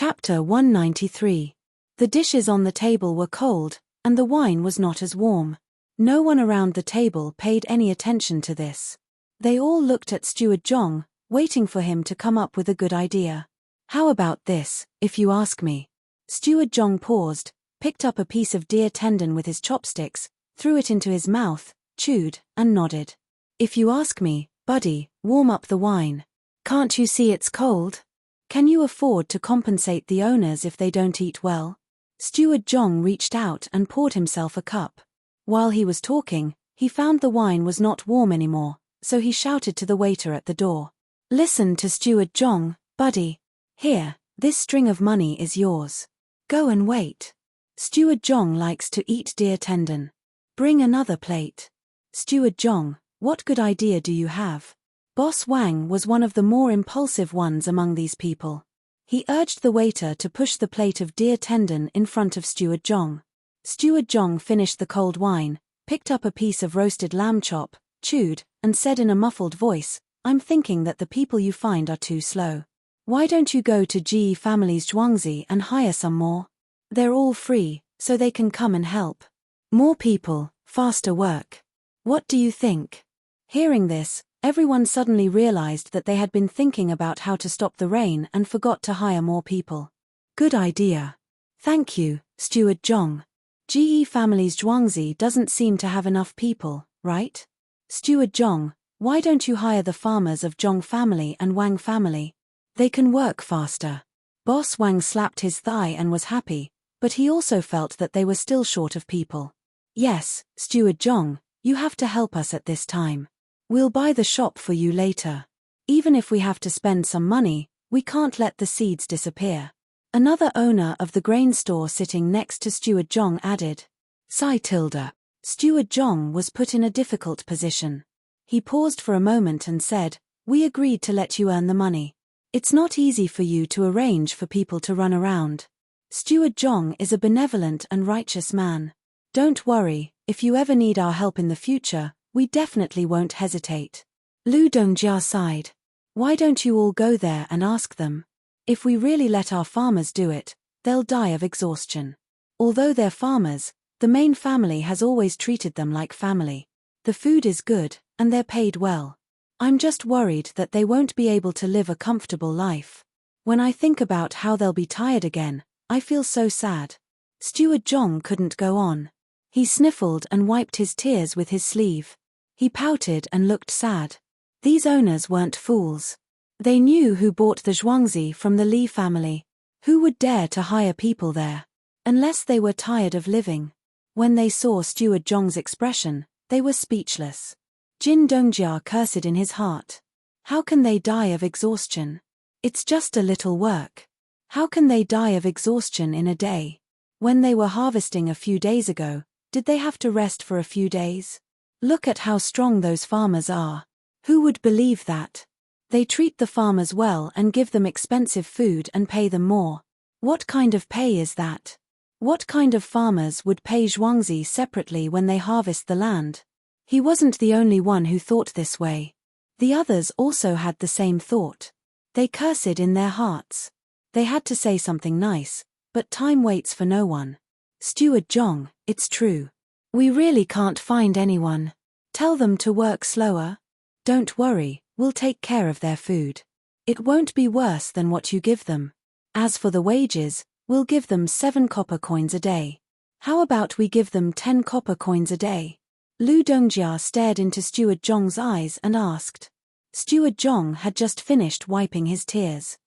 Chapter 193. The dishes on the table were cold, and the wine was not as warm. No one around the table paid any attention to this. They all looked at Steward Zhong, waiting for him to come up with a good idea. How about this, if you ask me? Steward Zhong paused, picked up a piece of deer tendon with his chopsticks, threw it into his mouth, chewed, and nodded. If you ask me, buddy, warm up the wine. Can't you see it's cold? Can you afford to compensate the owners if they don't eat well? Steward Zhong reached out and poured himself a cup. While he was talking, he found the wine was not warm anymore, so he shouted to the waiter at the door. Listen to Steward Zhong, buddy. Here, this string of money is yours. Go and wait. Steward Zhong likes to eat deer tendon. Bring another plate. Steward Zhong, what good idea do you have? Boss Wang was one of the more impulsive ones among these people. He urged the waiter to push the plate of deer tendon in front of Steward Zhong. Steward Zhong finished the cold wine, picked up a piece of roasted lamb chop, chewed, and said in a muffled voice, I'm thinking that the people you find are too slow. Why don't you go to GE Family's Zhuangzi and hire some more? They're all free, so they can come and help. More people, faster work. What do you think? Hearing this, everyone suddenly realized that they had been thinking about how to stop the rain and forgot to hire more people. Good idea. Thank you, Steward Zhong. GE Family's Zhuangzi doesn't seem to have enough people, right? Steward Zhong, why don't you hire the farmers of Zhong family and Wang family? They can work faster. Boss Wang slapped his thigh and was happy, but he also felt that they were still short of people. Yes, Steward Zhong, you have to help us at this time. We'll buy the shop for you later. Even if we have to spend some money, we can't let the seeds disappear. Another owner of the grain store sitting next to Steward Zhong added. Sigh tilde. Steward Zhong was put in a difficult position. He paused for a moment and said, we agreed to let you earn the money. It's not easy for you to arrange for people to run around. Steward Zhong is a benevolent and righteous man. Don't worry, if you ever need our help in the future, we definitely won't hesitate. Lu Dongjia sighed. Why don't you all go there and ask them? If we really let our farmers do it, they'll die of exhaustion. Although they're farmers, the main family has always treated them like family. The food is good, and they're paid well. I'm just worried that they won't be able to live a comfortable life. When I think about how they'll be tired again, I feel so sad. Steward Zhong couldn't go on. He sniffled and wiped his tears with his sleeve. He pouted and looked sad. These owners weren't fools. They knew who bought the Zhuangzi from the Li family. Who would dare to hire people there? Unless they were tired of living. When they saw Steward Zhong's expression, they were speechless. Jin Dongjia cursed in his heart. How can they die of exhaustion? It's just a little work. How can they die of exhaustion in a day? When they were harvesting a few days ago, did they have to rest for a few days? Look at how strong those farmers are. Who would believe that? They treat the farmers well and give them expensive food and pay them more. What kind of pay is that? What kind of farmers would pay Zhuangzi separately when they harvest the land? He wasn't the only one who thought this way. The others also had the same thought. They cursed in their hearts. They had to say something nice, but time waits for no one. Steward Zhong, it's true. We really can't find anyone. Tell them to work slower. Don't worry, we'll take care of their food. It won't be worse than what you give them. As for the wages, we'll give them 7 copper coins a day. How about we give them 10 copper coins a day? Lu Dongjia stared into Steward Zhong's eyes and asked. Steward Zhong had just finished wiping his tears.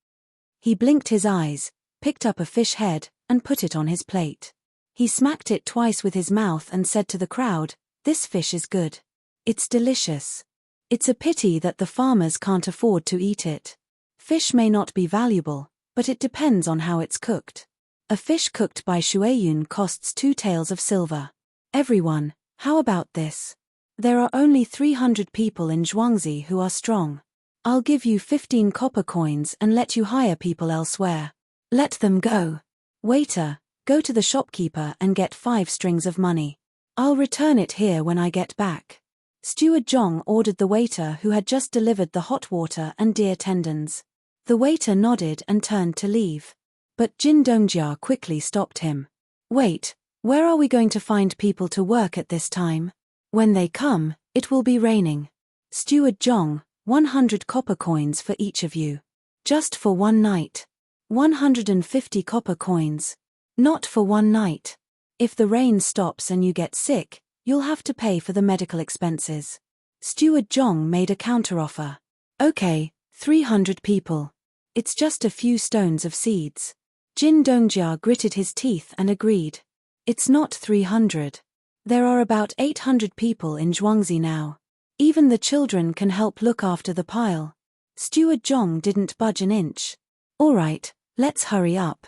He blinked his eyes, picked up a fish head, and put it on his plate. He smacked it twice with his mouth and said to the crowd, this fish is good. It's delicious. It's a pity that the farmers can't afford to eat it. Fish may not be valuable, but it depends on how it's cooked. A fish cooked by Shueyun costs 2 taels of silver. Everyone, how about this? There are only 300 people in Zhuangzi who are strong. I'll give you 15 copper coins and let you hire people elsewhere. Let them go. Waiter, go to the shopkeeper and get 5 strings of money. I'll return it here when I get back. Steward Zhong ordered the waiter who had just delivered the hot water and deer tendons. The waiter nodded and turned to leave. But Jin Dongjia quickly stopped him. Wait, where are we going to find people to work at this time? When they come, it will be raining. Steward Zhong, 100 copper coins for each of you. Just for one night. 150 copper coins. Not for one night. If the rain stops and you get sick, you'll have to pay for the medical expenses. Steward Zhong made a counteroffer. Okay, 300 people. It's just a few stones of seeds. Jin Dongjia gritted his teeth and agreed. It's not 300. There are about 800 people in Zhuangzi now. Even the children can help look after the pile. Steward Zhong didn't budge an inch. All right, let's hurry up.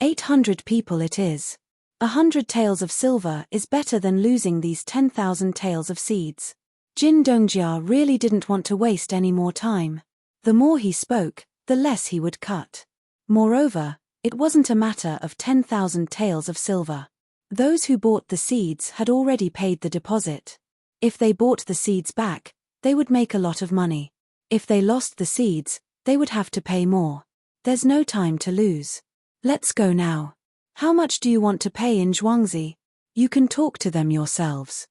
800 people it is. 100 taels of silver is better than losing these 10,000 taels of seeds. Jin Dongjia really didn't want to waste any more time. The more he spoke, the less he would cut. Moreover, it wasn't a matter of 10,000 taels of silver. Those who bought the seeds had already paid the deposit. If they bought the seeds back, they would make a lot of money. If they lost the seeds, they would have to pay more. There's no time to lose. Let's go now. How much do you want to pay in Zhuangzi? You can talk to them yourselves.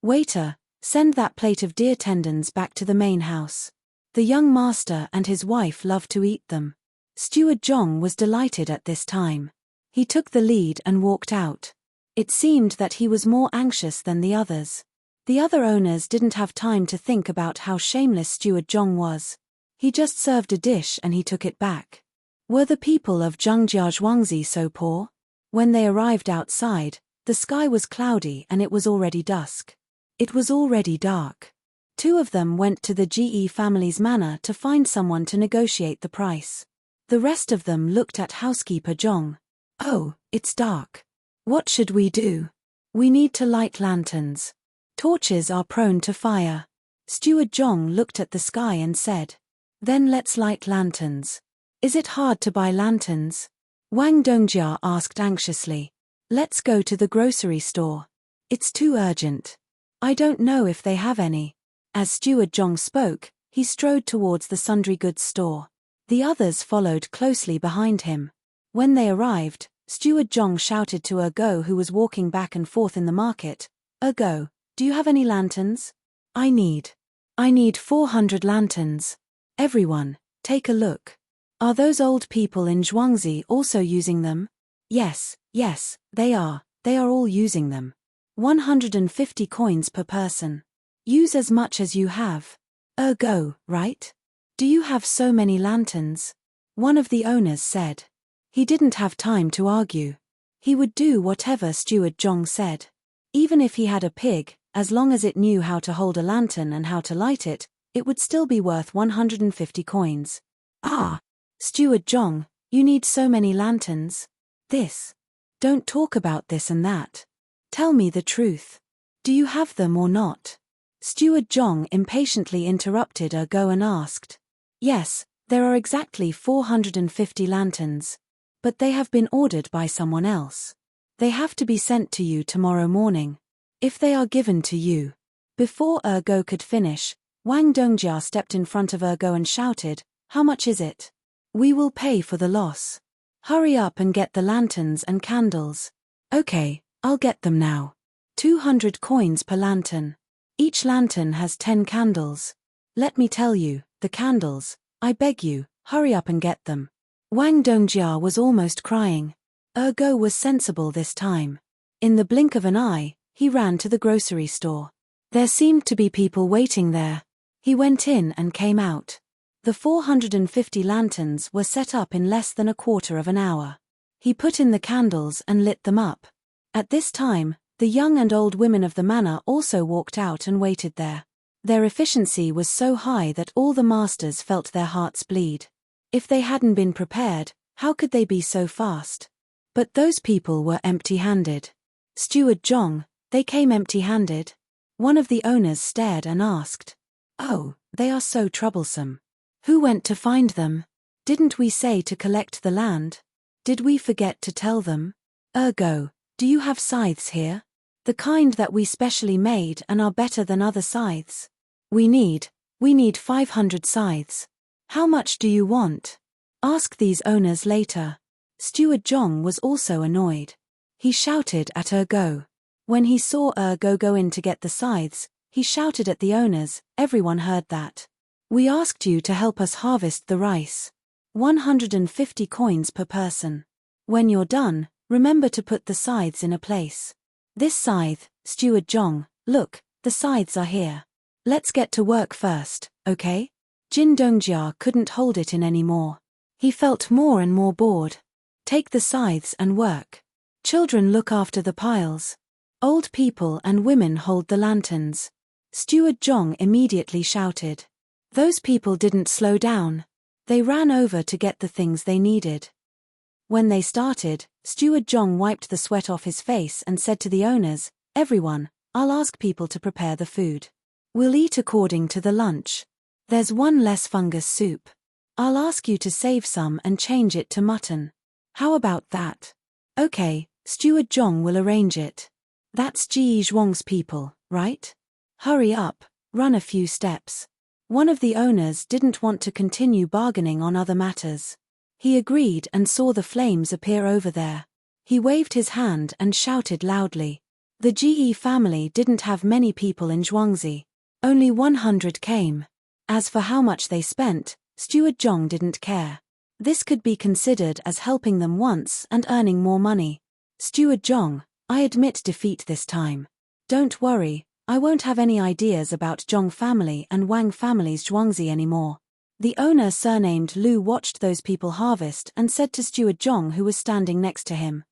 Waiter, send that plate of deer tendons back to the main house. The young master and his wife love to eat them. Steward Zhong was delighted at this time. He took the lead and walked out. It seemed that he was more anxious than the others. The other owners didn't have time to think about how shameless Steward Zhong was. He just served a dish and he took it back. Were the people of Zhengjia Zhuangzi so poor? When they arrived outside, the sky was cloudy and it was already dusk. It was already dark. Two of them went to the GE family's manor to find someone to negotiate the price. The rest of them looked at housekeeper Zhong. Oh, it's dark. What should we do? We need to light lanterns. Torches are prone to fire. Steward Zhong looked at the sky and said, then let's light lanterns. Is it hard to buy lanterns? Wang Dongjia asked anxiously. Let's go to the grocery store. It's too urgent. I don't know if they have any. As Steward Zhong spoke, he strode towards the sundry goods store. The others followed closely behind him. When they arrived, Steward Zhong shouted to Ergo, who was walking back and forth in the market. Ergo, do you have any lanterns? I need 400 lanterns. Everyone, take a look. Are those old people in Zhuangzi also using them? Yes, they are all using them. 150 coins per person. Use as much as you have. Ergo, right? Do you have so many lanterns? One of the owners said. He didn't have time to argue. He would do whatever Steward Zhong said. Even if he had a pig, as long as it knew how to hold a lantern and how to light it, it would still be worth 150 coins. Ah! Steward Zhong, you need so many lanterns. This. Don't talk about this and that. Tell me the truth. Do you have them or not? Steward Zhong impatiently interrupted Ergo and asked. Yes, there are exactly 450 lanterns. But they have been ordered by someone else. They have to be sent to you tomorrow morning. If they are given to you. Before Ergo could finish, Wang Dongjia stepped in front of Ergo and shouted, how much is it? We will pay for the loss. Hurry up and get the lanterns and candles. Okay, I'll get them now. 200 coins per lantern. Each lantern has 10 candles. Let me tell you, the candles, I beg you, hurry up and get them. Wang Dongjia was almost crying. Ergo was sensible this time. In the blink of an eye, he ran to the grocery store. There seemed to be people waiting there. He went in and came out. The 450 lanterns were set up in less than a quarter of an hour. He put in the candles and lit them up. At this time, the young and old women of the manor also walked out and waited there. Their efficiency was so high that all the masters felt their hearts bleed. If they hadn't been prepared, how could they be so fast? But those people were empty-handed. Steward Zhong, they came empty-handed. One of the owners stared and asked. Oh, they are so troublesome. Who went to find them? Didn't we say to collect the land? Did we forget to tell them? Ergo, do you have scythes here? The kind that we specially made and are better than other scythes. We need 500 scythes. How much do you want? Ask these owners later. Steward Zhong was also annoyed. He shouted at Go. When he saw go in to get the scythes, he shouted at the owners. Everyone heard that. We asked you to help us harvest the rice. 150 coins per person. When you're done, remember to put the scythes in a place. This scythe, Steward Zhong, look, the scythes are here. Let's get to work first, okay? Jin Dongjia couldn't hold it in anymore. He felt more and more bored. Take the scythes and work. Children look after the piles. Old people and women hold the lanterns. Steward Zhong immediately shouted. Those people didn't slow down. They ran over to get the things they needed. When they started, Steward Zhong wiped the sweat off his face and said to the owners, everyone, I'll ask people to prepare the food. We'll eat according to the lunch. There's one less fungus soup. I'll ask you to save some and change it to mutton. How about that? Okay, Steward Zhong will arrange it. That's Ji Zhuang's people, right? Hurry up, run a few steps. One of the owners didn't want to continue bargaining on other matters. He agreed and saw the flames appear over there. He waved his hand and shouted loudly. The Ge family didn't have many people in Zhuangzi. Only 100 came. As for how much they spent, Steward Zhong didn't care. This could be considered as helping them once and earning more money. Steward Zhong, I admit defeat this time. Don't worry, I won't have any ideas about Zhong family and Wang family's Zhuangzi anymore. The owner surnamed Lu watched those people harvest and said to Steward Zhong who was standing next to him.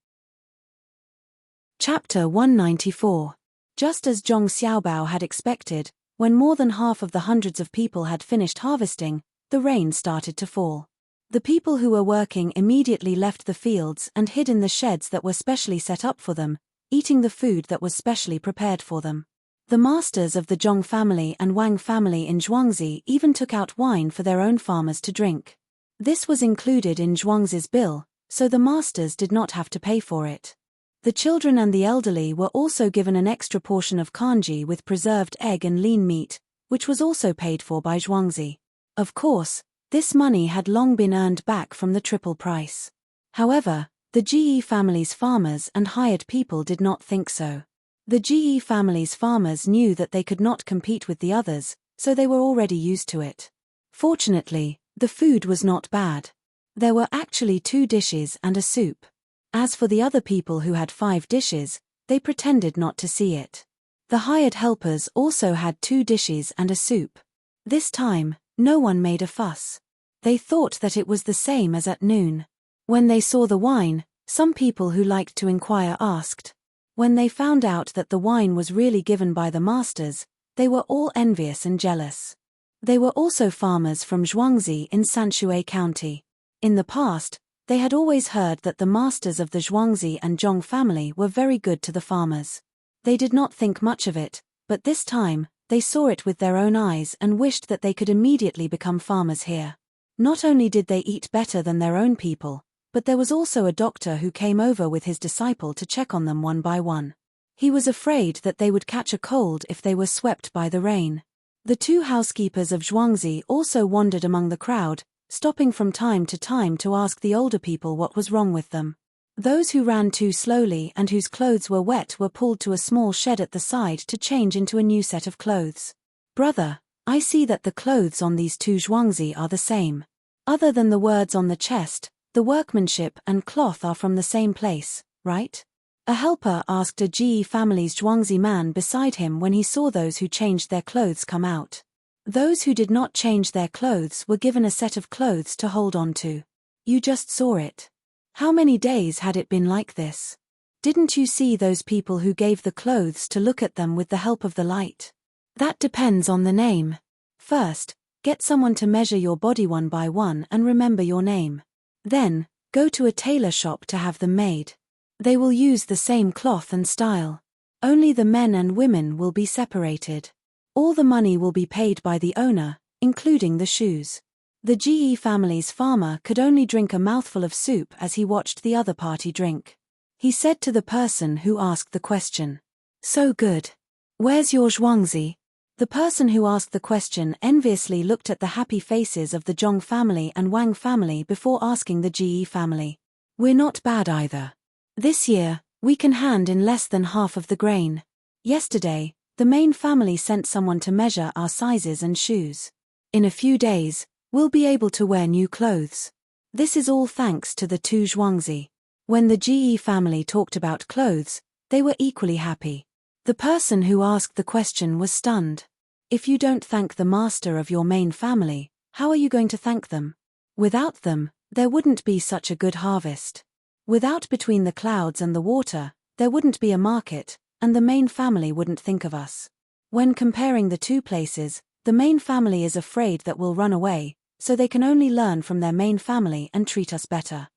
Chapter 194. Just as Zhong Xiaobao had expected, when more than half of the hundreds of people had finished harvesting, the rain started to fall. The people who were working immediately left the fields and hid in the sheds that were specially set up for them, eating the food that was specially prepared for them. The masters of the Zhong family and Wang family in Zhuangzi even took out wine for their own farmers to drink. This was included in Zhuangzi's bill, so the masters did not have to pay for it. The children and the elderly were also given an extra portion of kanji with preserved egg and lean meat, which was also paid for by Zhuangzi. Of course, this money had long been earned back from the triple price. However, the Ge family's farmers and hired people did not think so. The Ge family's farmers knew that they could not compete with the others, so they were already used to it. Fortunately, the food was not bad. There were actually 2 dishes and a soup. As for the other people who had 5 dishes, they pretended not to see it. The hired helpers also had 2 dishes and a soup. This time, no one made a fuss. They thought that it was the same as at noon. When they saw the wine, some people who liked to inquire asked. When they found out that the wine was really given by the masters, they were all envious and jealous. They were also farmers from Zhuangzi in Sanshui County. In the past, they had always heard that the masters of the Zhuangzi and Zhong family were very good to the farmers. They did not think much of it, but this time, they saw it with their own eyes and wished that they could immediately become farmers here. Not only did they eat better than their own people, but there was also a doctor who came over with his disciple to check on them one by one. He was afraid that they would catch a cold if they were swept by the rain. The 2 housekeepers of Zhuangzi also wandered among the crowd, stopping from time to ask the older people what was wrong with them. Those who ran too slowly and whose clothes were wet were pulled to a small shed at the side to change into a new set of clothes. Brother, I see that the clothes on these 2 Zhuangzi are the same. Other than the words on the chest, the workmanship and cloth are from the same place, right? A helper asked a Ge family's Zhuangzi man beside him when he saw those who changed their clothes come out. Those who did not change their clothes were given a set of clothes to hold on to. You just saw it. How many days had it been like this? Didn't you see those people who gave the clothes to look at them with the help of the light? That depends on the name. First, get someone to measure your body one by one and remember your name. Then, go to a tailor shop to have them made. They will use the same cloth and style. Only the men and women will be separated. All the money will be paid by the owner, including the shoes. The Ge family's farmer could only drink a mouthful of soup as he watched the other party drink. He said to the person who asked the question, "So good. Where's your Zhuangzi?" The person who asked the question enviously looked at the happy faces of the Zhong family and Wang family before asking the Ge family, We're not bad either. This year, we can hand in less than half of the grain. Yesterday, the main family sent someone to measure our sizes and shoes. In a few days, we'll be able to wear new clothes. This is all thanks to the two Zhuangzi. When the GE family talked about clothes, they were equally happy. The person who asked the question was stunned. If you don't thank the master of your main family, how are you going to thank them? Without them, there wouldn't be such a good harvest. Without between the clouds and the water, there wouldn't be a market, and the main family wouldn't think of us. When comparing the two places, the main family is afraid that we'll run away, so they can only learn from their main family and treat us better.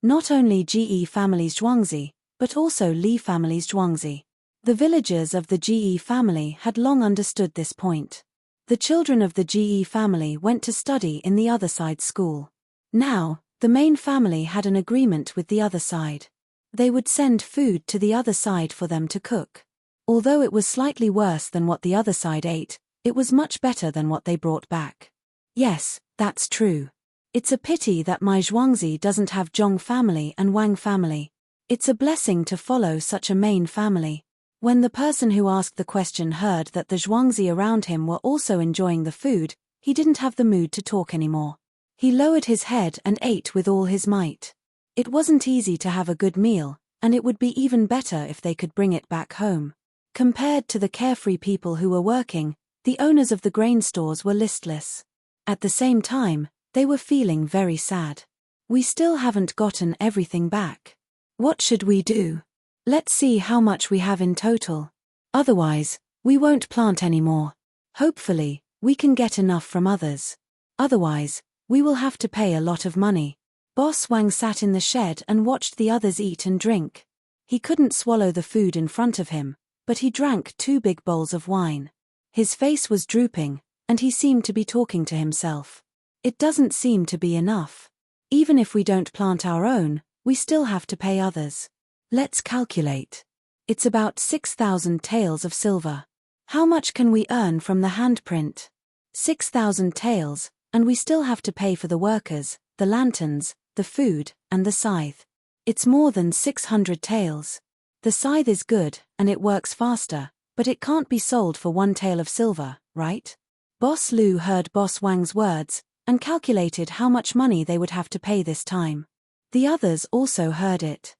Not only GE family's Zhuangzi, but also Li family's Zhuangzi. The villagers of the GE family had long understood this point. The children of the GE family went to study in the other side's school. Now, the main family had an agreement with the other side. They would send food to the other side for them to cook. Although it was slightly worse than what the other side ate, it was much better than what they brought back. Yes, that's true. It's a pity that my Zhuangzi doesn't have Zhong family and Wang family. It's a blessing to follow such a main family. When the person who asked the question heard that the Zhuangzi around him were also enjoying the food, he didn't have the mood to talk anymore. He lowered his head and ate with all his might. It wasn't easy to have a good meal, and it would be even better if they could bring it back home. Compared to the carefree people who were working, the owners of the grain stores were listless. At the same time, they were feeling very sad. We still haven't gotten everything back. What should we do? Let's see how much we have in total. Otherwise, we won't plant anymore. Hopefully, we can get enough from others. Otherwise, we will have to pay a lot of money. Boss Wang sat in the shed and watched the others eat and drink. He couldn't swallow the food in front of him, but he drank 2 big bowls of wine. His face was drooping, and he seemed to be talking to himself. It doesn't seem to be enough. Even if we don't plant our own, we still have to pay others. Let's calculate. It's about 6,000 taels of silver. How much can we earn from the handprint? 6,000 taels, and we still have to pay for the workers, the lanterns, the food, and the scythe. It's more than 600 taels. The scythe is good, and it works faster, but it can't be sold for 1 tael of silver, right? Boss Lu heard Boss Wang's words, and calculated how much money they would have to pay this time. The others also heard it.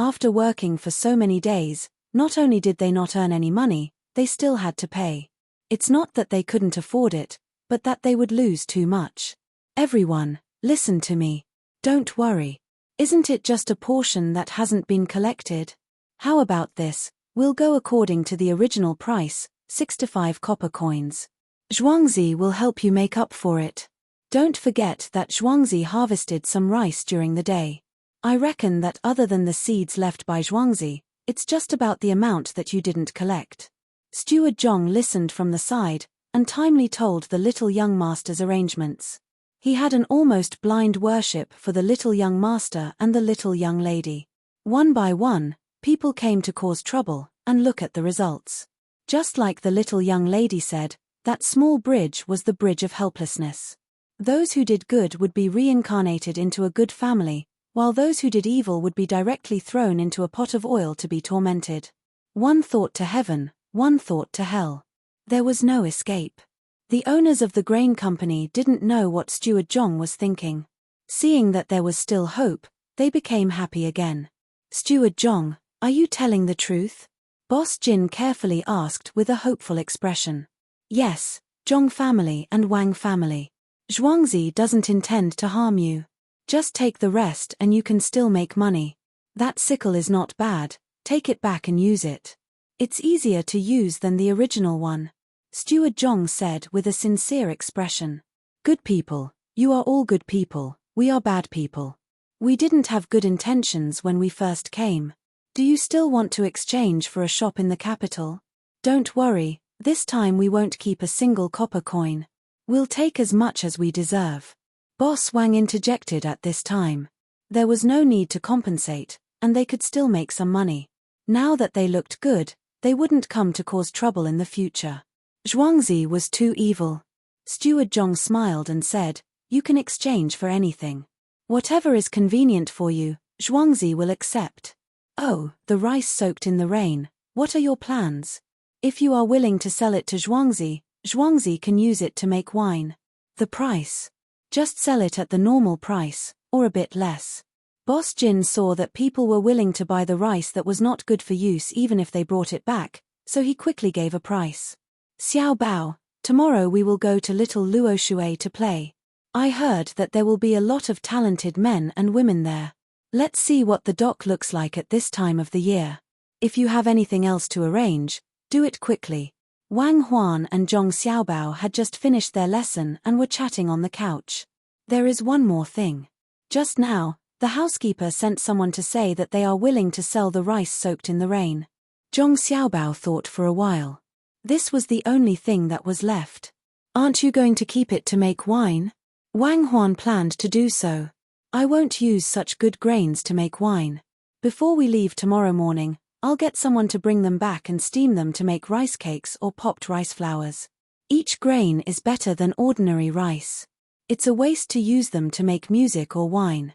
After working for so many days, not only did they not earn any money, they still had to pay. It's not that they couldn't afford it, but that they would lose too much. Everyone, listen to me. Don't worry. Isn't it just a portion that hasn't been collected? How about this? We'll go according to the original price, 65 copper coins. Zhuangzi will help you make up for it. Don't forget that Zhuangzi harvested some rice during the day. I reckon that other than the seeds left by Zhuangzi, it's just about the amount that you didn't collect. Steward Zhong listened from the side, and timely told the little young master's arrangements. He had an almost blind worship for the little young master and the little young lady. One by one, people came to cause trouble, and look at the results. Just like the little young lady said, that small bridge was the bridge of helplessness. Those who did good would be reincarnated into a good family, while those who did evil would be directly thrown into a pot of oil to be tormented. One thought to heaven, one thought to hell. There was no escape. The owners of the grain company didn't know what Steward Zhong was thinking. Seeing that there was still hope, they became happy again. Steward Zhong, are you telling the truth? Boss Jin carefully asked with a hopeful expression. Yes, Zhong family and Wang family. Zhuangzi doesn't intend to harm you. Just take the rest and you can still make money. That sickle is not bad, take it back and use it. It's easier to use than the original one. Steward Zhong said with a sincere expression. Good people, you are all good people, we are bad people. We didn't have good intentions when we first came. Do you still want to exchange for a shop in the capital? Don't worry, this time we won't keep a single copper coin. We'll take as much as we deserve. Boss Wang interjected at this time. There was no need to compensate, and they could still make some money. Now that they looked good, they wouldn't come to cause trouble in the future. Zhuangzi was too evil. Steward Zhong smiled and said, you can exchange for anything. Whatever is convenient for you, Zhuangzi will accept. Oh, the rice soaked in the rain, what are your plans? If you are willing to sell it to Zhuangzi, Zhuangzi can use it to make wine. The price? Just sell it at the normal price, or a bit less. Boss Jin saw that people were willing to buy the rice that was not good for use even if they brought it back, so he quickly gave a price. Xiao Bao, tomorrow we will go to Little Luoshui to play. I heard that there will be a lot of talented men and women there. Let's see what the dock looks like at this time of the year. If you have anything else to arrange, do it quickly. Wang Huan and Zhong Xiaobao had just finished their lesson and were chatting on the couch. There is one more thing. Just now, the housekeeper sent someone to say that they are willing to sell the rice soaked in the rain. Zhong Xiaobao thought for a while. This was the only thing that was left. Aren't you going to keep it to make wine? Wang Huan planned to do so. I won't use such good grains to make wine. Before we leave tomorrow morning, I'll get someone to bring them back and steam them to make rice cakes or popped rice flowers. Each grain is better than ordinary rice. It's a waste to use them to make music or wine.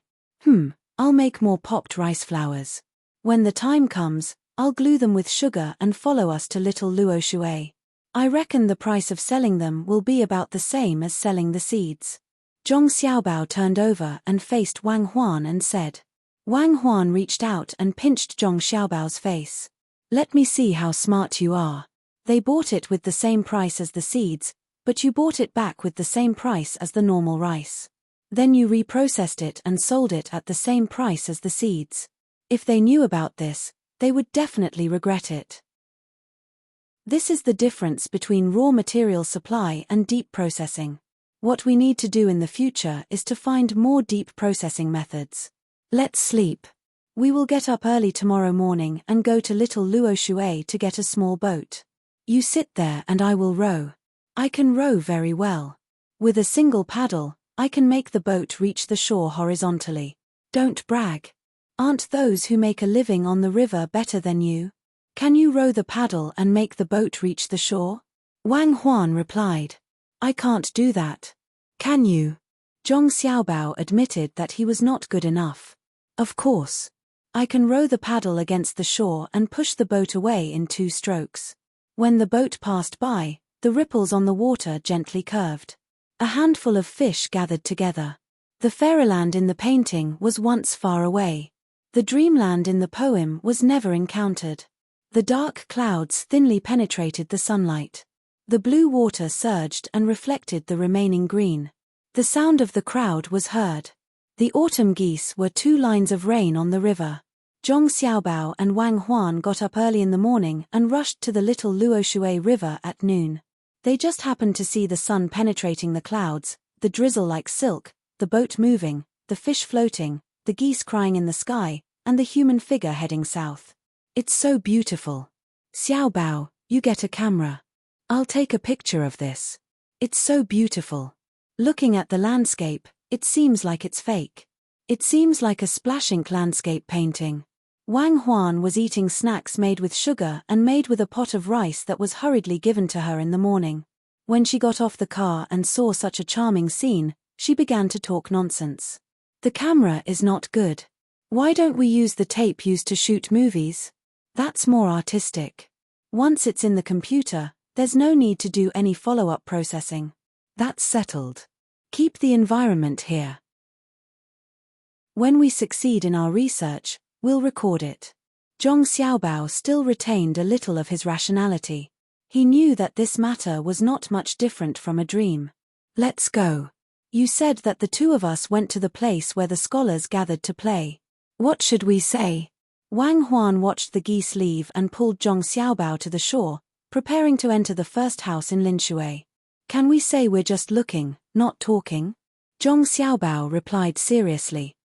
I'll make more popped rice flowers. When the time comes, I'll glue them with sugar and follow us to Little Luoshui. I reckon the price of selling them will be about the same as selling the seeds. Zhong Xiaobao turned over and faced Wang Huan and said. Wang Huan reached out and pinched Zhong Xiaobao's face. Let me see how smart you are. They bought it with the same price as the seeds, but you bought it back with the same price as the normal rice. Then you reprocessed it and sold it at the same price as the seeds. If they knew about this, they would definitely regret it. This is the difference between raw material supply and deep processing. What we need to do in the future is to find more deep processing methods. Let's sleep. We will get up early tomorrow morning and go to Little Luoshui to get a small boat. You sit there and I will row. I can row very well. With a single paddle, I can make the boat reach the shore horizontally. Don't brag. Aren't those who make a living on the river better than you? Can you row the paddle and make the boat reach the shore? Wang Huan replied. I can't do that. Can you? Zhong Xiaobao admitted that he was not good enough. Of course. I can row the paddle against the shore and push the boat away in 2 strokes. When the boat passed by, the ripples on the water gently curved. A handful of fish gathered together. The fairyland in the painting was once far away. The dreamland in the poem was never encountered. The dark clouds thinly penetrated the sunlight. The blue water surged and reflected the remaining green. The sound of the crowd was heard. The autumn geese were 2 lines of rain on the river. Zhong Xiaobao and Wang Huan got up early in the morning and rushed to the Little Luoshui River at noon. They just happened to see the sun penetrating the clouds, the drizzle like silk, the boat moving, the fish floating, the geese crying in the sky, and the human figure heading south. It's so beautiful. Xiao Bao, you get a camera. I'll take a picture of this. It's so beautiful. Looking at the landscape, it seems like it's fake. It seems like a splash ink landscape painting. Wang Huan was eating snacks made with sugar and made with a pot of rice that was hurriedly given to her in the morning. When she got off the car and saw such a charming scene, she began to talk nonsense. The camera is not good. Why don't we use the tape used to shoot movies? That's more artistic. Once it's in the computer, there's no need to do any follow-up processing. That's settled. Keep the environment here. When we succeed in our research, we'll record it. Zhong Xiaobao still retained a little of his rationality. He knew that this matter was not much different from a dream. Let's go. You said that the 2 of us went to the place where the scholars gathered to play. What should we say? Wang Huan watched the geese leave and pulled Zhong Xiaobao to the shore, preparing to enter the first house in Linshui. Can we say we're just looking, not talking? Zhong Xiaobao replied seriously.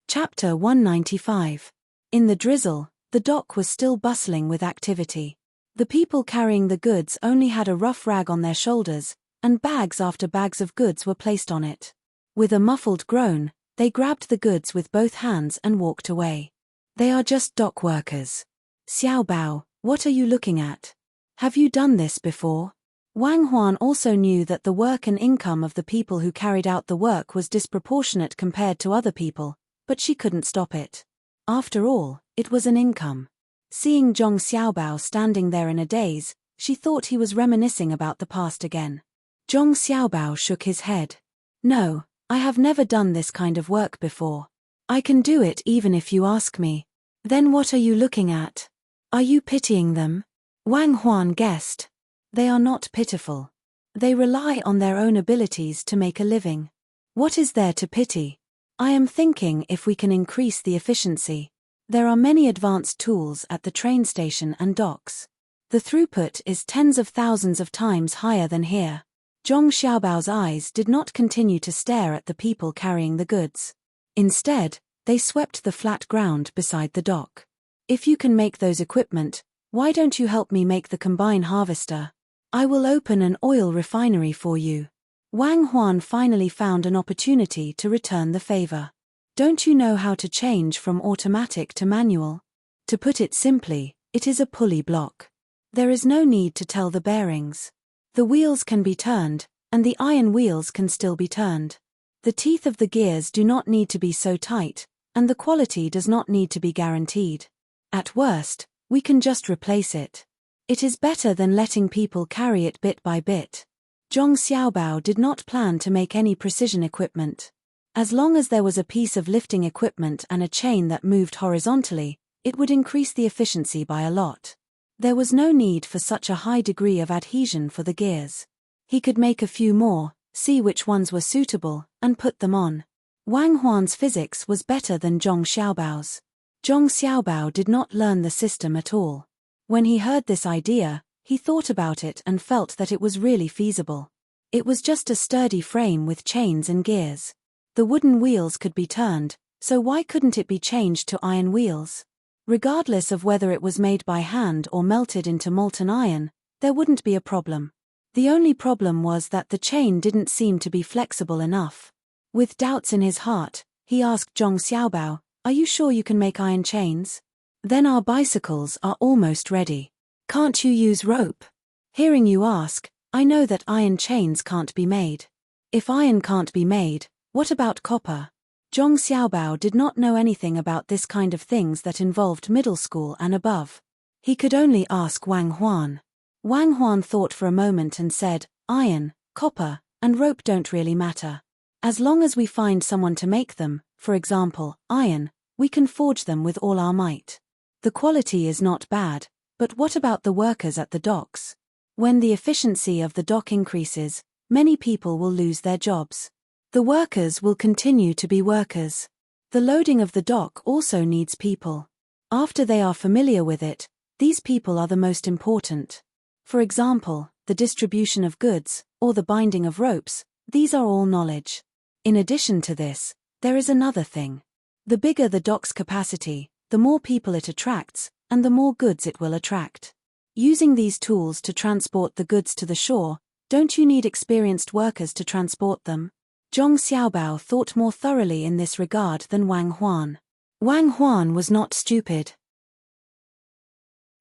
Chapter 195. In the drizzle, the dock was still bustling with activity. The people carrying the goods only had a rough rag on their shoulders, and bags after bags of goods were placed on it. With a muffled groan, they grabbed the goods with both hands and walked away. They are just dock workers. Xiao Bao, what are you looking at? Have you done this before? Wang Huan also knew that the work and income of the people who carried out the work was disproportionate compared to other people, but she couldn't stop it. After all, it was an income. Seeing Zhong Xiaobao standing there in a daze, she thought he was reminiscing about the past again. Zhong Xiaobao shook his head. No, I have never done this kind of work before. I can do it even if you ask me. Then what are you looking at? Are you pitying them? Wang Huan guessed. They are not pitiful. They rely on their own abilities to make a living. What is there to pity? I am thinking if we can increase the efficiency. There are many advanced tools at the train station and docks. The throughput is tens of thousands of times higher than here. Zhong Xiaobao's eyes did not continue to stare at the people carrying the goods. Instead, they swept the flat ground beside the dock. If you can make those equipment, why don't you help me make the combine harvester? I will open an oil refinery for you. Wang Huan finally found an opportunity to return the favor. Don't you know how to change from automatic to manual? To put it simply, it is a pulley block. There is no need to tell the bearings. The wheels can be turned, and the iron wheels can still be turned. The teeth of the gears do not need to be so tight, and the quality does not need to be guaranteed. At worst, we can just replace it. It is better than letting people carry it bit by bit. Zhong Xiaobao did not plan to make any precision equipment. As long as there was a piece of lifting equipment and a chain that moved horizontally, it would increase the efficiency by a lot. There was no need for such a high degree of adhesion for the gears. He could make a few more, see which ones were suitable, and put them on. Wang Huan's physics was better than Zhong Xiaobao's. Zhong Xiaobao did not learn the system at all. When he heard this idea, he thought about it and felt that it was really feasible. It was just a sturdy frame with chains and gears. The wooden wheels could be turned, so why couldn't it be changed to iron wheels? Regardless of whether it was made by hand or melted into molten iron, there wouldn't be a problem. The only problem was that the chain didn't seem to be flexible enough. With doubts in his heart, he asked Zhong Xiaobao, "Are you sure you can make iron chains? Then our bicycles are almost ready. Can't you use rope?" Hearing you ask, I know that iron chains can't be made. If iron can't be made, what about copper? Zhong Xiaobao did not know anything about this kind of things that involved middle school and above. He could only ask Wang Huan. Wang Huan thought for a moment and said, "Iron, copper, and rope don't really matter. As long as we find someone to make them, for example, iron, we can forge them with all our might. The quality is not bad, but what about the workers at the docks? When the efficiency of the dock increases, many people will lose their jobs. The workers will continue to be workers. The loading of the dock also needs people. After they are familiar with it, these people are the most important. For example, the distribution of goods, or the binding of ropes, these are all knowledge. In addition to this, there is another thing. The bigger the dock's capacity, the more people it attracts, and the more goods it will attract. Using these tools to transport the goods to the shore, don't you need experienced workers to transport them? Zhong Xiaobao thought more thoroughly in this regard than Wang Huan. Wang Huan was not stupid.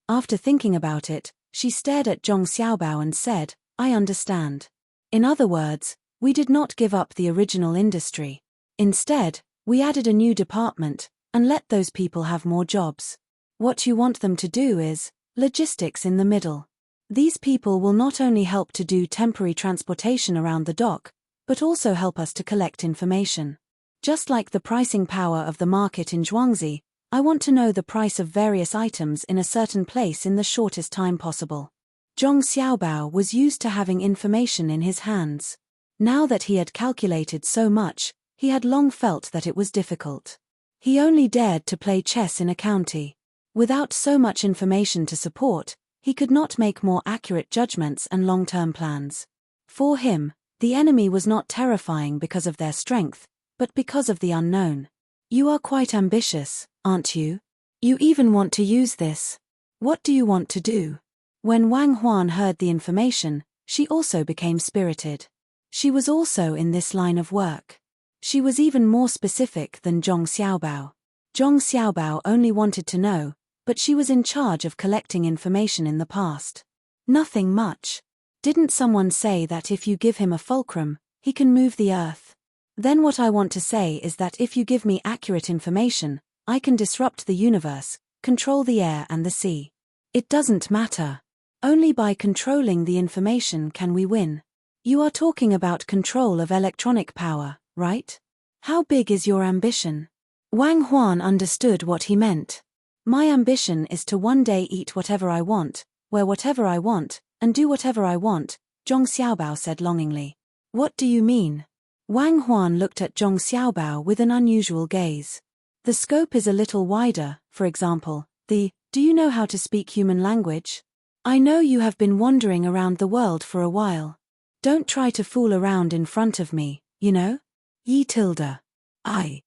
After thinking about it, she stared at Zhong Xiaobao and said, "I understand." In other words, we did not give up the original industry. Instead, we added a new department, and let those people have more jobs. What you want them to do is logistics in the middle. These people will not only help to do temporary transportation around the dock, but also help us to collect information. Just like the pricing power of the market in Zhuangzi, I want to know the price of various items in a certain place in the shortest time possible. Zhong Xiaobao was used to having information in his hands. Now that he had calculated so much, he had long felt that it was difficult. He only dared to play chess in a county. Without so much information to support, he could not make more accurate judgments and long-term plans. For him, the enemy was not terrifying because of their strength, but because of the unknown. You are quite ambitious, aren't you? You even want to use this. What do you want to do? When Wang Huan heard the information, she also became spirited. She was also in this line of work. She was even more specific than Zhong Xiaobao. Zhong Xiaobao only wanted to know, but she was in charge of collecting information in the past. Nothing much. Didn't someone say that if you give him a fulcrum, he can move the earth? Then what I want to say is that if you give me accurate information, I can disrupt the universe, control the air and the sea. It doesn't matter. Only by controlling the information can we win. You are talking about control of electronic power, right? How big is your ambition? Wang Huan understood what he meant. My ambition is to one day eat whatever I want, wear whatever I want, and do whatever I want, Zhong Xiaobao said longingly. What do you mean? Wang Huan looked at Zhong Xiaobao with an unusual gaze. The scope is a little wider, for example, do you know how to speak human language? I know you have been wandering around the world for a while. Don't try to fool around in front of me, you know? Yi tilde. I.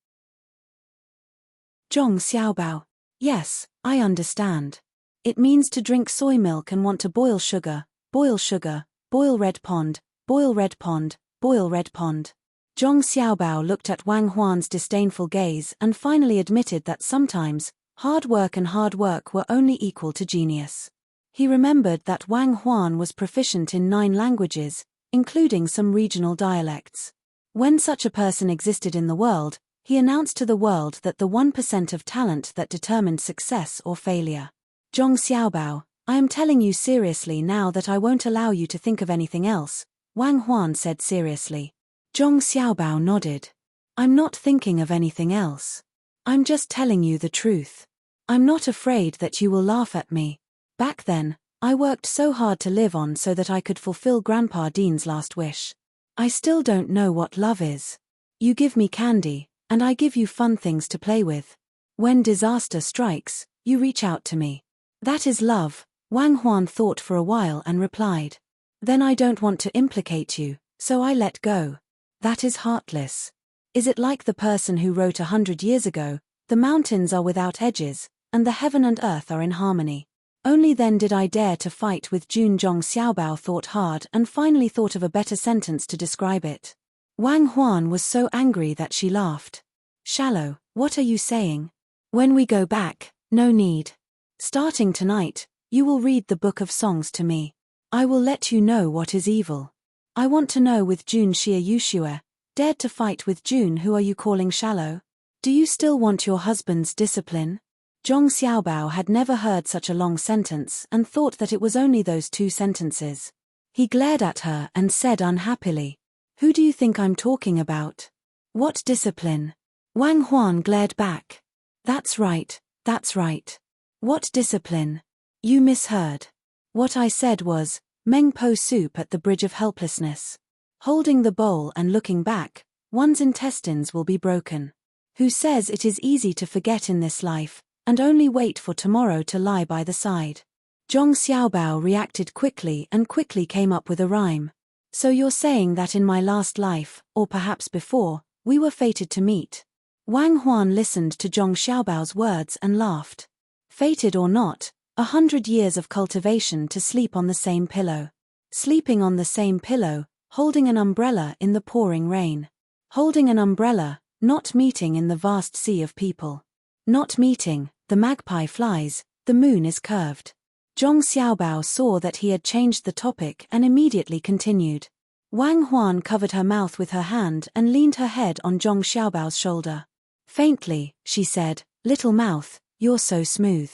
Zhong Xiaobao. Yes, I understand. It means to drink soy milk and want to boil sugar, boil red pond, boil red pond, boil red pond. Zhong Xiaobao looked at Wang Huan's disdainful gaze and finally admitted that sometimes, hard work were only equal to genius. He remembered that Wang Huan was proficient in 9 languages, including some regional dialects. When such a person existed in the world, he announced to the world that the 1% of talent that determined success or failure. Zhong Xiaobao, I am telling you seriously now that I won't allow you to think of anything else, Wang Huan said seriously. Zhong Xiaobao nodded. I'm not thinking of anything else. I'm just telling you the truth. I'm not afraid that you will laugh at me. Back then, I worked so hard to live on so that I could fulfill Grandpa Dean's last wish. I still don't know what love is. You give me candy, and I give you fun things to play with. When disaster strikes, you reach out to me. That is love, Wang Huan thought for a while and replied. Then I don't want to implicate you, so I let go. That is heartless. Is it like the person who wrote 100 years ago, the mountains are without edges, and the heaven and earth are in harmony? Only then did I dare to fight with June. Zhong Xiaobao thought hard and finally thought of a better sentence to describe it. Wang Huan was so angry that she laughed. Shallow, what are you saying? When we go back, no need. Starting tonight, you will read the Book of Songs to me. I will let you know what is evil. I want to know with June Xia Yushue, dared to fight with June. Who are you calling shallow? Do you still want your husband's discipline? Zhong Xiaobao had never heard such a long sentence and thought that it was only those 2 sentences. He glared at her and said unhappily, who do you think I'm talking about? What discipline? Wang Huan glared back. That's right, that's right. What discipline? You misheard. What I said was, Meng Po soup at the bridge of helplessness. Holding the bowl and looking back, one's intestines will be broken. Who says it is easy to forget in this life, and only wait for tomorrow to lie by the side? Zhong Xiaobao reacted quickly and quickly came up with a rhyme. So you're saying that in my last life, or perhaps before, we were fated to meet? Wang Huan listened to Zhong Xiaobao's words and laughed. Fated or not, 100 years of cultivation to sleep on the same pillow. Sleeping on the same pillow, holding an umbrella in the pouring rain. Holding an umbrella, not meeting in the vast sea of people. Not meeting, the magpie flies, the moon is curved. Zhong Xiaobao saw that he had changed the topic and immediately continued. Wang Huan covered her mouth with her hand and leaned her head on Zhong Xiaobao's shoulder. Faintly, she said, little mouth, you're so smooth.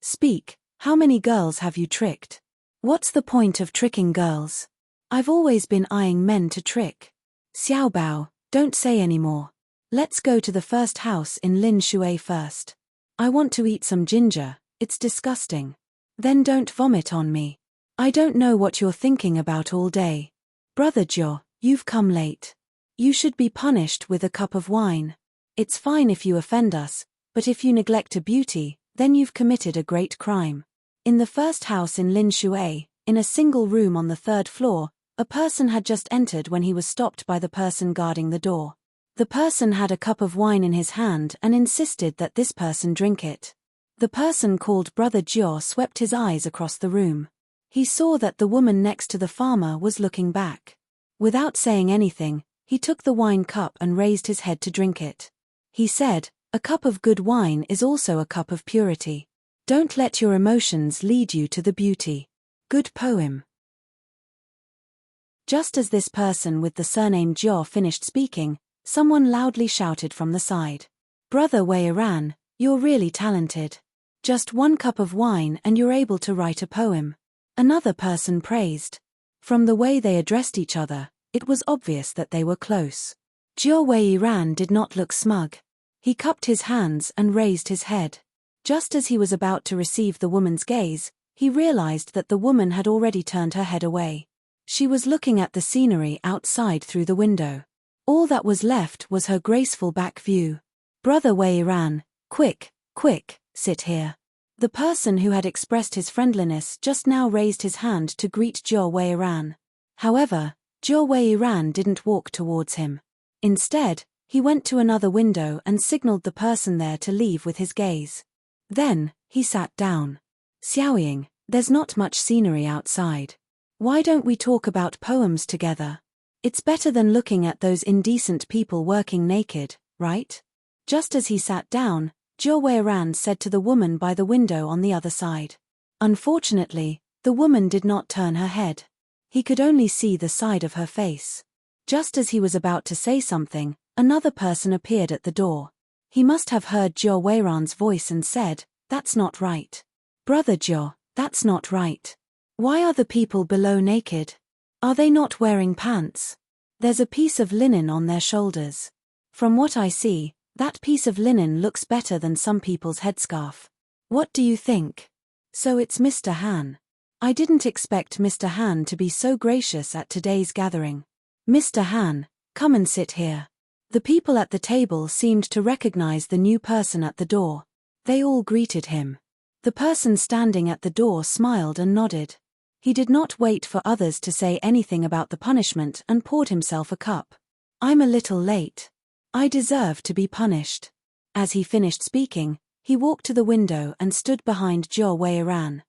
Speak, how many girls have you tricked? What's the point of tricking girls? I've always been eyeing men to trick. Xiaobao, don't say any more. Let's go to the first house in Lin Shui first. I want to eat some ginger, it's disgusting. Then don't vomit on me. I don't know what you're thinking about all day. Brother Jiao, you've come late. You should be punished with a cup of wine. It's fine if you offend us, but if you neglect a beauty, then you've committed a great crime. In the first house in Lin Shui, in a single room on the 3rd floor, a person had just entered when he was stopped by the person guarding the door. The person had a cup of wine in his hand and insisted that this person drink it. The person called Brother Jiao swept his eyes across the room. He saw that the woman next to the farmer was looking back. Without saying anything, he took the wine cup and raised his head to drink it. He said, a cup of good wine is also a cup of purity. Don't let your emotions lead you to the beauty. Good poem. Just as this person with the surname Jiao finished speaking, someone loudly shouted from the side. Brother Wei Iran, you're really talented. Just 1 cup of wine and you're able to write a poem. Another person praised. From the way they addressed each other, it was obvious that they were close. Jiao Wei Iran did not look smug. He cupped his hands and raised his head. Just as he was about to receive the woman's gaze, he realized that the woman had already turned her head away. She was looking at the scenery outside through the window. All that was left was her graceful back view. Brother Wei Iran, quick, sit here. The person who had expressed his friendliness just now raised his hand to greet Jiao Wei Iran. However, Jiao Wei Iran didn't walk towards him. Instead, he went to another window and signaled the person there to leave with his gaze. Then, he sat down. Xiaoying, there's not much scenery outside. Why don't we talk about poems together? It's better than looking at those indecent people working naked, right? Just as he sat down, Jiao Wei Iran said to the woman by the window on the other side. Unfortunately, the woman did not turn her head. He could only see the side of her face. Just as he was about to say something, another person appeared at the door. He must have heard Jiao Wei Iran's voice and said, "That's not right. Brother Jiao, that's not right. Why are the people below naked? Are they not wearing pants? There's a piece of linen on their shoulders. From what I see, that piece of linen looks better than some people's headscarf. What do you think?" So it's Mr. Han. I didn't expect Mr. Han to be so gracious at today's gathering. Mr. Han, come and sit here. The people at the table seemed to recognize the new person at the door. They all greeted him. The person standing at the door smiled and nodded. He did not wait for others to say anything about the punishment and poured himself a cup. "I'm a little late. I deserve to be punished." As he finished speaking, he walked to the window and stood behind Jiao Wei Iran.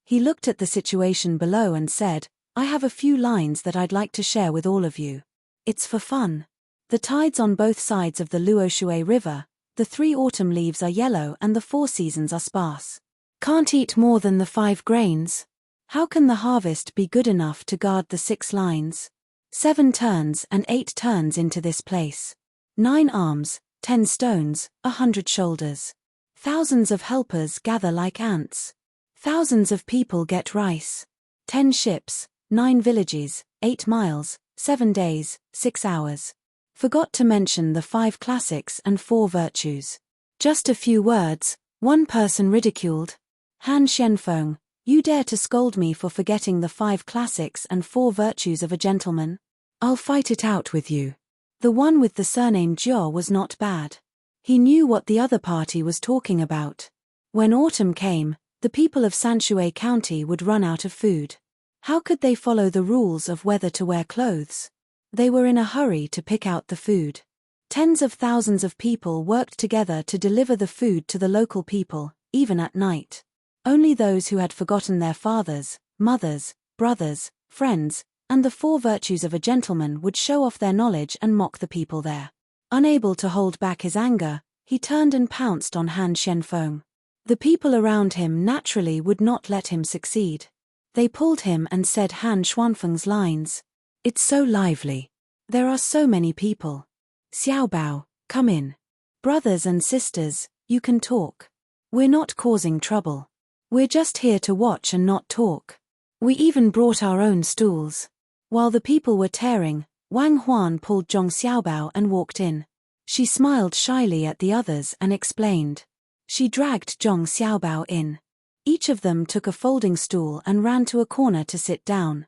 He looked at the situation below and said, "I have a few lines that I'd like to share with all of you. It's for fun. The tides on both sides of the Luoshui River, the 3 autumn leaves are yellow and the 4 seasons are sparse. Can't eat more than the 5 grains. How can the harvest be good enough to guard the 6 lines? 7 turns and 8 turns into this place. 9 arms, 10 stones, 100 shoulders. Thousands of helpers gather like ants. Thousands of people get rice. 10 ships, 9 villages, 8 miles, 7 days, 6 hours. Forgot to mention the 5 classics and 4 virtues. Just a few words," one person ridiculed. "Han Shenfeng, you dare to scold me for forgetting the 5 classics and 4 virtues of a gentleman? I'll fight it out with you." The one with the surname Jiao was not bad. He knew what the other party was talking about. When autumn came, the people of Sanshui County would run out of food. How could they follow the rules of whether to wear clothes? They were in a hurry to pick out the food. Tens of thousands of people worked together to deliver the food to the local people, even at night. Only those who had forgotten their fathers, mothers, brothers, friends, and the 4 virtues of a gentleman would show off their knowledge and mock the people there. Unable to hold back his anger, he turned and pounced on Han Shenfeng. The people around him naturally would not let him succeed. They pulled him and said Han Shenfeng's lines. "It's so lively. There are so many people. Xiaobao, come in. Brothers and sisters, you can talk. We're not causing trouble. We're just here to watch and not talk. We even brought our own stools." While the people were tearing, Wang Huan pulled Zhong Xiaobao and walked in. She smiled shyly at the others and explained. She dragged Zhong Xiaobao in. Each of them took a folding stool and ran to a corner to sit down.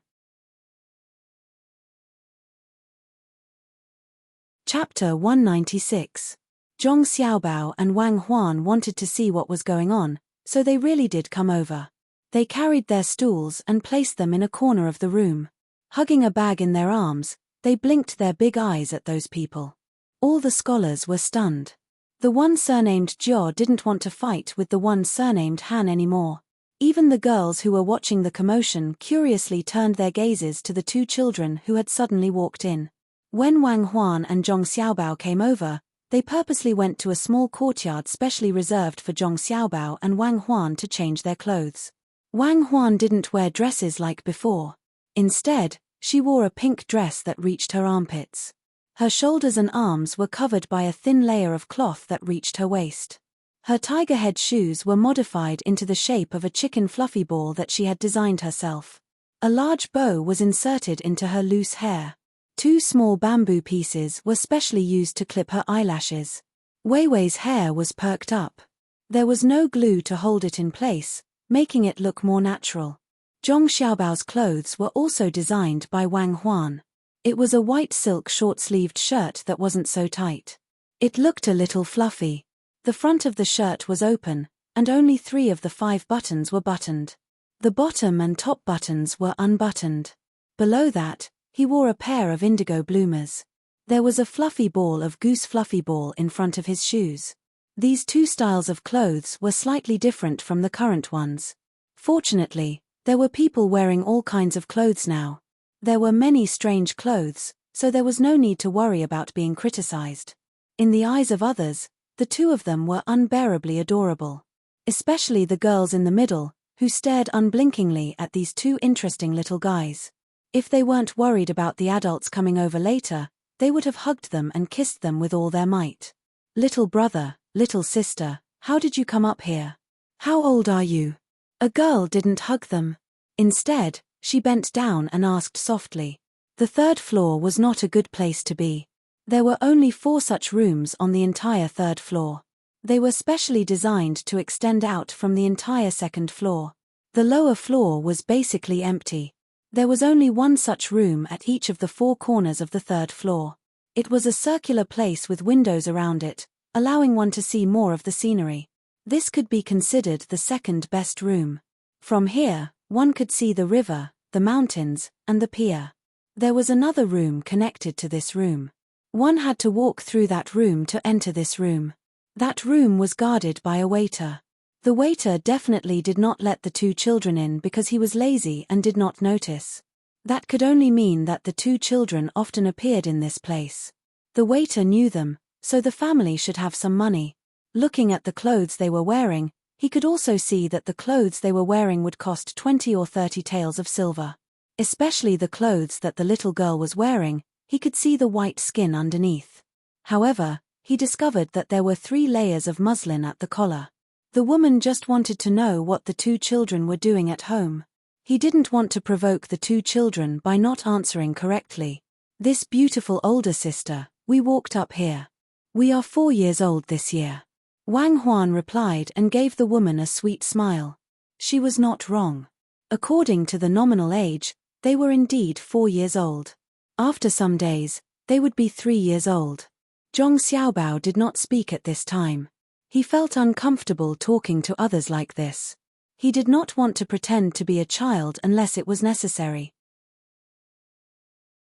Chapter 196. Zhong Xiaobao and Wang Huan wanted to see what was going on, so they really did come over. They carried their stools and placed them in a corner of the room. Hugging a bag in their arms, they blinked their big eyes at those people. All the scholars were stunned. The one surnamed Jiao didn't want to fight with the one surnamed Han anymore. Even the girls who were watching the commotion curiously turned their gazes to the 2 children who had suddenly walked in. When Wang Huan and Zhong Xiaobao came over, they purposely went to a small courtyard specially reserved for Zhong Xiaobao and Wang Huan to change their clothes. Wang Huan didn't wear dresses like before. Instead, she wore a pink dress that reached her armpits. Her shoulders and arms were covered by a thin layer of cloth that reached her waist. Her tiger head shoes were modified into the shape of a chicken fluffy ball that she had designed herself. A large bow was inserted into her loose hair. 2 small bamboo pieces were specially used to clip her eyelashes. Weiwei's hair was perked up. There was no glue to hold it in place, making it look more natural. Zhong Xiaobao's clothes were also designed by Wang Huan. It was a white silk short-sleeved shirt that wasn't so tight. It looked a little fluffy. The front of the shirt was open, and only 3 of the 5 buttons were buttoned. The bottom and top buttons were unbuttoned. Below that, he wore a pair of indigo bloomers. There was a fluffy ball of goose fluffy ball in front of his shoes. These 2 styles of clothes were slightly different from the current ones. Fortunately, there were people wearing all kinds of clothes now. There were many strange clothes, so there was no need to worry about being criticized. In the eyes of others, the 2 of them were unbearably adorable. Especially the girls in the middle, who stared unblinkingly at these 2 interesting little guys. If they weren't worried about the adults coming over later, they would have hugged them and kissed them with all their might. "Little brother, little sister, how did you come up here? How old are you?" A girl didn't hug them. Instead, she bent down and asked softly. The 3rd floor was not a good place to be. There were only 4 such rooms on the entire 3rd floor. They were specially designed to extend out from the entire 2nd floor. The lower floor was basically empty. There was only 1 such room at each of the 4 corners of the 3rd floor. It was a circular place with windows around it, allowing one to see more of the scenery. This could be considered the 2nd best room. From here, one could see the river, the mountains, and the pier. There was another room connected to this room. One had to walk through that room to enter this room. That room was guarded by a waiter. The waiter definitely did not let the 2 children in because he was lazy and did not notice. That could only mean that the 2 children often appeared in this place. The waiter knew them, so the family should have some money. Looking at the clothes they were wearing, he could also see that the clothes they were wearing would cost 20 or 30 taels of silver. Especially the clothes that the little girl was wearing, he could see the white skin underneath. However, he discovered that there were 3 layers of muslin at the collar. The woman just wanted to know what the 2 children were doing at home. He didn't want to provoke the 2 children by not answering correctly. "This beautiful older sister, we walked up here. We are 4 years old this year." Wang Huan replied and gave the woman a sweet smile. She was not wrong. According to the nominal age, they were indeed 4 years old. After some days, they would be 3 years old. Zhong Xiaobao did not speak at this time. He felt uncomfortable talking to others like this. He did not want to pretend to be a child unless it was necessary.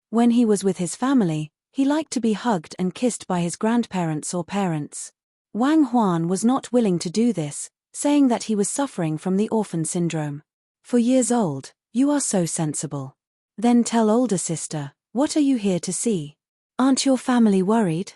When he was with his family, he liked to be hugged and kissed by his grandparents or parents. Wang Huan was not willing to do this, saying that he was suffering from the orphan syndrome. "4 years old, you are so sensible. Then tell older sister, what are you here to see? Aren't your family worried?"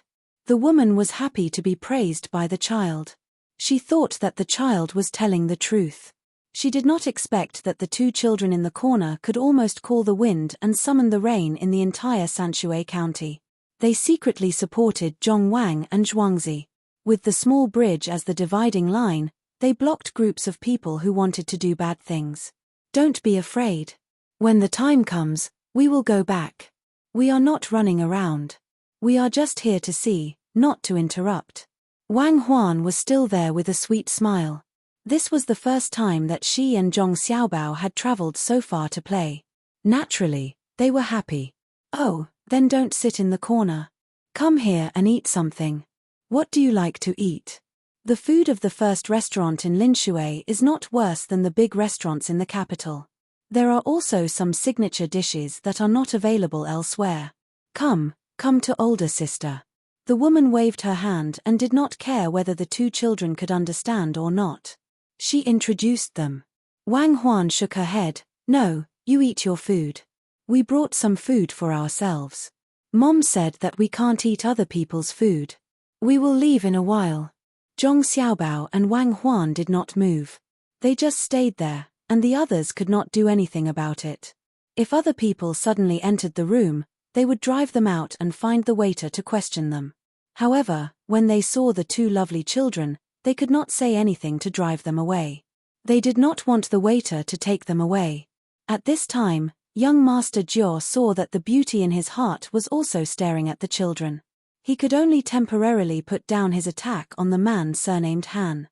The woman was happy to be praised by the child. She thought that the child was telling the truth. She did not expect that the 2 children in the corner could almost call the wind and summon the rain in the entire Sanshui County. They secretly supported Zhong Wang and Zhuangzi. With the small bridge as the dividing line, they blocked groups of people who wanted to do bad things. "Don't be afraid. When the time comes, we will go back. We are not running around. We are just here to see, not to interrupt." Wang Huan was still there with a sweet smile. This was the first time that she and Zhong Xiaobao had traveled so far to play. Naturally, they were happy. "Oh, then don't sit in the corner. Come here and eat something. What do you like to eat?" The food of the first restaurant in Linshui is not worse than the big restaurants in the capital. There are also some signature dishes that are not available elsewhere. Come to older sister." The woman waved her hand and did not care whether the 2 children could understand or not. She introduced them. Wang Huan shook her head. "No, you eat your food. We brought some food for ourselves. Mom said that we can't eat other people's food. We will leave in a while." Zhong Xiaobao and Wang Huan did not move. They just stayed there, and the others could not do anything about it. If other people suddenly entered the room, they would drive them out and find the waiter to question them. However, when they saw the two lovely children, they could not say anything to drive them away. They did not want the waiter to take them away. At this time, young Master Jiao saw that the beauty in his heart was also staring at the children. He could only temporarily put down his attack on the man surnamed Han.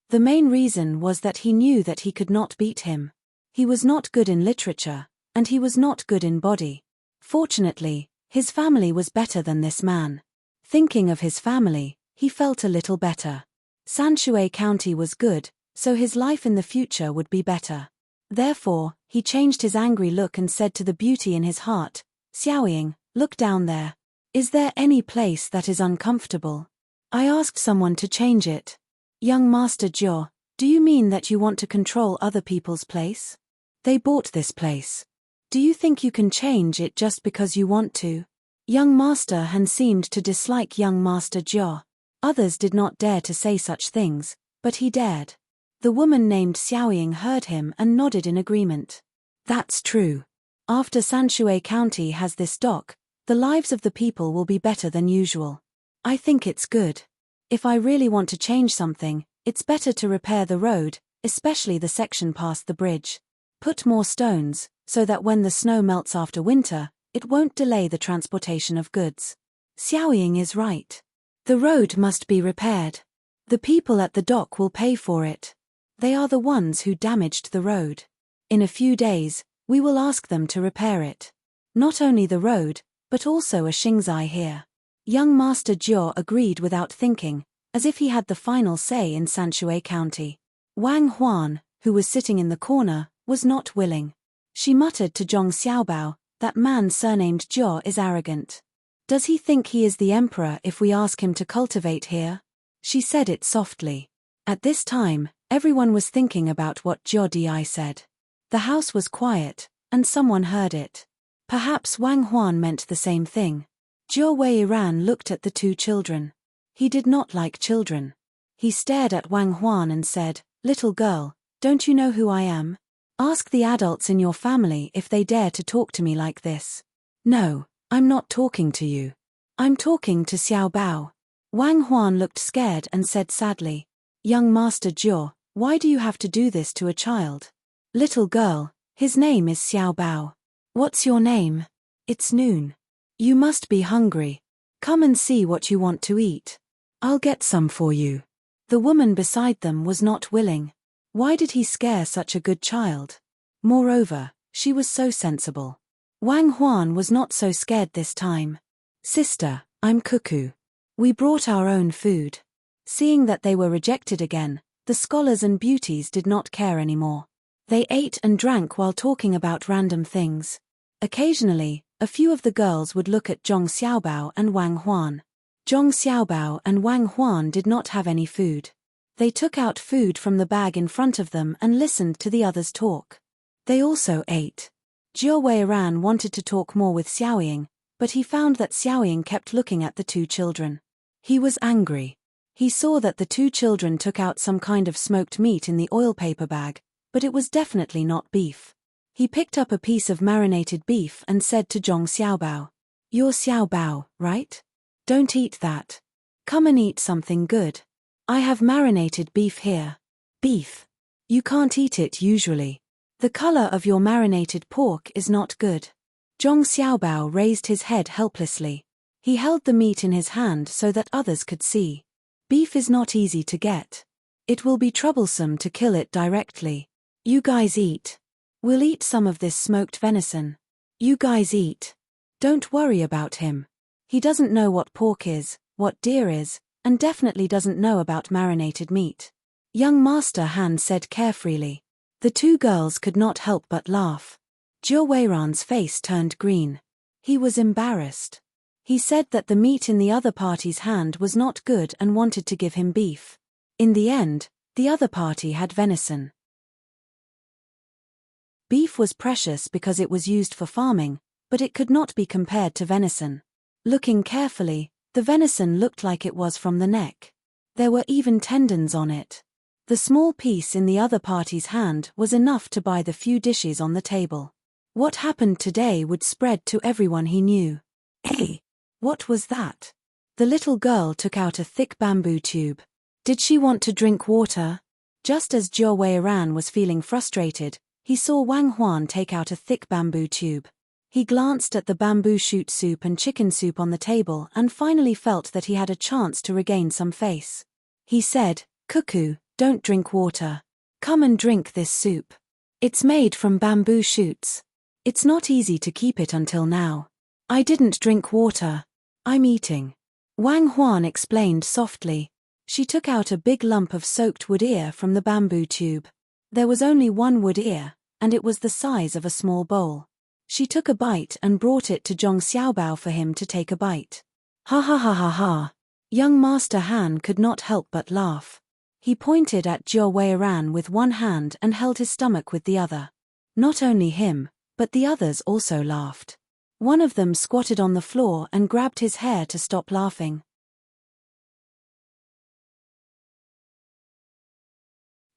The main reason was that he knew that he could not beat him. He was not good in literature, and he was not good in body. Fortunately, his family was better than this man. Thinking of his family, he felt a little better. Sanshui County was good, so his life in the future would be better. Therefore, he changed his angry look and said to the beauty in his heart, "Xiaoying, look down there. Is there any place that is uncomfortable? I asked someone to change it." "Young Master Jiao, do you mean that you want to control other people's place? They bought this place. Do you think you can change it just because you want to?" Young Master Han seemed to dislike young Master Jiao. Others did not dare to say such things, but he dared. The woman named Xiaoying heard him and nodded in agreement. "That's true. After Sanshui County has this dock, the lives of the people will be better than usual. I think it's good. If I really want to change something, it's better to repair the road, especially the section past the bridge. Put more stones, so that when the snow melts after winter, it won't delay the transportation of goods." Xiaoying is right. The road must be repaired. The people at the dock will pay for it. They are the ones who damaged the road. In a few days, we will ask them to repair it. Not only the road, but also a Xingzai here. Young Master Jiao agreed without thinking, as if he had the final say in Sanshui County. Wang Huan, who was sitting in the corner, was not willing. She muttered to Zhong Xiaobao, "That man surnamed Jiao is arrogant. Does he think he is the emperor if we ask him to cultivate here?" She said it softly. At this time, everyone was thinking about what Jiao Di said. The house was quiet, and someone heard it. Perhaps Wang Huan meant the same thing. Jiao Weiran looked at the two children. He did not like children. He stared at Wang Huan and said, "Little girl, don't you know who I am? Ask the adults in your family if they dare to talk to me like this." "No, I'm not talking to you. I'm talking to Xiao Bao." Wang Huan looked scared and said sadly, "Young Master Jiao, why do you have to do this to a child?" "Little girl, his name is Xiao Bao. What's your name?" "It's noon. You must be hungry. Come and see what you want to eat. I'll get some for you." The woman beside them was not willing. Why did he scare such a good child? Moreover, she was so sensible. Wang Huan was not so scared this time. "Sister, I'm Cuckoo. We brought our own food." Seeing that they were rejected again, the scholars and beauties did not care anymore. They ate and drank while talking about random things. Occasionally, a few of the girls would look at Zhong Xiaobao and Wang Huan. Zhong Xiaobao and Wang Huan did not have any food. They took out food from the bag in front of them and listened to the others talk. They also ate. Jiao Weiran wanted to talk more with Xiaoying, but he found that Xiaoying kept looking at the two children. He was angry. He saw that the two children took out some kind of smoked meat in the oil paper bag, but it was definitely not beef. He picked up a piece of marinated beef and said to Zhong Xiaobao, "You're Xiaobao, right? Don't eat that. Come and eat something good. I have marinated beef here." "Beef? You can't eat it usually. The color of your marinated pork is not good." Zhong Xiaobao raised his head helplessly. He held the meat in his hand so that others could see. Beef is not easy to get. It will be troublesome to kill it directly. You guys eat. We'll eat some of this smoked venison. You guys eat. Don't worry about him. He doesn't know what pork is, what deer is, and definitely doesn't know about marinated meat. Young Master Han said carefreely. The two girls could not help but laugh. Jiao Weiran's face turned green. He was embarrassed. He said that the meat in the other party's hand was not good and wanted to give him beef. In the end, the other party had venison. Beef was precious because it was used for farming, but it could not be compared to venison. Looking carefully, the venison looked like it was from the neck. There were even tendons on it. The small piece in the other party's hand was enough to buy the few dishes on the table. What happened today would spread to everyone he knew. Hey! What was that? The little girl took out a thick bamboo tube. Did she want to drink water? Just as Zhou Weiran was feeling frustrated, he saw Wang Huan take out a thick bamboo tube. He glanced at the bamboo shoot soup and chicken soup on the table and finally felt that he had a chance to regain some face. He said, "Cuckoo, don't drink water. Come and drink this soup. It's made from bamboo shoots. It's not easy to keep it until now. I didn't drink water. I'm eating." Wang Huan explained softly. She took out a big lump of soaked wood ear from the bamboo tube. There was only one wood ear, and it was the size of a small bowl. She took a bite and brought it to Zhong Xiaobao for him to take a bite. Ha ha ha ha ha. Young Master Han could not help but laugh. He pointed at Zhou Weiran with one hand and held his stomach with the other. Not only him, but the others also laughed. One of them squatted on the floor and grabbed his hair to stop laughing.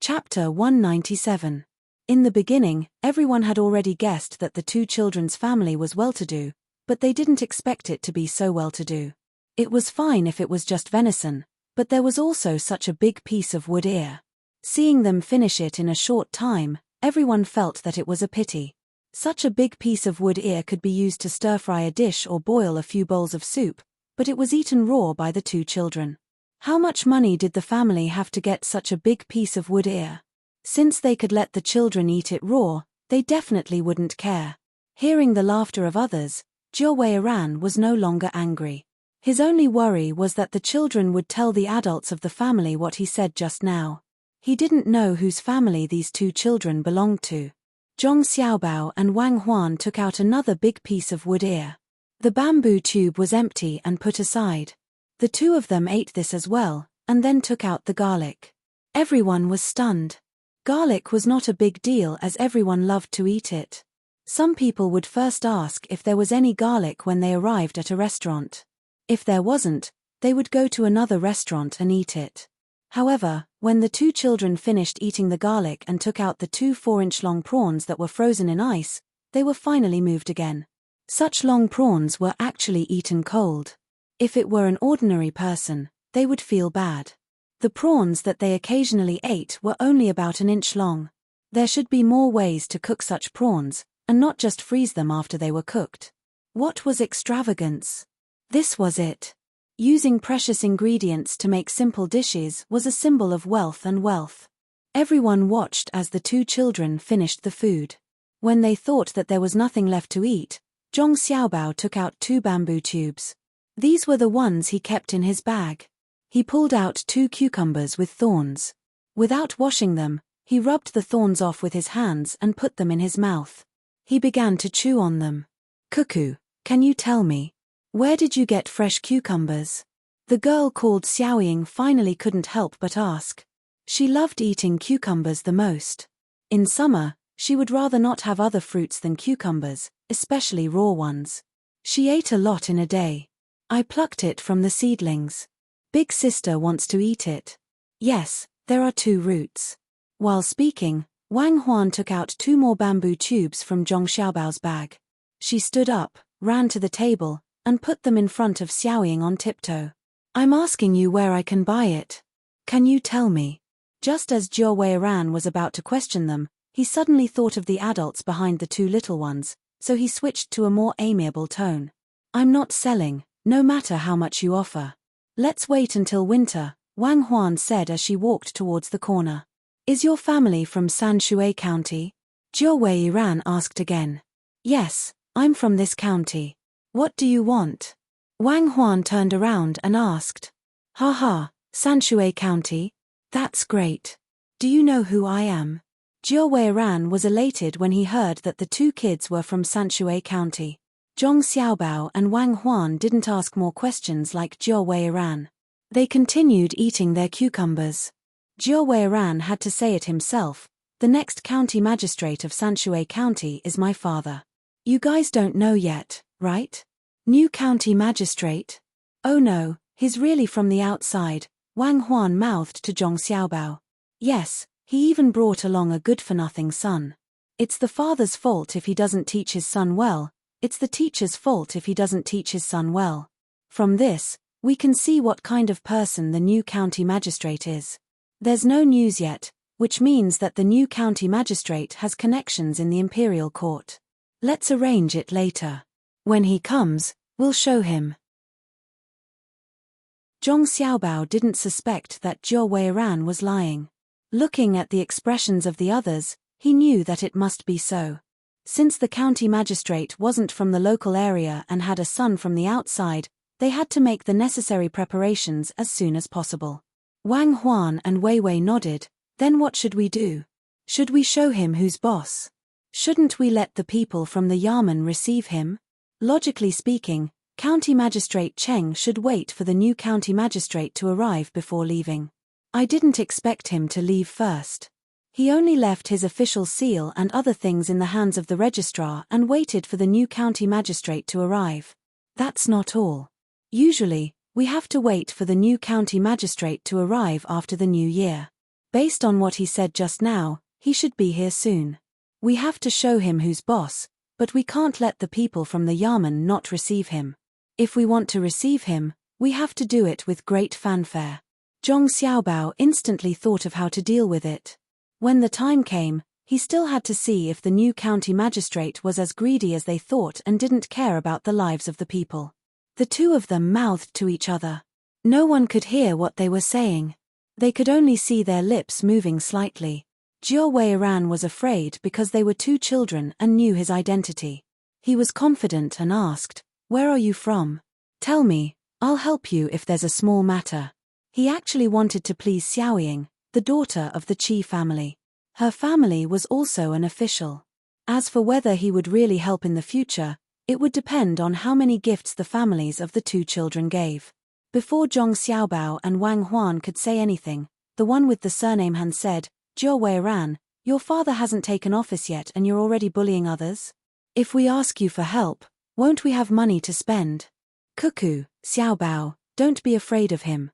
Chapter 197. In the beginning, everyone had already guessed that the two children's family was well-to-do, but they didn't expect it to be so well-to-do. It was fine if it was just venison, but there was also such a big piece of wood ear. Seeing them finish it in a short time, everyone felt that it was a pity. Such a big piece of wood ear could be used to stir-fry a dish or boil a few bowls of soup, but it was eaten raw by the two children. How much money did the family have to get such a big piece of wood ear? Since they could let the children eat it raw, they definitely wouldn't care. Hearing the laughter of others, Zhou Weiran was no longer angry. His only worry was that the children would tell the adults of the family what he said just now. He didn't know whose family these two children belonged to. Zhong Xiaobao and Wang Huan took out another big piece of wood ear. The bamboo tube was empty and put aside. The two of them ate this as well, and then took out the garlic. Everyone was stunned. Garlic was not a big deal as everyone loved to eat it. Some people would first ask if there was any garlic when they arrived at a restaurant. If there wasn't, they would go to another restaurant and eat it. However, when the two children finished eating the garlic and took out the 2 4-inch-long prawns that were frozen in ice, they were finally moved again. Such long prawns were actually eaten cold. If it were an ordinary person, they would feel bad. The prawns that they occasionally ate were only about an inch long. There should be more ways to cook such prawns, and not just freeze them after they were cooked. What was extravagance? This was it. Using precious ingredients to make simple dishes was a symbol of wealth and wealth. Everyone watched as the two children finished the food. When they thought that there was nothing left to eat, Zhong Xiaobao took out 2 bamboo tubes. These were the ones he kept in his bag. He pulled out 2 cucumbers with thorns. Without washing them, he rubbed the thorns off with his hands and put them in his mouth. He began to chew on them. "Cuckoo, can you tell me? Where did you get fresh cucumbers?" The girl called Xiaoying finally couldn't help but ask. She loved eating cucumbers the most. In summer, she would rather not have other fruits than cucumbers, especially raw ones. She ate a lot in a day. "I plucked it from the seedlings. Big sister wants to eat it." "Yes, there are 2 roots." While speaking, Wang Huan took out 2 more bamboo tubes from Zhong Xiaobao's bag. She stood up, ran to the table, and put them in front of Xiaoying on tiptoe. "I'm asking you where I can buy it. Can you tell me?" Just as Zhou Weiran was about to question them, he suddenly thought of the adults behind the 2 little ones, so he switched to a more amiable tone. "I'm not selling, no matter how much you offer. Let's wait until winter," Wang Huan said as she walked towards the corner. "Is your family from Sanshui County?" Zhou Weiran asked again. "Yes, I'm from this county. What do you want?" Wang Huan turned around and asked. "Ha ha, Sanshui County? That's great. Do you know who I am?" Zhou Weiran was elated when he heard that the 2 kids were from Sanshui County. Zhong Xiaobao and Wang Huan didn't ask more questions like Zhou Weiran. They continued eating their cucumbers. Zhou Weiran had to say it himself. "The next county magistrate of Sanshui County is my father." "You guys don't know yet, right? New county magistrate? Oh no, he's really from the outside," Wang Huan mouthed to Zhong Xiaobao. Yes, he even brought along a good-for-nothing son. It's the father's fault if he doesn't teach his son well, it's the teacher's fault if he doesn't teach his son well. From this, we can see what kind of person the new county magistrate is. There's no news yet, which means that the new county magistrate has connections in the imperial court. Let's arrange it later. When he comes, we'll show him. Zhong Xiaobao didn't suspect that Zhou Weiran was lying. Looking at the expressions of the others, he knew that it must be so. Since the county magistrate wasn't from the local area and had a son from the outside, they had to make the necessary preparations as soon as possible. Wang Huan and Wei Wei nodded. Then what should we do? Should we show him who's boss? Shouldn't we let the people from the Yamen receive him? Logically speaking, County Magistrate Cheng should wait for the new county magistrate to arrive before leaving. I didn't expect him to leave first. He only left his official seal and other things in the hands of the registrar and waited for the new county magistrate to arrive. That's not all. Usually, we have to wait for the new county magistrate to arrive after the new year. Based on what he said just now, he should be here soon. We have to show him who's boss, but we can't let the people from the Yamen not receive him. If we want to receive him, we have to do it with great fanfare. Zhong Xiaobao instantly thought of how to deal with it. When the time came, he still had to see if the new county magistrate was as greedy as they thought and didn't care about the lives of the people. The two of them mouthed to each other. No one could hear what they were saying. They could only see their lips moving slightly. Zhou Weiran was afraid because they were two children and knew his identity. He was confident and asked, "Where are you from? Tell me, I'll help you if there's a small matter." He actually wanted to please Xiaoying, the daughter of the Qi family. Her family was also an official. As for whether he would really help in the future, it would depend on how many gifts the families of the two children gave. Before Zhong Xiaobao and Wang Huan could say anything, the one with the surname Han said, "Zhou Weiran, your father hasn't taken office yet and you're already bullying others? If we ask you for help, won't we have money to spend? Cuckoo, Xiaobao, don't be afraid of him.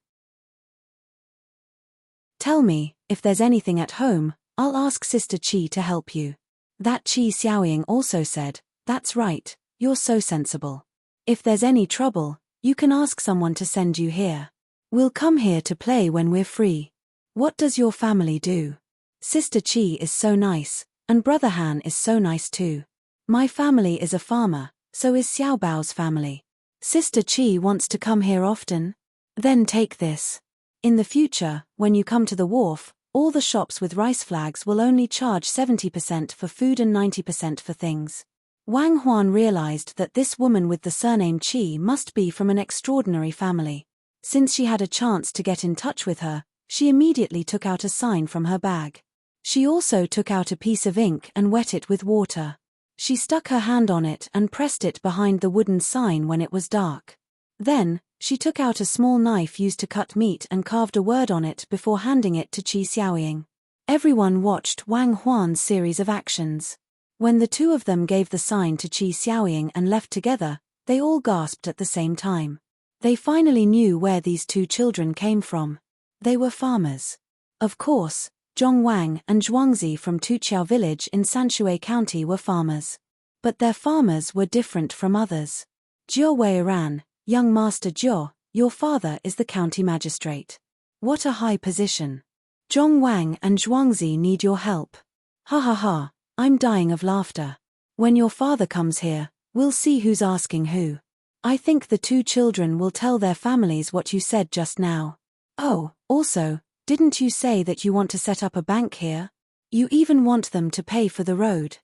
Tell me, if there's anything at home, I'll ask Sister Qi to help you." That Qi Xiaoying also said, "That's right, you're so sensible. If there's any trouble, you can ask someone to send you here. We'll come here to play when we're free. What does your family do? Sister Qi is so nice, and Brother Han is so nice too. My family is a farmer, so is Xiaobao's family. Sister Qi wants to come here often. Then take this. In the future, when you come to the wharf, all the shops with rice flags will only charge 70% for food and 90% for things." Wang Huan realized that this woman with the surname Qi must be from an extraordinary family. Since she had a chance to get in touch with her, she immediately took out a sign from her bag. She also took out a piece of ink and wet it with water. She stuck her hand on it and pressed it behind the wooden sign when it was dark. Then, she took out a small knife used to cut meat and carved a word on it before handing it to Qi Xiaoying. Everyone watched Wang Huan's series of actions. When the two of them gave the sign to Qi Xiaoying and left together, they all gasped at the same time. They finally knew where these two children came from. They were farmers. Of course, Zhong Wang and Zhuangzi from Tuqiao village in Sanshui County were farmers. But their farmers were different from others. Zhou Weiran, young Master Zhou, your father is the county magistrate. What a high position. Zhong Wang and Zhuangzi need your help. Ha ha ha. I'm dying of laughter. When your father comes here, we'll see who's asking who. I think the two children will tell their families what you said just now. Oh, also, didn't you say that you want to set up a bank here? You even want them to pay for the road.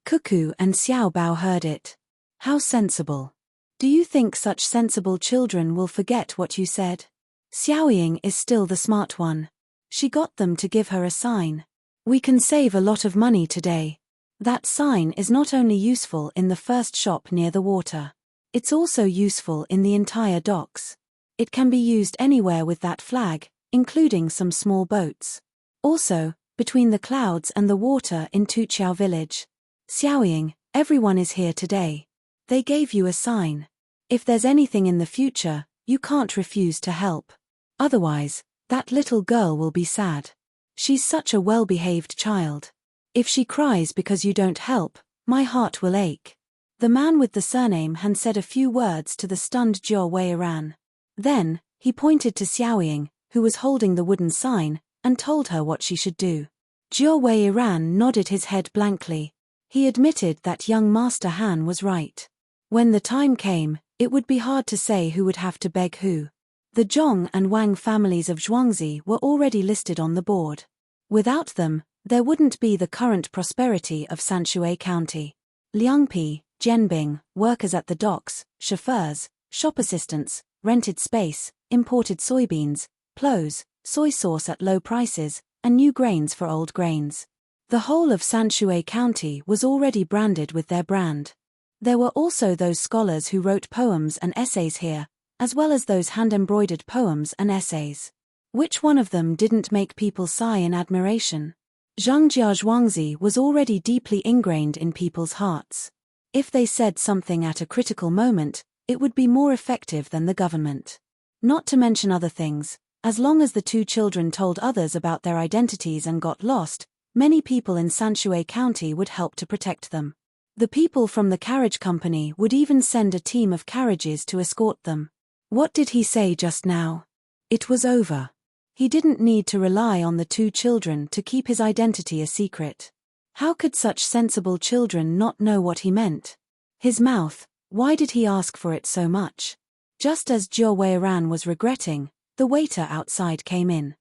Cuckoo and Xiaobao heard it. How sensible. Do you think such sensible children will forget what you said? Xiaoying is still the smart one. She got them to give her a sign. We can save a lot of money today. That sign is not only useful in the first shop near the water. It's also useful in the entire docks. It can be used anywhere with that flag, including some small boats. Also, between the clouds and the water in Tuqiao village. Xiaoying, everyone is here today. They gave you a sign. If there's anything in the future, you can't refuse to help. Otherwise, that little girl will be sad. She's such a well-behaved child. If she cries because you don't help, my heart will ache. The man with the surname Han said a few words to the stunned Jia Weiran. Then, he pointed to Xiaoying, who was holding the wooden sign, and told her what she should do. Jia Weiran nodded his head blankly. He admitted that young Master Han was right. When the time came, it would be hard to say who would have to beg who. The Zhong and Wang families of Zhuangzi were already listed on the board. Without them, there wouldn't be the current prosperity of Sanshui County. Liangpi, Jianbing, workers at the docks, chauffeurs, shop assistants, rented space, imported soybeans, plows, soy sauce at low prices, and new grains for old grains. The whole of Sanshui County was already branded with their brand. There were also those scholars who wrote poems and essays here, as well as those hand-embroidered poems and essays. Which one of them didn't make people sigh in admiration? Zhangjia Zhuangzi was already deeply ingrained in people's hearts. If they said something at a critical moment, it would be more effective than the government. Not to mention other things, as long as the two children told others about their identities and got lost, many people in Sanshui County would help to protect them. The people from the carriage company would even send a team of carriages to escort them. What did he say just now? It was over. He didn't need to rely on the two children to keep his identity a secret. How could such sensible children not know what he meant? His mouth, why did he ask for it so much? Just as Jia Weiran was regretting, the waiter outside came in.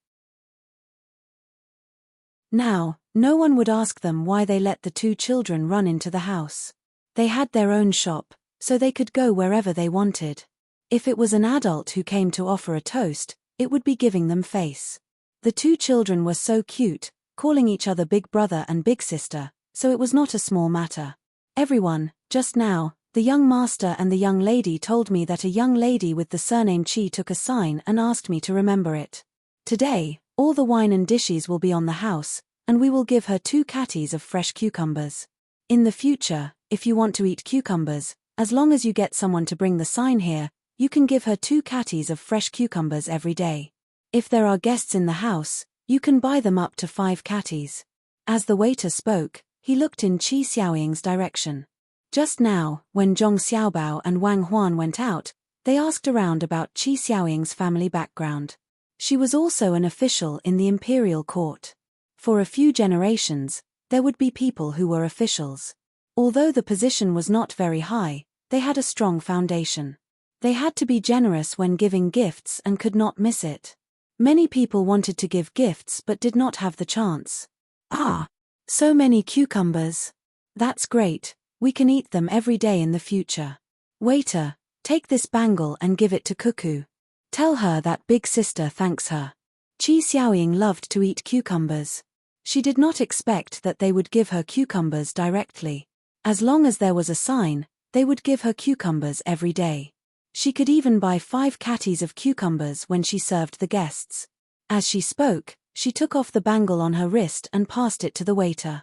Now, no one would ask them why they let the two children run into the house. They had their own shop, so they could go wherever they wanted. If it was an adult who came to offer a toast, it would be giving them face. The two children were so cute, calling each other big brother and big sister, so it was not a small matter. Everyone, just now, the young master and the young lady told me that a young lady with the surname Qi took a sign and asked me to remember it. Today, all the wine and dishes will be on the house, and we will give her 2 catties of fresh cucumbers. In the future, if you want to eat cucumbers, as long as you get someone to bring the sign here, you can give her 2 catties of fresh cucumbers every day. If there are guests in the house, you can buy them up to 5 catties. As the waiter spoke, he looked in Qi Xiaoying's direction. Just now, when Zhong Xiaobao and Wang Huan went out, they asked around about Qi Xiaoying's family background. She was also an official in the imperial court. For a few generations, there would be people who were officials. Although the position was not very high, they had a strong foundation. They had to be generous when giving gifts and could not miss it. Many people wanted to give gifts but did not have the chance. Ah, so many cucumbers. That's great, we can eat them every day in the future. Waiter, take this bangle and give it to Cuckoo. Tell her that big sister thanks her. Qi Xiaoying loved to eat cucumbers. She did not expect that they would give her cucumbers directly. As long as there was a sign, they would give her cucumbers every day. She could even buy 5 catties of cucumbers when she served the guests. As she spoke, she took off the bangle on her wrist and passed it to the waiter.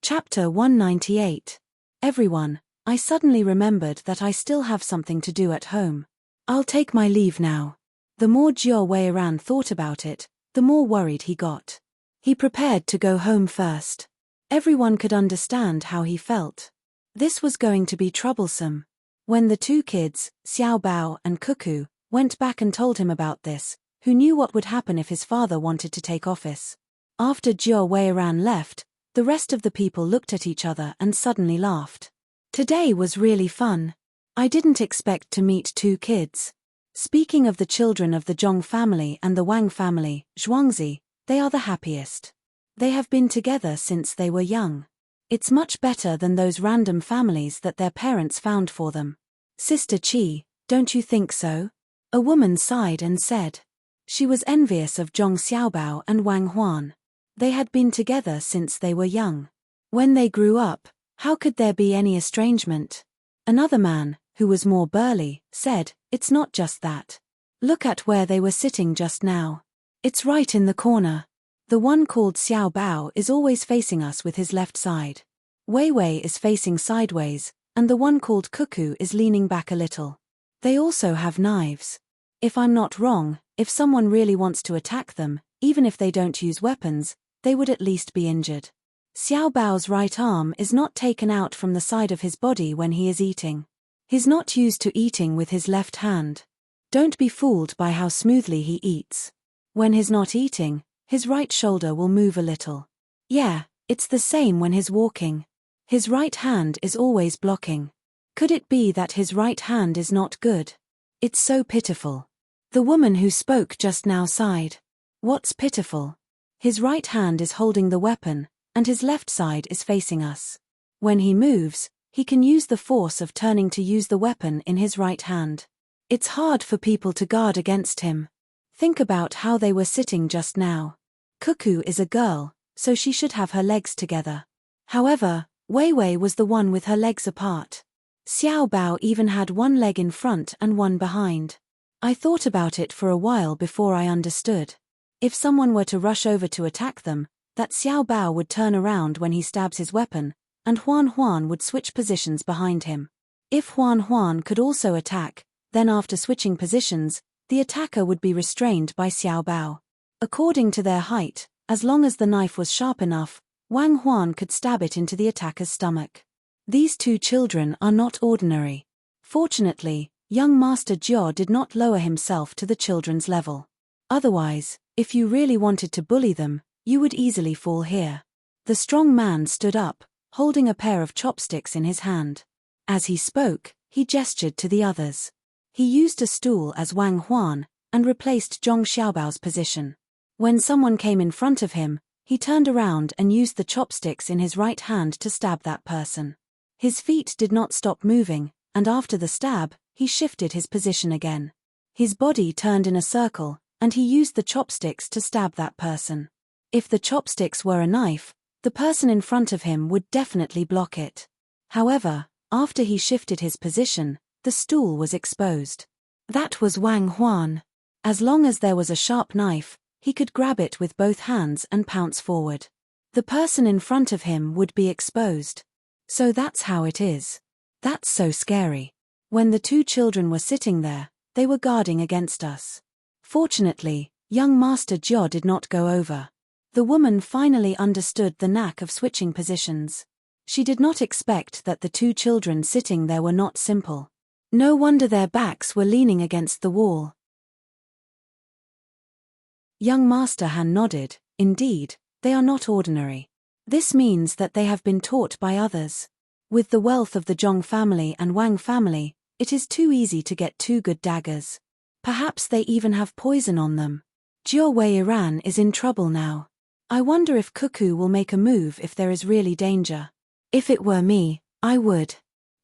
Chapter 198. Everyone, I suddenly remembered that I still have something to do at home. I'll take my leave now. The more Jia Weiran thought about it, the more worried he got. He prepared to go home first. Everyone could understand how he felt. This was going to be troublesome. When the 2 kids, Xiao Bao and Cuckoo, went back and told him about this, who knew what would happen if his father wanted to take office? After Jia Weiran left, the rest of the people looked at each other and suddenly laughed. Today was really fun. I didn't expect to meet 2 kids. Speaking of the children of the Zhong family and the Wang family, Zhuangzi, they are the happiest. They have been together since they were young. It's much better than those random families that their parents found for them. Sister Qi, don't you think so? A woman sighed and said. She was envious of Zhong Xiaobao and Wang Huan. They had been together since they were young. When they grew up, how could there be any estrangement? Another man, who was more burly, said, it's not just that. Look at where they were sitting just now. It's right in the corner. The one called Xiao Bao is always facing us with his left side. Wei Wei is facing sideways, and the one called Cuckoo is leaning back a little. They also have knives. If I'm not wrong, if someone really wants to attack them, even if they don't use weapons, they would at least be injured. Xiao Bao's right arm is not taken out from the side of his body when he is eating. He's not used to eating with his left hand. Don't be fooled by how smoothly he eats. When he's not eating, his right shoulder will move a little. Yeah, it's the same when he's walking. His right hand is always blocking. Could it be that his right hand is not good? It's so pitiful. The woman who spoke just now sighed. What's pitiful? His right hand is holding the weapon, and his left side is facing us. When he moves, he can use the force of turning to use the weapon in his right hand. It's hard for people to guard against him. Think about how they were sitting just now. Cuckoo is a girl, so she should have her legs together. However, Wei Wei was the one with her legs apart. Xiao Bao even had one leg in front and one behind. I thought about it for a while before I understood. If someone were to rush over to attack them, that Xiao Bao would turn around when he stabs his weapon, and Huan Huan would switch positions behind him. If Huan Huan could also attack, then after switching positions, the attacker would be restrained by Xiao Bao. According to their height, as long as the knife was sharp enough, Wang Huan could stab it into the attacker's stomach. These two children are not ordinary. Fortunately, young Master Jiao did not lower himself to the children's level. Otherwise, if you really wanted to bully them, you would easily fall here. The strong man stood up, holding a pair of chopsticks in his hand. As he spoke, he gestured to the others. He used a stool as Wang Huan, and replaced Zhong Xiaobao's position. When someone came in front of him, he turned around and used the chopsticks in his right hand to stab that person. His feet did not stop moving, and after the stab, he shifted his position again. His body turned in a circle, and he used the chopsticks to stab that person. If the chopsticks were a knife, the person in front of him would definitely block it. However, after he shifted his position, the stool was exposed. That was Wang Huan. As long as there was a sharp knife, he could grab it with both hands and pounce forward. The person in front of him would be exposed. So that's how it is. That's so scary. When the two children were sitting there, they were guarding against us. Fortunately, young Master Jiao did not go over. The woman finally understood the knack of switching positions. She did not expect that the two children sitting there were not simple. No wonder their backs were leaning against the wall. Young Master Han nodded. Indeed, they are not ordinary. This means that they have been taught by others. With the wealth of the Zhong family and Wang family, it is too easy to get two good daggers. Perhaps they even have poison on them. Jiao Wei Iran is in trouble now. I wonder if Cuckoo will make a move if there is really danger. If it were me, I would.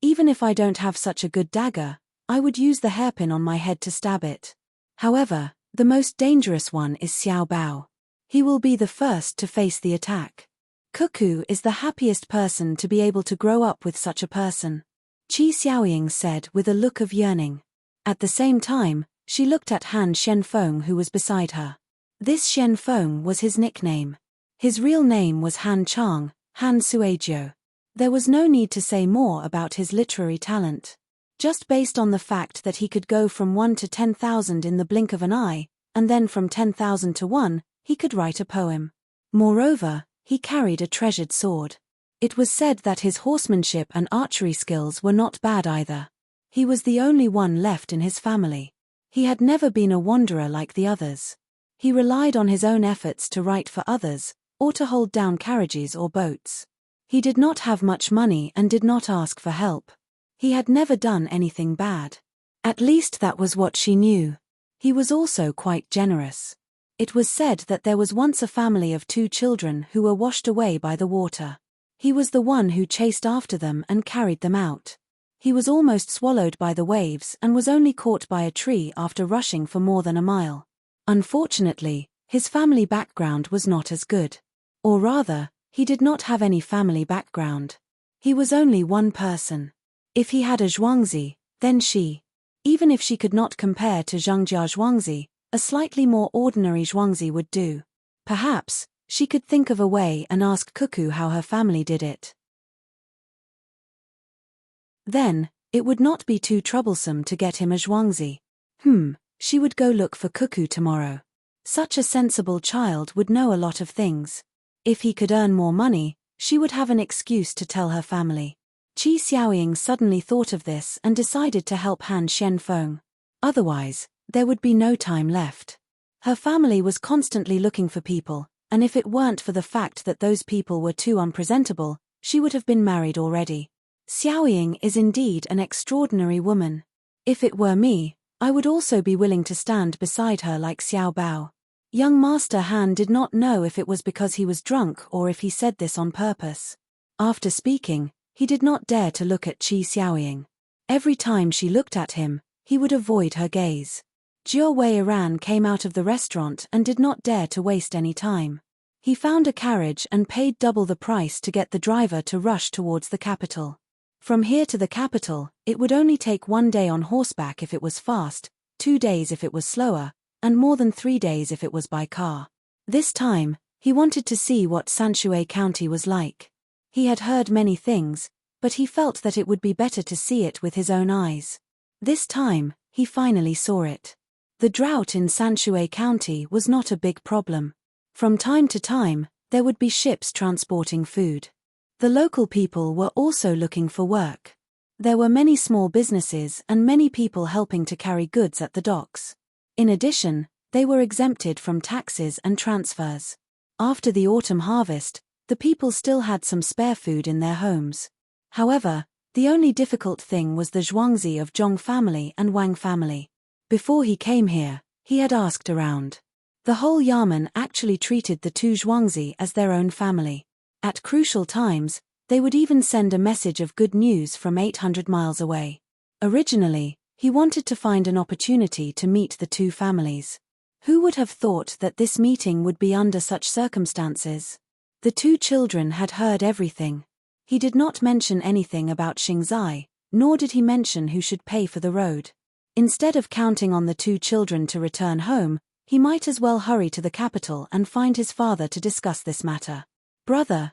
Even if I don't have such a good dagger, I would use the hairpin on my head to stab it. However, the most dangerous one is Xiao Bao. He will be the first to face the attack. Cuckoo is the happiest person to be able to grow up with such a person. Qi Xiaoying said with a look of yearning. At the same time, she looked at Han Shenfeng who was beside her. This Shenfeng was his nickname. His real name was Han Chang, Han Suejiu. There was no need to say more about his literary talent. Just based on the fact that he could go from 1 to 10,000 in the blink of an eye, and then from 10,000 to 1, he could write a poem. Moreover, he carried a treasured sword. It was said that his horsemanship and archery skills were not bad either. He was the only one left in his family. He had never been a wanderer like the others. He relied on his own efforts to write for others, or to hold down carriages or boats. He did not have much money and did not ask for help. He had never done anything bad. At least that was what she knew. He was also quite generous. It was said that there was once a family of 2 children who were washed away by the water. He was the one who chased after them and carried them out. He was almost swallowed by the waves and was only caught by a tree after rushing for more than a mile. Unfortunately, his family background was not as good. Or rather, he did not have any family background. He was only one person. If he had a Zhuangzi, then she. Even if she could not compare to Zhangjia Zhuangzi, a slightly more ordinary Zhuangzi would do. Perhaps, she could think of a way and ask Cuckoo how her family did it. Then, it would not be too troublesome to get him a Zhuangzi. She would go look for Cuckoo tomorrow. Such a sensible child would know a lot of things. If he could earn more money, she would have an excuse to tell her family. Qi Xiaoying suddenly thought of this and decided to help Han Shenfeng. Otherwise, there would be no time left. Her family was constantly looking for people, and if it weren't for the fact that those people were too unpresentable, she would have been married already. Xiaoying is indeed an extraordinary woman. If it were me, I would also be willing to stand beside her like Xiao Bao. Young Master Han did not know if it was because he was drunk or if he said this on purpose. After speaking, he did not dare to look at Qi Xiaoying. Every time she looked at him, he would avoid her gaze. Jiao Weiran came out of the restaurant and did not dare to waste any time. He found a carriage and paid double the price to get the driver to rush towards the capital. From here to the capital, it would only take 1 day on horseback if it was fast, 2 days if it was slower, and more than 3 days if it was by car. This time, he wanted to see what Sanshui County was like. He had heard many things, but he felt that it would be better to see it with his own eyes. This time, he finally saw it. The drought in Sanshui County was not a big problem. From time to time, there would be ships transporting food. The local people were also looking for work. There were many small businesses and many people helping to carry goods at the docks. In addition, they were exempted from taxes and transfers. After the autumn harvest, the people still had some spare food in their homes. However, the only difficult thing was the Zhuangzi of Zhong family and Wang family. Before he came here, he had asked around. The whole Yamen actually treated the two Zhuangzi as their own family. At crucial times, they would even send a message of good news from 800 miles away. Originally, he wanted to find an opportunity to meet the two families. Who would have thought that this meeting would be under such circumstances? The two children had heard everything. He did not mention anything about Xingzai, nor did he mention who should pay for the road. Instead of counting on the two children to return home, he might as well hurry to the capital and find his father to discuss this matter. Brother,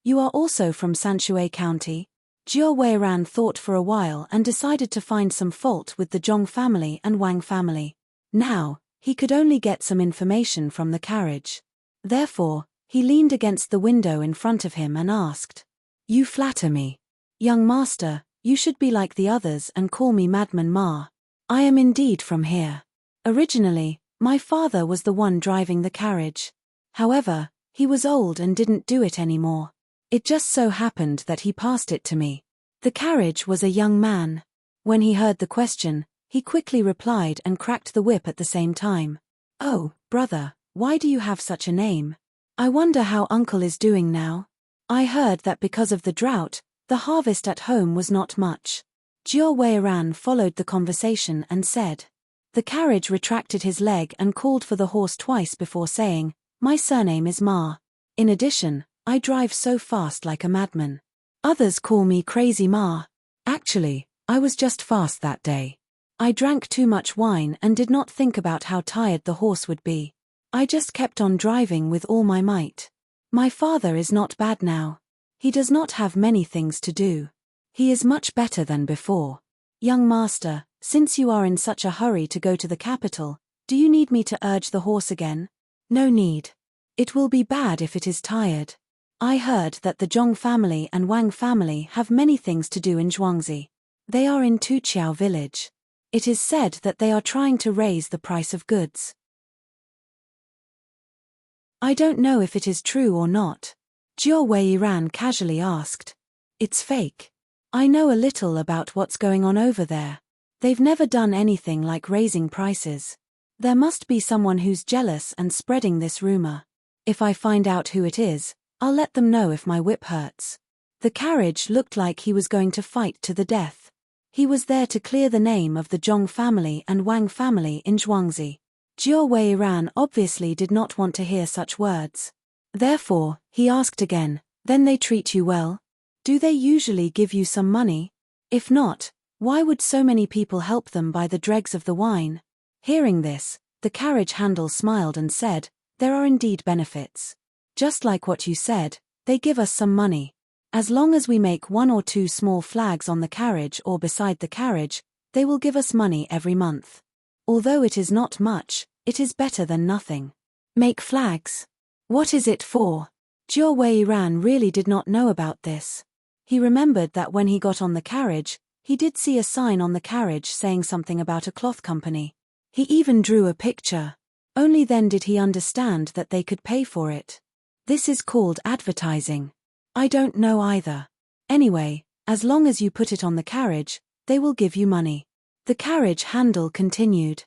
you are also from Sanshui County? Jiao Weiran thought for a while and decided to find some fault with the Zhong family and Wang family. Now, he could only get some information from the carriage. Therefore, he leaned against the window in front of him and asked, "You flatter me. Young master, you should be like the others and call me Madman Ma. I am indeed from here. Originally, my father was the one driving the carriage. However, he was old and didn't do it anymore. It just so happened that he passed it to me." The carriage was a young man. When he heard the question, he quickly replied and cracked the whip at the same time. "Oh, brother, why do you have such a name? I wonder how uncle is doing now. I heard that because of the drought, the harvest at home was not much." Jiao Weiran followed the conversation and said. The carriage retracted his leg and called for the horse twice before saying, "My surname is Ma. In addition, I drive so fast like a madman. Others call me Crazy Ma. Actually, I was just fast that day. I drank too much wine and did not think about how tired the horse would be. I just kept on driving with all my might. My father is not bad now. He does not have many things to do. He is much better than before. Young master, since you are in such a hurry to go to the capital, do you need me to urge the horse again?" "No need. It will be bad if it is tired. I heard that the Zhong family and Wang family have many things to do in Zhuangzi. They are in Tuqiao village. It is said that they are trying to raise the price of goods. I don't know if it is true or not." Jiao Weiran casually asked. "It's fake. I know a little about what's going on over there. They've never done anything like raising prices. There must be someone who's jealous and spreading this rumor. If I find out who it is, I'll let them know if my whip hurts." The carriage looked like he was going to fight to the death. He was there to clear the name of the Zhong family and Wang family in Zhuangzi. Jiao Weiran obviously did not want to hear such words. Therefore, he asked again, "Then they treat you well? Do they usually give you some money? If not, why would so many people help them buy the dregs of the wine?" Hearing this, the carriage handle smiled and said, "There are indeed benefits. Just like what you said, they give us some money. As long as we make 1 or 2 small flags on the carriage or beside the carriage, they will give us money every month. Although it is not much, it is better than nothing. Make flags. What is it for? Jiao Weiran really did not know about this. He remembered that when he got on the carriage, he did see a sign on the carriage saying something about a cloth company. He even drew a picture. Only then did he understand that they could pay for it. This is called advertising. I don't know either. Anyway, as long as you put it on the carriage, they will give you money. The carriage handle continued.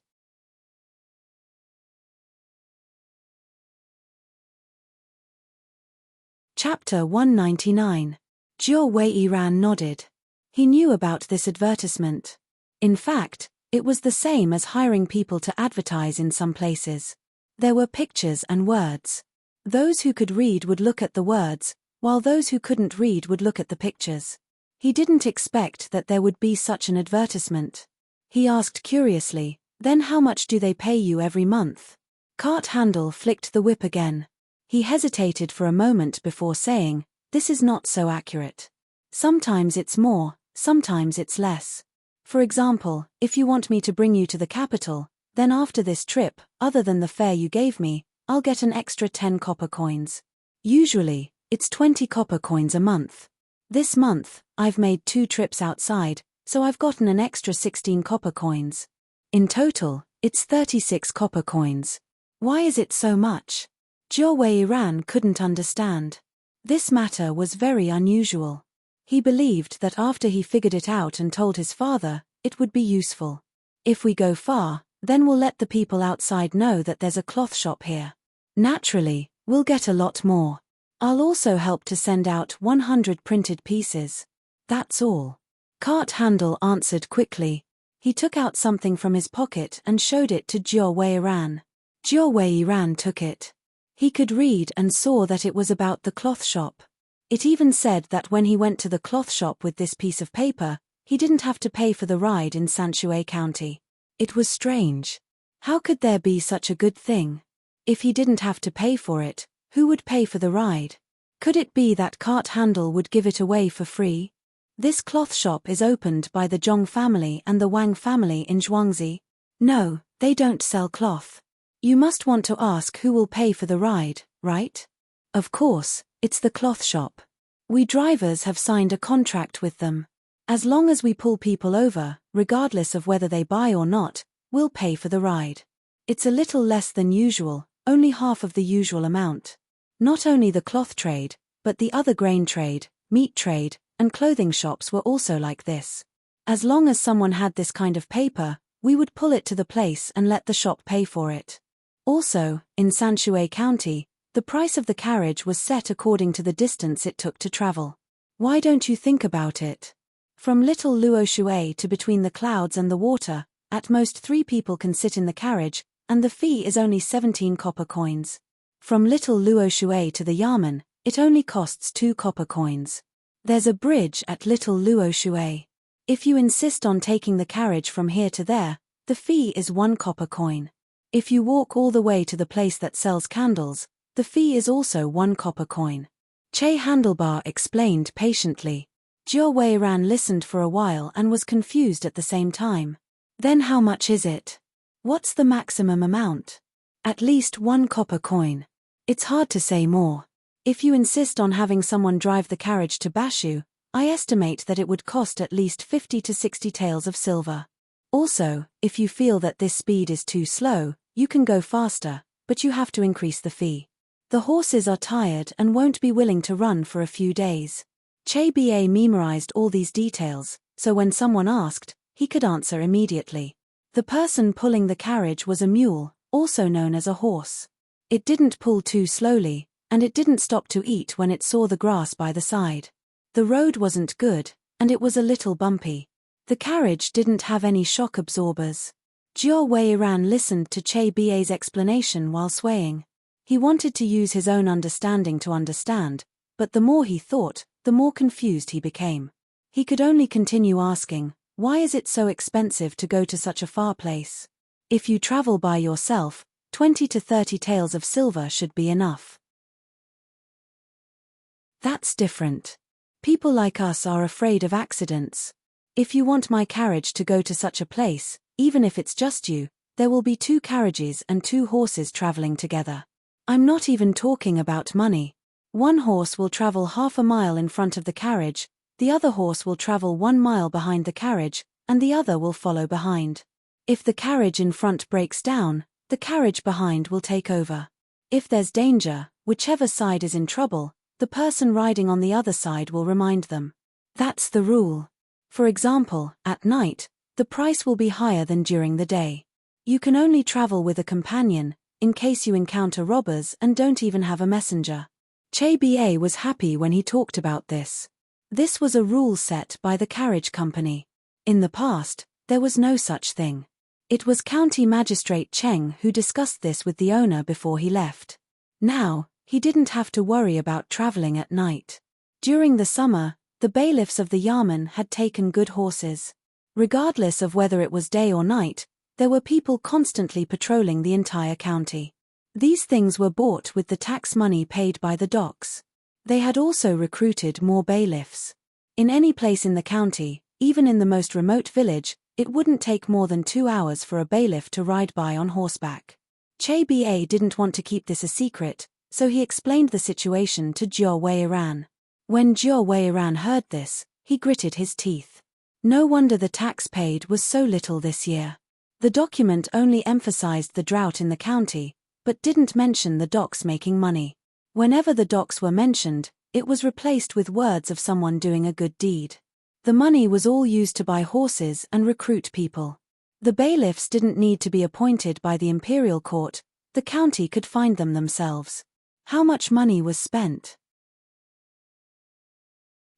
Chapter 199. Jiao Weiran nodded. He knew about this advertisement. In fact, it was the same as hiring people to advertise in some places. There were pictures and words. Those who could read would look at the words, while those who couldn't read would look at the pictures. He didn't expect that there would be such an advertisement. He asked curiously, "Then how much do they pay you every month?" Cart Handle flicked the whip again. He hesitated for a moment before saying, "This is not so accurate. Sometimes it's more, sometimes it's less. For example, if you want me to bring you to the capital, then after this trip, other than the fare you gave me, I'll get an extra 10 copper coins. Usually, it's 20 copper coins a month. This month, I've made 2 trips outside, so I've gotten an extra 16 copper coins. In total, it's 36 copper coins. Why is it so much?" Jiao Weiran couldn't understand. This matter was very unusual. He believed that after he figured it out and told his father, it would be useful. "If we go far, then we'll let the people outside know that there's a cloth shop here. Naturally, we'll get a lot more. I'll also help to send out 100 printed pieces. That's all." Cart Handle answered quickly. He took out something from his pocket and showed it to Jiao Weiran. Jiao Weiran took it. He could read and saw that it was about the cloth shop. It even said that when he went to the cloth shop with this piece of paper, he didn't have to pay for the ride in Sanshui County. It was strange. How could there be such a good thing? If he didn't have to pay for it, who would pay for the ride? Could it be that Cart Handle would give it away for free? This cloth shop is opened by the Zhong family and the Wang family in Zhuangzi. No, they don't sell cloth. You must want to ask who will pay for the ride, right? Of course, it's the cloth shop. We drivers have signed a contract with them. As long as we pull people over, regardless of whether they buy or not, we'll pay for the ride. It's a little less than usual, only half of the usual amount. Not only the cloth trade, but the other grain trade, meat trade, and clothing shops were also like this. As long as someone had this kind of paper, we would pull it to the place and let the shop pay for it. Also, in Sanshui County, the price of the carriage was set according to the distance it took to travel. Why don't you think about it? From Little Luoshui to between the clouds and the water, at most 3 people can sit in the carriage, and the fee is only 17 copper coins. From Little Luoshui to the Yamen, it only costs 2 copper coins. There's a bridge at Little Luoshui. If you insist on taking the carriage from here to there, the fee is 1 copper coin. If you walk all the way to the place that sells candles, the fee is also 1 copper coin. Che Handlebar explained patiently. Jiao Weiran listened for a while and was confused at the same time. Then how much is it? What's the maximum amount? At least 1 copper coin. It's hard to say more. If you insist on having someone drive the carriage to Bashu, I estimate that it would cost at least 50 to 60 taels of silver. Also, if you feel that this speed is too slow, you can go faster, but you have to increase the fee. The horses are tired and won't be willing to run for a few days. Che Ba memorized all these details, so when someone asked, he could answer immediately. The person pulling the carriage was a mule, also known as a horse. It didn't pull too slowly, and it didn't stop to eat when it saw the grass by the side. The road wasn't good, and it was a little bumpy. The carriage didn't have any shock absorbers. Jiao Weiran listened to Che Ba's explanation while swaying. He wanted to use his own understanding to understand, but the more he thought, the more confused he became. He could only continue asking, why is it so expensive to go to such a far place? If you travel by yourself, 20 to 30 taels of silver should be enough. That's different. People like us are afraid of accidents. If you want my carriage to go to such a place, even if it's just you, there will be 2 carriages and 2 horses traveling together. I'm not even talking about money. One horse will travel half a mile in front of the carriage, the other horse will travel 1 mile behind the carriage, and the other will follow behind. If the carriage in front breaks down, the carriage behind will take over. If there's danger, whichever side is in trouble, the person riding on the other side will remind them. That's the rule. For example, at night, the price will be higher than during the day. You can only travel with a companion, in case you encounter robbers and don't even have a messenger. Che-ba was happy when he talked about this. This was a rule set by the carriage company. In the past, there was no such thing. It was County Magistrate Cheng who discussed this with the owner before he left. Now, he didn't have to worry about traveling at night. During the summer, the bailiffs of the Yamen had taken good horses. Regardless of whether it was day or night, there were people constantly patrolling the entire county. These things were bought with the tax money paid by the docks. They had also recruited more bailiffs. In any place in the county, even in the most remote village, it wouldn't take more than 2 hours for a bailiff to ride by on horseback. Che-ba didn't want to keep this a secret, so he explained the situation to Jiao Wei-ran. When Jiao Wei-ran heard this, he gritted his teeth. No wonder the tax paid was so little this year. The document only emphasized the drought in the county, but didn't mention the docks making money. Whenever the docks were mentioned, it was replaced with words of someone doing a good deed. The money was all used to buy horses and recruit people. The bailiffs didn't need to be appointed by the imperial court, the county could find them themselves. How much money was spent?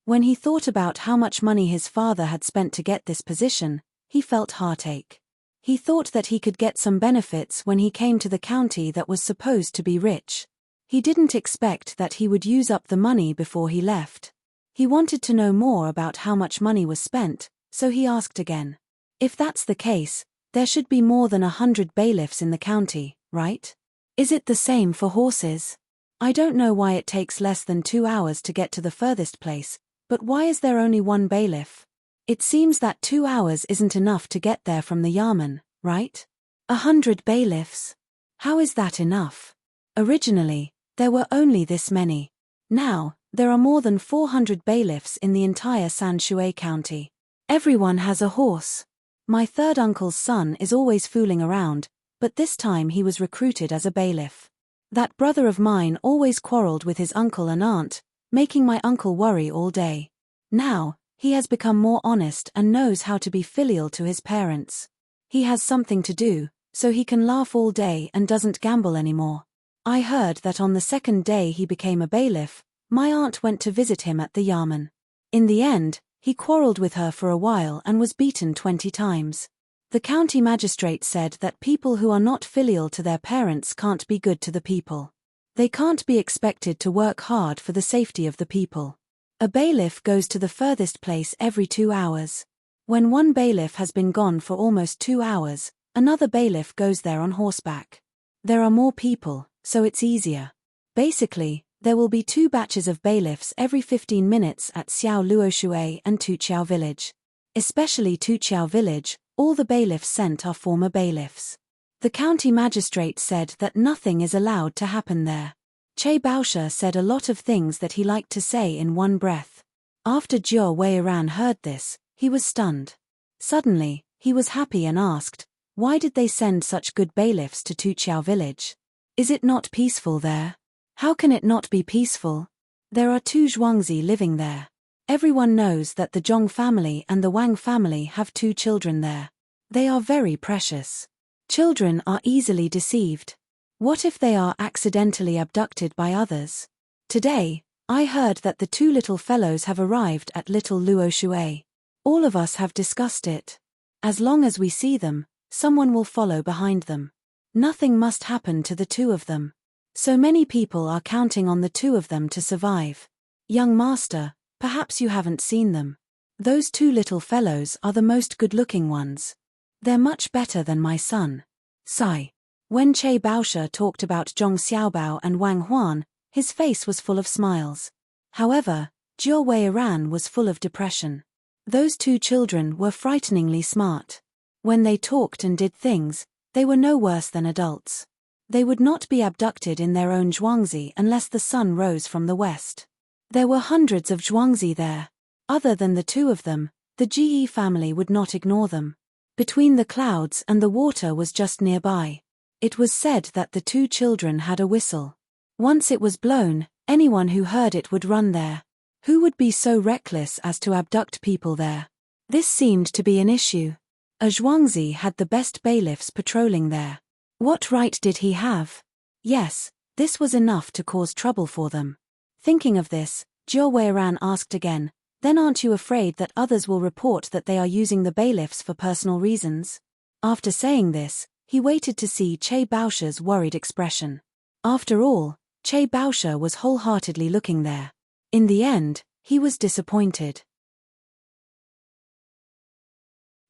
When he thought about how much money his father had spent to get this position, he felt heartache. He thought that he could get some benefits when he came to the county that was supposed to be rich. He didn't expect that he would use up the money before he left. He wanted to know more about how much money was spent, so he asked again. If that's the case, there should be more than 100 bailiffs in the county, right? Is it the same for horses? I don't know why it takes less than 2 hours to get to the furthest place, but why is there only one bailiff? It seems that 2 hours isn't enough to get there from the Yamen, right? 100 bailiffs? How is that enough? Originally, there were only this many. Now, there are more than 400 bailiffs in the entire Sanshui County. Everyone has a horse. My third uncle's son is always fooling around, but this time he was recruited as a bailiff. That brother of mine always quarreled with his uncle and aunt, making my uncle worry all day. Now, he has become more honest and knows how to be filial to his parents. He has something to do, so he can laugh all day and doesn't gamble anymore. I heard that on the second day he became a bailiff, my aunt went to visit him at the Yamen. In the end, he quarreled with her for a while and was beaten 20 times. The county magistrate said that people who are not filial to their parents can't be good to the people. They can't be expected to work hard for the safety of the people. A bailiff goes to the furthest place every 2 hours. When one bailiff has been gone for almost 2 hours, another bailiff goes there on horseback. There are more people, so it's easier. Basically, there will be 2 batches of bailiffs every 15 minutes at Xiao Luoshui and Tuqiao village. Especially Tuqiao village, all the bailiffs sent are former bailiffs. The county magistrate said that nothing is allowed to happen there. Che Baosha said a lot of things that he liked to say in one breath. After Jiao Wei-ran heard this, he was stunned. Suddenly, he was happy and asked, why did they send such good bailiffs to Tuqiao village? Is it not peaceful there? How can it not be peaceful? There are 2 Zhuangzi living there. Everyone knows that the Zhong family and the Wang family have 2 children there. They are very precious. Children are easily deceived. What if they are accidentally abducted by others? Today, I heard that the 2 little fellows have arrived at Little Luoshui. All of us have discussed it. As long as we see them, someone will follow behind them. Nothing must happen to the 2 of them. So many people are counting on the 2 of them to survive. Young master, perhaps you haven't seen them. Those 2 little fellows are the most good-looking ones. They're much better than my son. Sigh. When Che Baosha talked about Zhong Xiaobao and Wang Huan, his face was full of smiles. However, Jiao Wei-ran was full of depression. Those 2 children were frighteningly smart. When they talked and did things, They were no worse than adults. They would not be abducted in their own zhuangzi unless the sun rose from the west. There were hundreds of zhuangzi there. Other than the two of them, the Ge family would not ignore them. Between the clouds and the water was just nearby. It was said that the two children had a whistle. Once it was blown, anyone who heard it would run there. Who would be so reckless as to abduct people there? This seemed to be an issue. A zhuangzi had the best bailiffs patrolling there. What right did he have? Yes, this was enough to cause trouble for them. Thinking of this, Jiao Weiran asked again, "Then aren't you afraid that others will report that they are using the bailiffs for personal reasons?" After saying this, he waited to see Che Baosha's worried expression. After all, Che Baosha was wholeheartedly looking there. In the end, he was disappointed.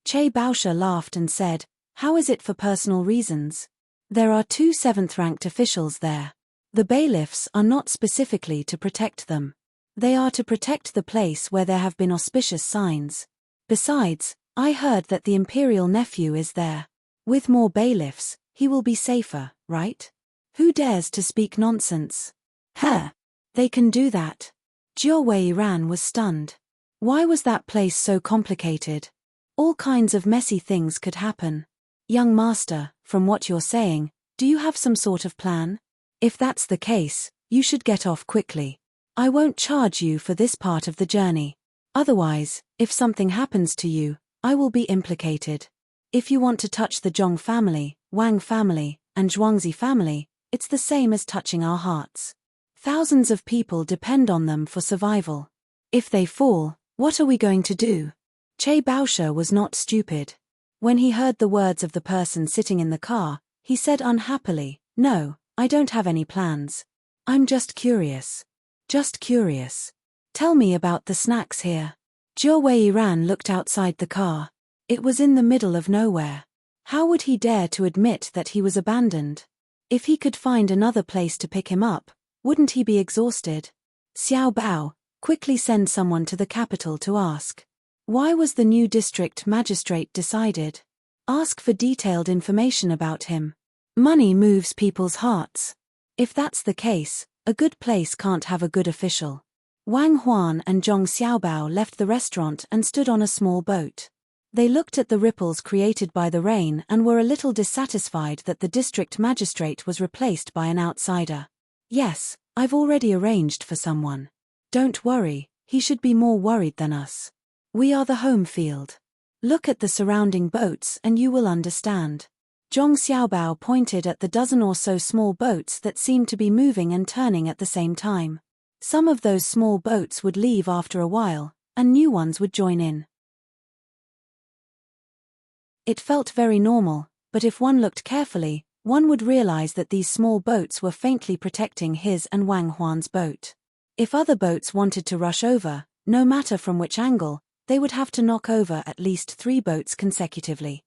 Che Baosha laughed and said, "How is it for personal reasons? There are two 7th-ranked officials there. The bailiffs are not specifically to protect them. They are to protect the place where there have been auspicious signs. Besides, I heard that the imperial nephew is there. With more bailiffs, he will be safer, right? Who dares to speak nonsense?" "Huh! They can do that." Jiao Weiran was stunned. Why was that place so complicated? All kinds of messy things could happen. "Young master, from what you're saying, do you have some sort of plan? If that's the case, you should get off quickly. I won't charge you for this part of the journey. Otherwise, if something happens to you, I will be implicated. If you want to touch the Zhong family, Wang family, and Zhuangzi family, it's the same as touching our hearts. Thousands of people depend on them for survival. If they fall, what are we going to do?" Che Baosha was not stupid. When he heard the words of the person sitting in the car, he said unhappily, "No, I don't have any plans. I'm just curious. Just curious. Tell me about the snacks here." Jiao Weiran looked outside the car. It was in the middle of nowhere. How would he dare to admit that he was abandoned? If he could find another place to pick him up, wouldn't he be exhausted? "Xiao Bao, quickly send someone to the capital to ask. Why was the new district magistrate decided? Ask for detailed information about him. Money moves people's hearts. If that's the case, a good place can't have a good official." Wang Huan and Zhong Xiaobao left the restaurant and stood on a small boat. They looked at the ripples created by the rain and were a little dissatisfied that the district magistrate was replaced by an outsider. "Yes, I've already arranged for someone. Don't worry, he should be more worried than us. We are the home field. Look at the surrounding boats and you will understand." Zhong Xiaobao pointed at the dozen or so small boats that seemed to be moving and turning at the same time. Some of those small boats would leave after a while, and new ones would join in. It felt very normal, but if one looked carefully, one would realize that these small boats were faintly protecting his and Wang Huan's boat. If other boats wanted to rush over, no matter from which angle, they would have to knock over at least 3 boats consecutively.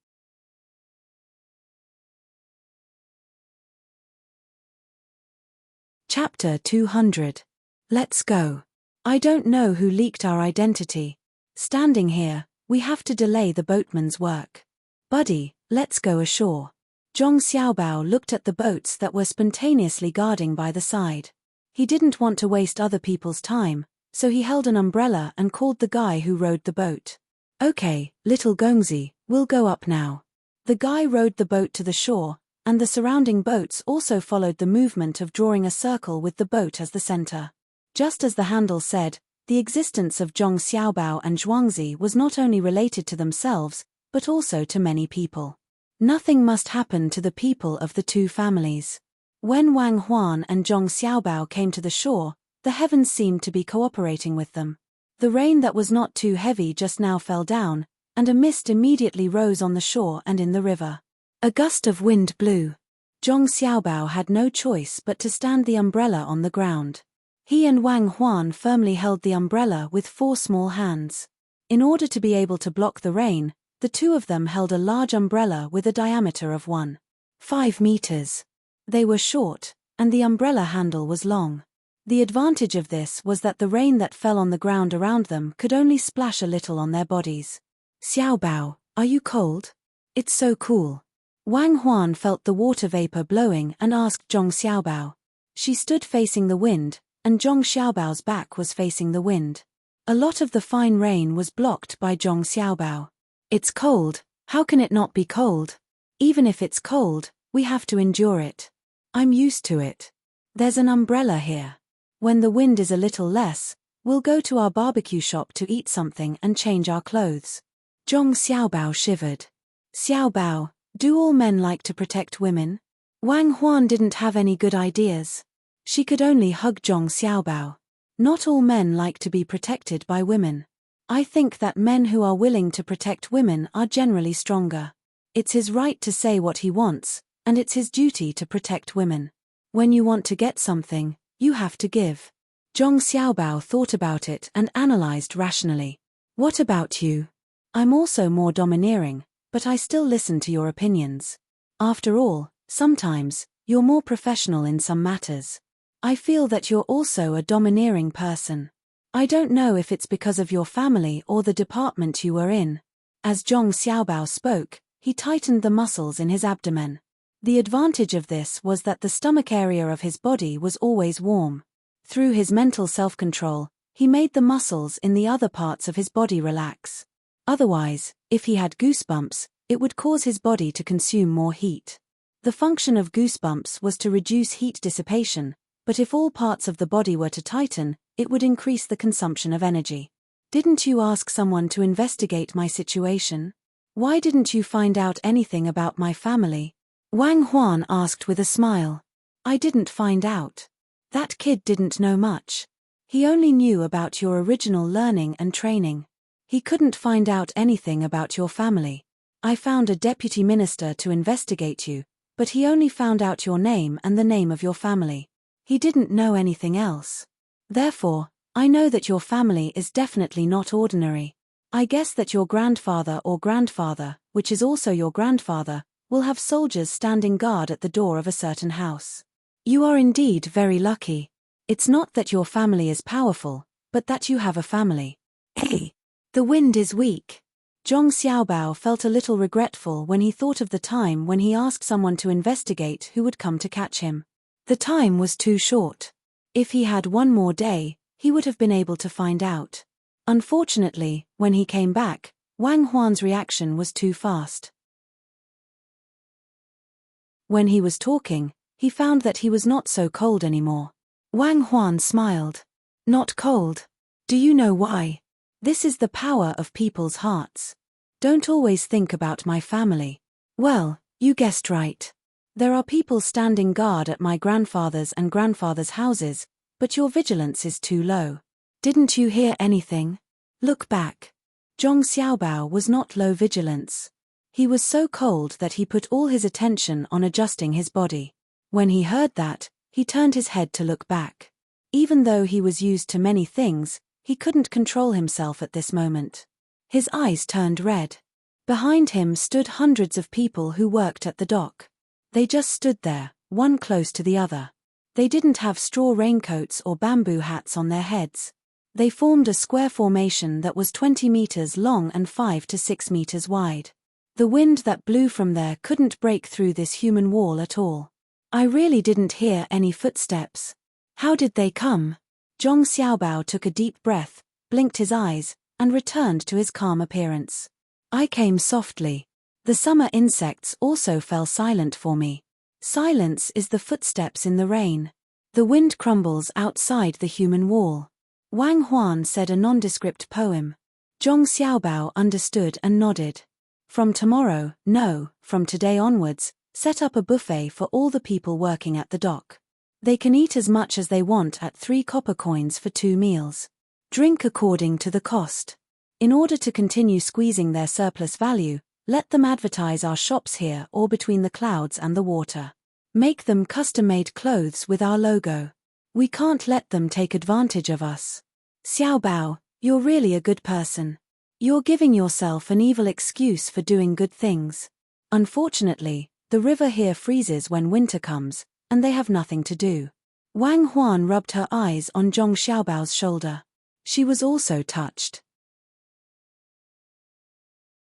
Chapter 200. Let's go. I don't know who leaked our identity. Standing here, we have to delay the boatman's work. Buddy, let's go ashore. Zhong Xiaobao looked at the boats that were spontaneously guarding by the side. He didn't want to waste other people's time, so he held an umbrella and called the guy who rowed the boat. "Okay, little Gongzi, we'll go up now." The guy rowed the boat to the shore, and the surrounding boats also followed the movement of drawing a circle with the boat as the center. Just as the handle said, the existence of Zhong Xiaobao and Zhuangzi was not only related to themselves, but also to many people. Nothing must happen to the people of the two families. When Wang Huan and Zhong Xiaobao came to the shore, the heavens seemed to be cooperating with them. The rain that was not too heavy just now fell down, and a mist immediately rose on the shore and in the river. A gust of wind blew. Zhong Xiaobao had no choice but to stand the umbrella on the ground. He and Wang Huan firmly held the umbrella with 4 small hands. In order to be able to block the rain, the two of them held a large umbrella with a diameter of 1.5 meters. They were short, and the umbrella handle was long. The advantage of this was that the rain that fell on the ground around them could only splash a little on their bodies. "Xiaobao, are you cold? It's so cool." Wang Huan felt the water vapor blowing and asked Zhong Xiaobao. She stood facing the wind, and Zhong Xiaobao's back was facing the wind. A lot of the fine rain was blocked by Zhong Xiaobao. It's cold, how can it not be cold? Even if it's cold, we have to endure it. I'm used to it. There's an umbrella here. When the wind is a little less, we'll go to our barbecue shop to eat something and change our clothes. Zhong Xiaobao shivered. Xiaobao, do all men like to protect women? Wang Huan didn't have any good ideas. She could only hug Zhong Xiaobao. Not all men like to be protected by women. I think that men who are willing to protect women are generally stronger. It's his right to say what he wants, and it's his duty to protect women. When you want to get something, you have to give. Zhong Xiaobao thought about it and analyzed rationally. What about you? I'm also more domineering, but I still listen to your opinions. After all, sometimes, you're more professional in some matters. I feel that you're also a domineering person. I don't know if it's because of your family or the department you were in. As Zhong Xiaobao spoke, he tightened the muscles in his abdomen. The advantage of this was that the stomach area of his body was always warm. Through his mental self-control, he made the muscles in the other parts of his body relax. Otherwise, if he had goosebumps, it would cause his body to consume more heat. The function of goosebumps was to reduce heat dissipation, but if all parts of the body were to tighten, it would increase the consumption of energy. Didn't you ask someone to investigate my situation? Why didn't you find out anything about my family? Wang Huan asked with a smile. I didn't find out. That kid didn't know much. He only knew about your original learning and training. He couldn't find out anything about your family. I found a deputy minister to investigate you, but he only found out your name and the name of your family. He didn't know anything else. Therefore, I know that your family is definitely not ordinary. I guess that your grandfather or grandfather, which is also your grandfather, will have soldiers standing guard at the door of a certain house. You are indeed very lucky. It's not that your family is powerful, but that you have a family. Hey, the wind is weak. Zhong Xiaobao felt a little regretful when he thought of the time when he asked someone to investigate who would come to catch him. The time was too short. If he had one more day, he would have been able to find out. Unfortunately, when he came back, Wang Huan's reaction was too fast. When he was talking, he found that he was not so cold anymore. Wang Huan smiled. Not cold. Do you know why? This is the power of people's hearts. Don't always think about my family. Well, you guessed right. There are people standing guard at my grandfather's and grandfather's houses, but your vigilance is too low. Didn't you hear anything? Look back. Zhong Xiaobao was not low vigilance. He was so cold that he put all his attention on adjusting his body. When he heard that, he turned his head to look back. Even though he was used to many things, he couldn't control himself at this moment. His eyes turned red. Behind him stood hundreds of people who worked at the dock. They just stood there, one close to the other. They didn't have straw raincoats or bamboo hats on their heads. They formed a square formation that was 20 meters long and 5 to 6 meters wide. The wind that blew from there couldn't break through this human wall at all. I really didn't hear any footsteps. How did they come? Zhong Xiaobao took a deep breath, blinked his eyes, and returned to his calm appearance. I came softly. The summer insects also fell silent for me. Silence is the footsteps in the rain. The wind crumbles outside the human wall. Wang Huan said a nondescript poem. Zhong Xiaobao understood and nodded. From tomorrow, no, from today onwards, set up a buffet for all the people working at the dock. They can eat as much as they want at 3 copper coins for 2 meals. Drink according to the cost. In order to continue squeezing their surplus value, let them advertise our shops here or between the clouds and the water. Make them custom-made clothes with our logo. We can't let them take advantage of us. Xiaobao, you're really a good person. You're giving yourself an evil excuse for doing good things. Unfortunately, the river here freezes when winter comes, and they have nothing to do. Wang Huan rubbed her eyes on Zhong Xiaobao's shoulder. She was also touched.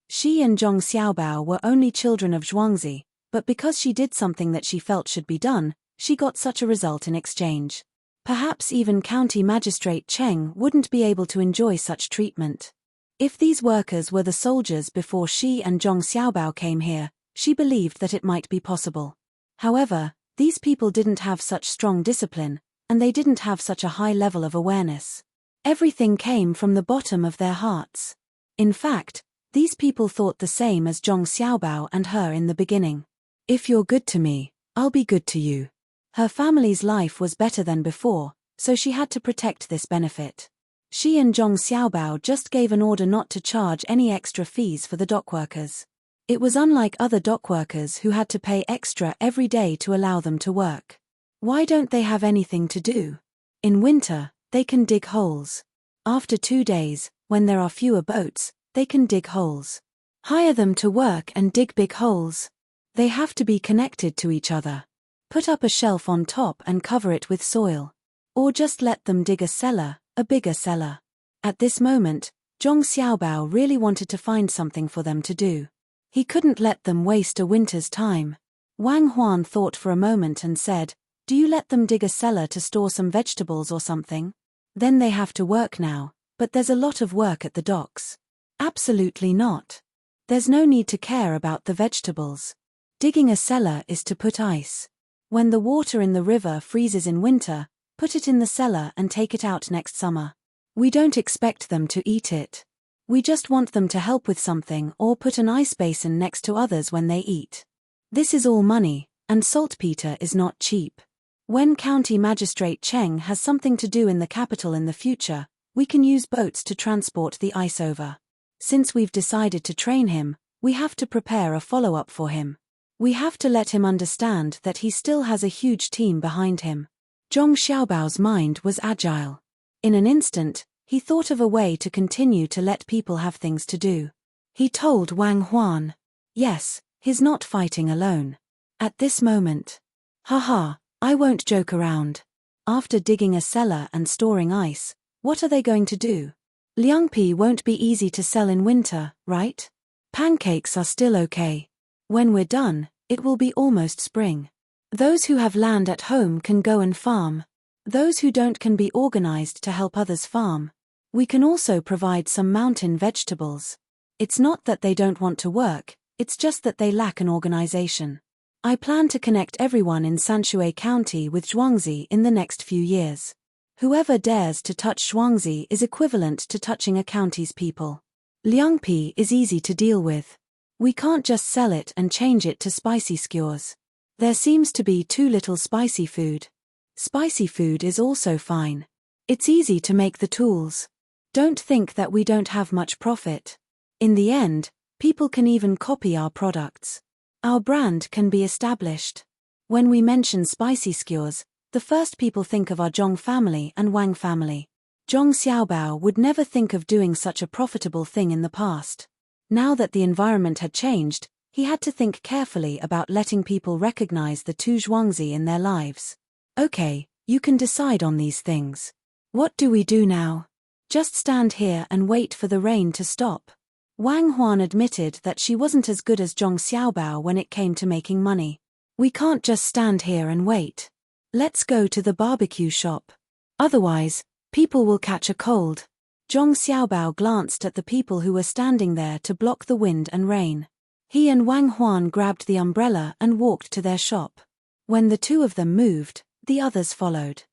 She and Zhong Xiaobao were only children of Zhuangzi, but because she did something that she felt should be done, she got such a result in exchange. Perhaps even County Magistrate Cheng wouldn't be able to enjoy such treatment. If these workers were the soldiers before she and Zhong Xiaobao came here, she believed that it might be possible. However, these people didn't have such strong discipline, and they didn't have such a high level of awareness. Everything came from the bottom of their hearts. In fact, these people thought the same as Zhong Xiaobao and her in the beginning. If you're good to me, I'll be good to you. Her family's life was better than before, so she had to protect this benefit. She and Zhong Xiaobao just gave an order not to charge any extra fees for the dockworkers. It was unlike other dockworkers who had to pay extra every day to allow them to work. Why don't they have anything to do? In winter, they can dig holes. After 2 days, when there are fewer boats, they can dig holes. Hire them to work and dig big holes. They have to be connected to each other. Put up a shelf on top and cover it with soil. Or just let them dig a cellar, a bigger cellar. At this moment, Zhong Xiaobao really wanted to find something for them to do. He couldn't let them waste a winter's time. Wang Huan thought for a moment and said, "Do you let them dig a cellar to store some vegetables or something? Then they have to work now, but there's a lot of work at the docks." Absolutely not. There's no need to care about the vegetables. Digging a cellar is to put ice. When the water in the river freezes in winter, put it in the cellar and take it out next summer. We don't expect them to eat it. We just want them to help with something or put an ice basin next to others when they eat. This is all money, and saltpeter is not cheap. When County Magistrate Cheng has something to do in the capital in the future, we can use boats to transport the ice over. Since we've decided to train him, we have to prepare a follow-up for him. We have to let him understand that he still has a huge team behind him. Zhong Xiaobao's mind was agile. In an instant, he thought of a way to continue to let people have things to do. He told Wang Huan. Yes, he's not fighting alone. At this moment. Haha, I won't joke around. After digging a cellar and storing ice, what are they going to do? Liangpi won't be easy to sell in winter, right? Pancakes are still okay. When we're done, it will be almost spring. Those who have land at home can go and farm. Those who don't can be organized to help others farm. We can also provide some mountain vegetables. It's not that they don't want to work, it's just that they lack an organization. I plan to connect everyone in Sanshui County with Zhuangzi in the next few years. Whoever dares to touch Zhuangzi is equivalent to touching a county's people. Liangpi is easy to deal with. We can't just sell it and change it to spicy skewers. There seems to be too little spicy food. Spicy food is also fine. It's easy to make the tools. Don't think that we don't have much profit. In the end, people can even copy our products. Our brand can be established. When we mention spicy skewers, the first people think of our Zhong family and Wang family. Zhong Xiaobao would never think of doing such a profitable thing in the past. Now that the environment had changed, he had to think carefully about letting people recognize the two Zhuangzi in their lives. Okay, you can decide on these things. What do we do now? Just stand here and wait for the rain to stop. Wang Huan admitted that she wasn't as good as Zhong Xiaobao when it came to making money. We can't just stand here and wait. Let's go to the barbecue shop. Otherwise, people will catch a cold. Zhong Xiaobao glanced at the people who were standing there to block the wind and rain. He and Wang Huan grabbed the umbrella and walked to their shop. When the two of them moved, the others followed.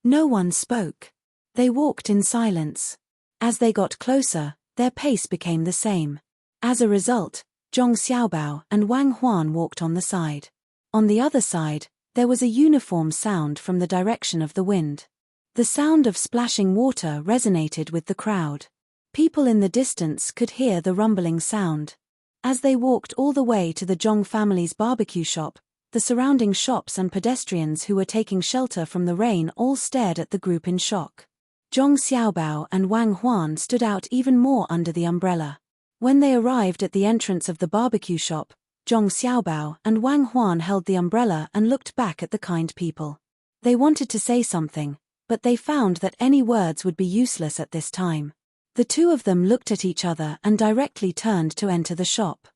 No one spoke. They walked in silence. As they got closer, their pace became the same. As a result, Zhong Xiaobao and Wang Huan walked on the side. On the other side, there was a uniform sound from the direction of the wind. The sound of splashing water resonated with the crowd. People in the distance could hear the rumbling sound. As they walked all the way to the Zhong family's barbecue shop, the surrounding shops and pedestrians who were taking shelter from the rain all stared at the group in shock. Zhong Xiaobao and Wang Huan stood out even more under the umbrella. When they arrived at the entrance of the barbecue shop, Zhong Xiaobao and Wang Huan held the umbrella and looked back at the kind people. They wanted to say something, but they found that any words would be useless at this time. The two of them looked at each other and directly turned to enter the shop.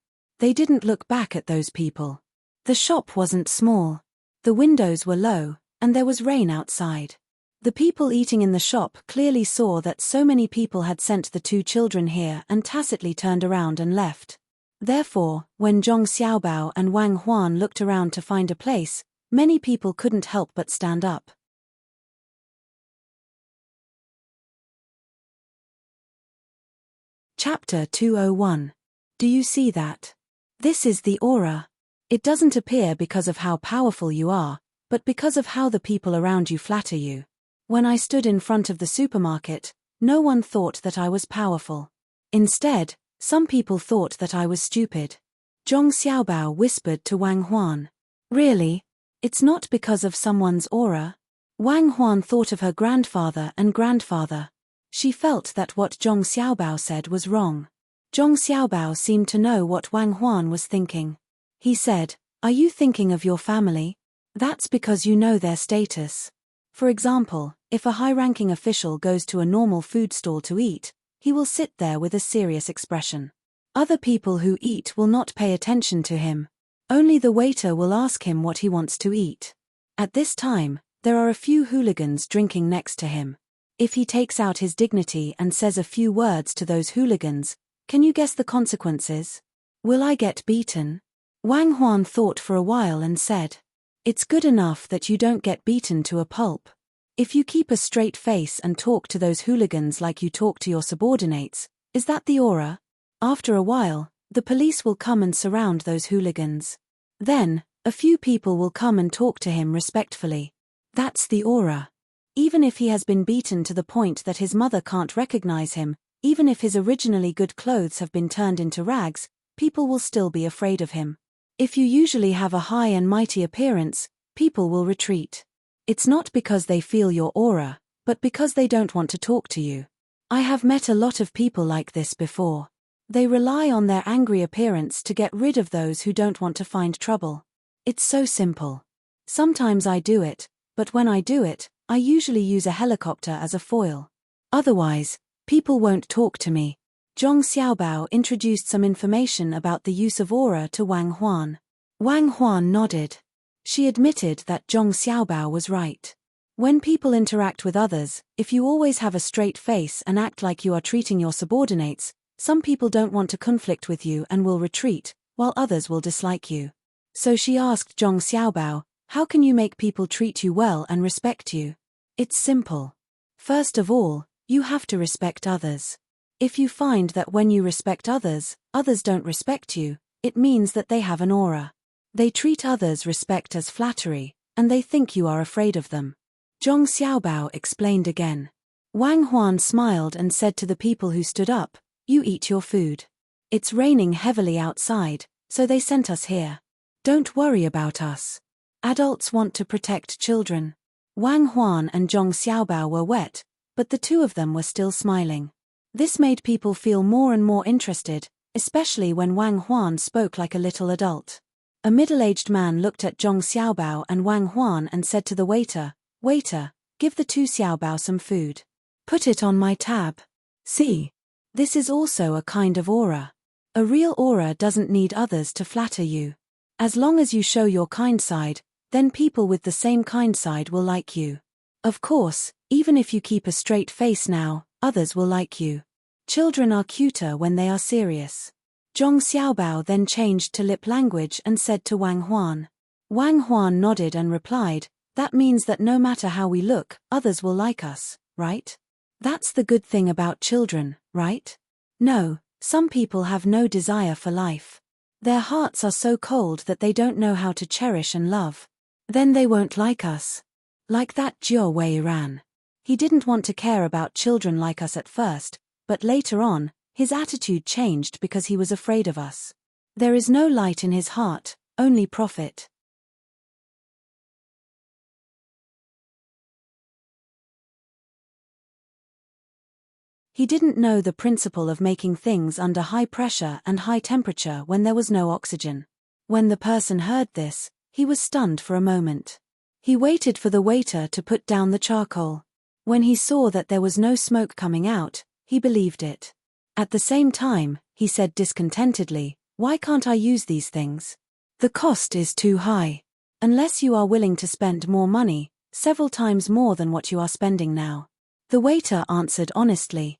They didn't look back at those people. The shop wasn't small. The windows were low, and there was rain outside. The people eating in the shop clearly saw that so many people had sent the two children here and tacitly turned around and left. Therefore, when Zhong Xiaobao and Wang Huan looked around to find a place, many people couldn't help but stand up. Chapter 201. Do you see that? This is the aura. It doesn't appear because of how powerful you are, but because of how the people around you flatter you. When I stood in front of the supermarket, no one thought that I was powerful. Instead, some people thought that I was stupid. Zhong Xiaobao whispered to Wang Huan. Really? It's not because of someone's aura? Wang Huan thought of her grandfather and grandfather. She felt that what Zhong Xiaobao said was wrong. Zhong Xiaobao seemed to know what Wang Huan was thinking. He said, "Are you thinking of your family? That's because you know their status. For example, if a high-ranking official goes to a normal food stall to eat, he will sit there with a serious expression. Other people who eat will not pay attention to him. Only the waiter will ask him what he wants to eat. At this time, there are a few hooligans drinking next to him. If he takes out his dignity and says a few words to those hooligans, can you guess the consequences? Will I get beaten?" Wang Huan thought for a while and said, "It's good enough that you don't get beaten to a pulp. If you keep a straight face and talk to those hooligans like you talk to your subordinates, is that the aura? After a while, the police will come and surround those hooligans. Then, a few people will come and talk to him respectfully. That's the aura. Even if he has been beaten to the point that his mother can't recognize him, even if his originally good clothes have been turned into rags, people will still be afraid of him. If you usually have a high and mighty appearance, people will retreat. It's not because they feel your aura, but because they don't want to talk to you. I have met a lot of people like this before. They rely on their angry appearance to get rid of those who don't want to find trouble. It's so simple. Sometimes I do it, but when I do it, I usually use a helicopter as a foil. Otherwise, people won't talk to me." Zhong Xiaobao introduced some information about the use of aura to Wang Huan. Wang Huan nodded. She admitted that Zhong Xiaobao was right. When people interact with others, if you always have a straight face and act like you are treating your subordinates, some people don't want to conflict with you and will retreat, while others will dislike you. So she asked Zhong Xiaobao, "How can you make people treat you well and respect you?" It's simple. First of all, you have to respect others. If you find that when you respect others, others don't respect you, it means that they have an aura. They treat others' respect as flattery, and they think you are afraid of them. Zhong Xiaobao explained again. Wang Huan smiled and said to the people who stood up, "You eat your food. It's raining heavily outside, so they sent us here. Don't worry about us. Adults want to protect children." Wang Huan and Zhong Xiaobao were wet, but the two of them were still smiling. This made people feel more and more interested, especially when Wang Huan spoke like a little adult. A middle-aged man looked at Zhong Xiaobao and Wang Huan and said to the waiter, "Waiter, give the two Xiaobao some food. Put it on my tab. See? This is also a kind of aura. A real aura doesn't need others to flatter you. As long as you show your kind side, then people with the same kind side will like you. Of course, even if you keep a straight face now, others will like you. Children are cuter when they are serious." Zhong Xiaobao then changed to lip language and said to Wang Huan. Wang Huan nodded and replied, "That means that no matter how we look, others will like us, right? That's the good thing about children, right? No, some people have no desire for life. Their hearts are so cold that they don't know how to cherish and love. Then they won't like us. Like that Jiao Wei ran. He didn't want to care about children like us at first, but later on, his attitude changed because he was afraid of us. There is no light in his heart, only profit." He didn't know the principle of making things under high pressure and high temperature when there was no oxygen. When the person heard this, he was stunned for a moment. He waited for the waiter to put down the charcoal. When he saw that there was no smoke coming out, he believed it. At the same time, he said discontentedly, Why can't I use these things? The cost is too high. Unless you are willing to spend more money, several times more than what you are spending now. The waiter answered honestly.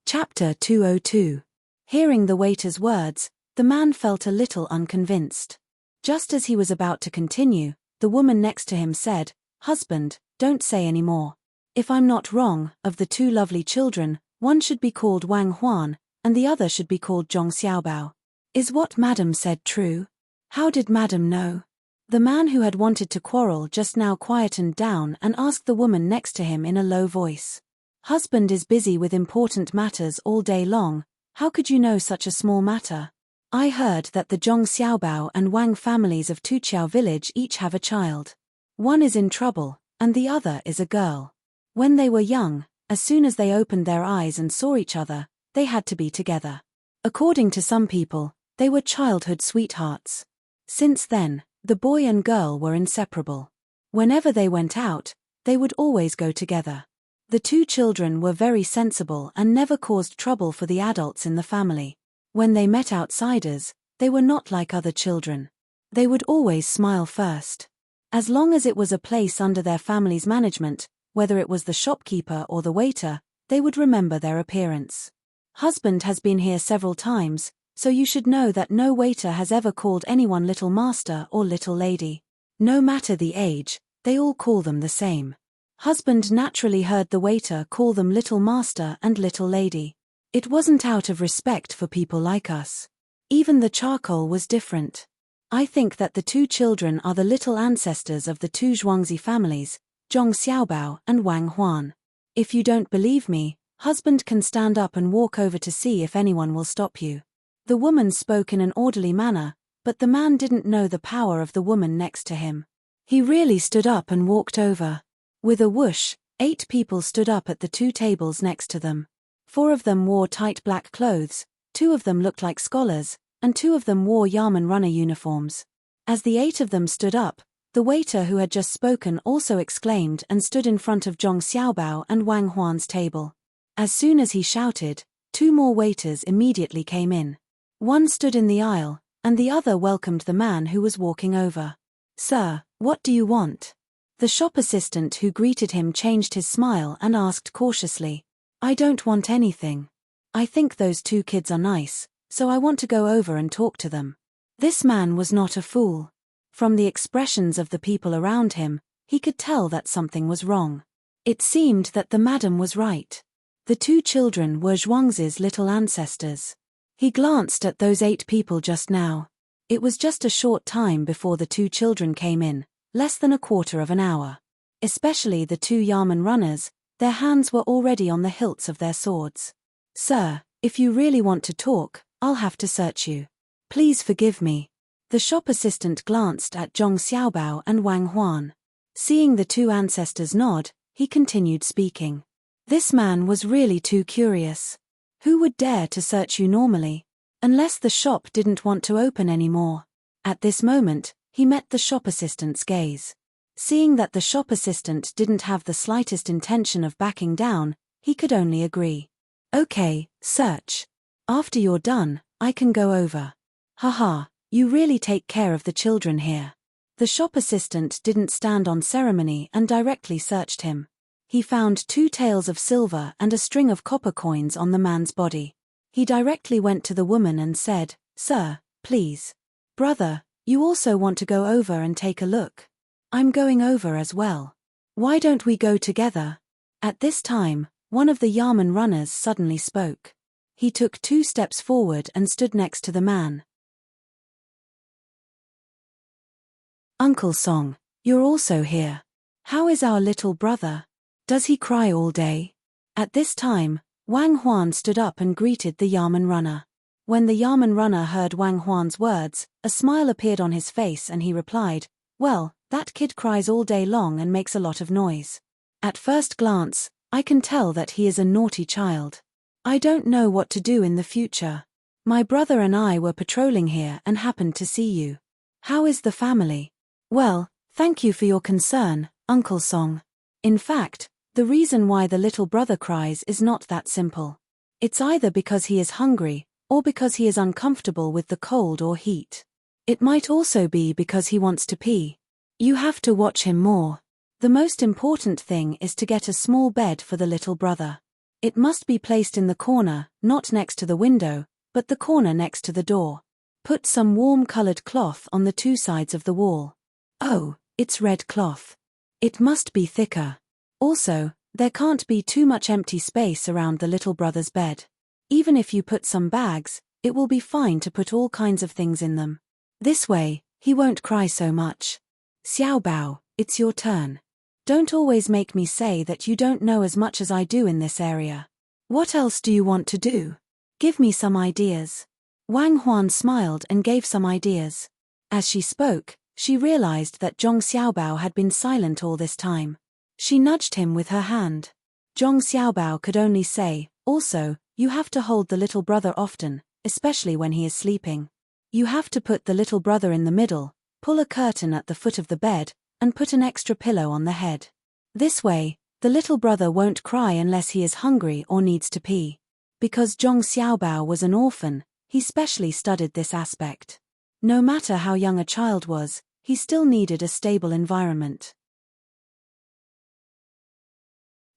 Chapter 202. Hearing the waiter's words, the man felt a little unconvinced. Just as he was about to continue, the woman next to him said, "Husband, don't say any more. If I'm not wrong, of the two lovely children, one should be called Wang Huan, and the other should be called Zhong Xiaobao. Is what Madam said true? How did Madam know?" The man who had wanted to quarrel just now quietened down and asked the woman next to him in a low voice. "Husband is busy with important matters all day long. How could you know such a small matter? I heard that the Zhong Xiaobao and Wang families of Tuqiao village each have a child. One is in trouble, and the other is a girl. When they were young, as soon as they opened their eyes and saw each other, they had to be together. According to some people, they were childhood sweethearts. Since then, the boy and girl were inseparable. Whenever they went out, they would always go together. The two children were very sensible and never caused trouble for the adults in the family. When they met outsiders, they were not like other children. They would always smile first. As long as it was a place under their family's management, whether it was the shopkeeper or the waiter, they would remember their appearance. Husband has been here several times, so you should know that no waiter has ever called anyone little master or little lady. No matter the age, they all call them the same. Husband naturally heard the waiter call them little master and little lady. It wasn't out of respect for people like us. Even the charcoal was different. I think that the two children are the little ancestors of the two Zhuangzi families, Zhong Xiaobao and Wang Huan. If you don't believe me, husband can stand up and walk over to see if anyone will stop you. The woman spoke in an orderly manner, but the man didn't know the power of the woman next to him. He really stood up and walked over. With a whoosh, 8 people stood up at the 2 tables next to them. 4 of them wore tight black clothes, 2 of them looked like scholars, and 2 of them wore Yamen runner uniforms. As the 8 of them stood up, the waiter who had just spoken also exclaimed and stood in front of Zhong Xiaobao and Wang Huan's table. As soon as he shouted, 2 more waiters immediately came in. One stood in the aisle, and the other welcomed the man who was walking over. "Sir, what do you want?" The shop assistant who greeted him changed his smile and asked cautiously, "I don't want anything. I think those 2 kids are nice, so I want to go over and talk to them." This man was not a fool. From the expressions of the people around him, he could tell that something was wrong. It seemed that the madam was right. The 2 children were Zhuangzi's little ancestors. He glanced at those 8 people just now. It was just a short time before the 2 children came in, less than a quarter of an hour. Especially the 2 Yamen runners, their hands were already on the hilts of their swords. "Sir, if you really want to talk, I'll have to search you. Please forgive me." The shop assistant glanced at Zhong Xiaobao and Wang Huan. Seeing the 2 ancestors nod, he continued speaking. This man was really too curious. Who would dare to search you normally? Unless the shop didn't want to open anymore. At this moment, he met the shop assistant's gaze. Seeing that the shop assistant didn't have the slightest intention of backing down, he could only agree. "Okay, search. After you're done, I can go over." "Haha, you really take care of the children here." The shop assistant didn't stand on ceremony and directly searched him. He found 2 taels of silver and a string of copper coins on the man's body. He directly went to the woman and said, "Sir, please. Brother, you also want to go over and take a look? I'm going over as well. Why don't we go together?" At this time, one of the Yamen runners suddenly spoke. He took 2 steps forward and stood next to the man. "Uncle Song, you're also here. How is our little brother? Does he cry all day?" At this time, Wang Huan stood up and greeted the Yamen runner. When the Yamen runner heard Wang Huan's words, a smile appeared on his face and he replied, "Well, that kid cries all day long and makes a lot of noise. At first glance, I can tell that he is a naughty child. I don't know what to do in the future. My brother and I were patrolling here and happened to see you. How is the family?" "Well, thank you for your concern, Uncle Song. In fact, The reason why the little brother cries is not that simple. It's either because he is hungry, or because he is uncomfortable with the cold or heat. It might also be because he wants to pee. You have to watch him more. The most important thing is to get a small bed for the little brother. It must be placed in the corner, not next to the window, but the corner next to the door. Put some warm-colored cloth on the two sides of the wall. Oh, it's red cloth. It must be thicker. Also, there can't be too much empty space around the little brother's bed. Even if you put some bags, it will be fine to put all kinds of things in them. This way, he won't cry so much. Xiao Bao, it's your turn. Don't always make me say that you don't know as much as I do in this area. What else do you want to do? Give me some ideas. Wang Huan smiled and gave some ideas. As she spoke, she realized that Zhong Xiaobao had been silent all this time. She nudged him with her hand. Zhong Xiaobao could only say, also, you have to hold the little brother often, especially when he is sleeping. You have to put the little brother in the middle, pull a curtain at the foot of the bed, and put an extra pillow on the head. This way, the little brother won't cry unless he is hungry or needs to pee. Because Zhong Xiaobao was an orphan, he specially studied this aspect. No matter how young a child was, he still needed a stable environment.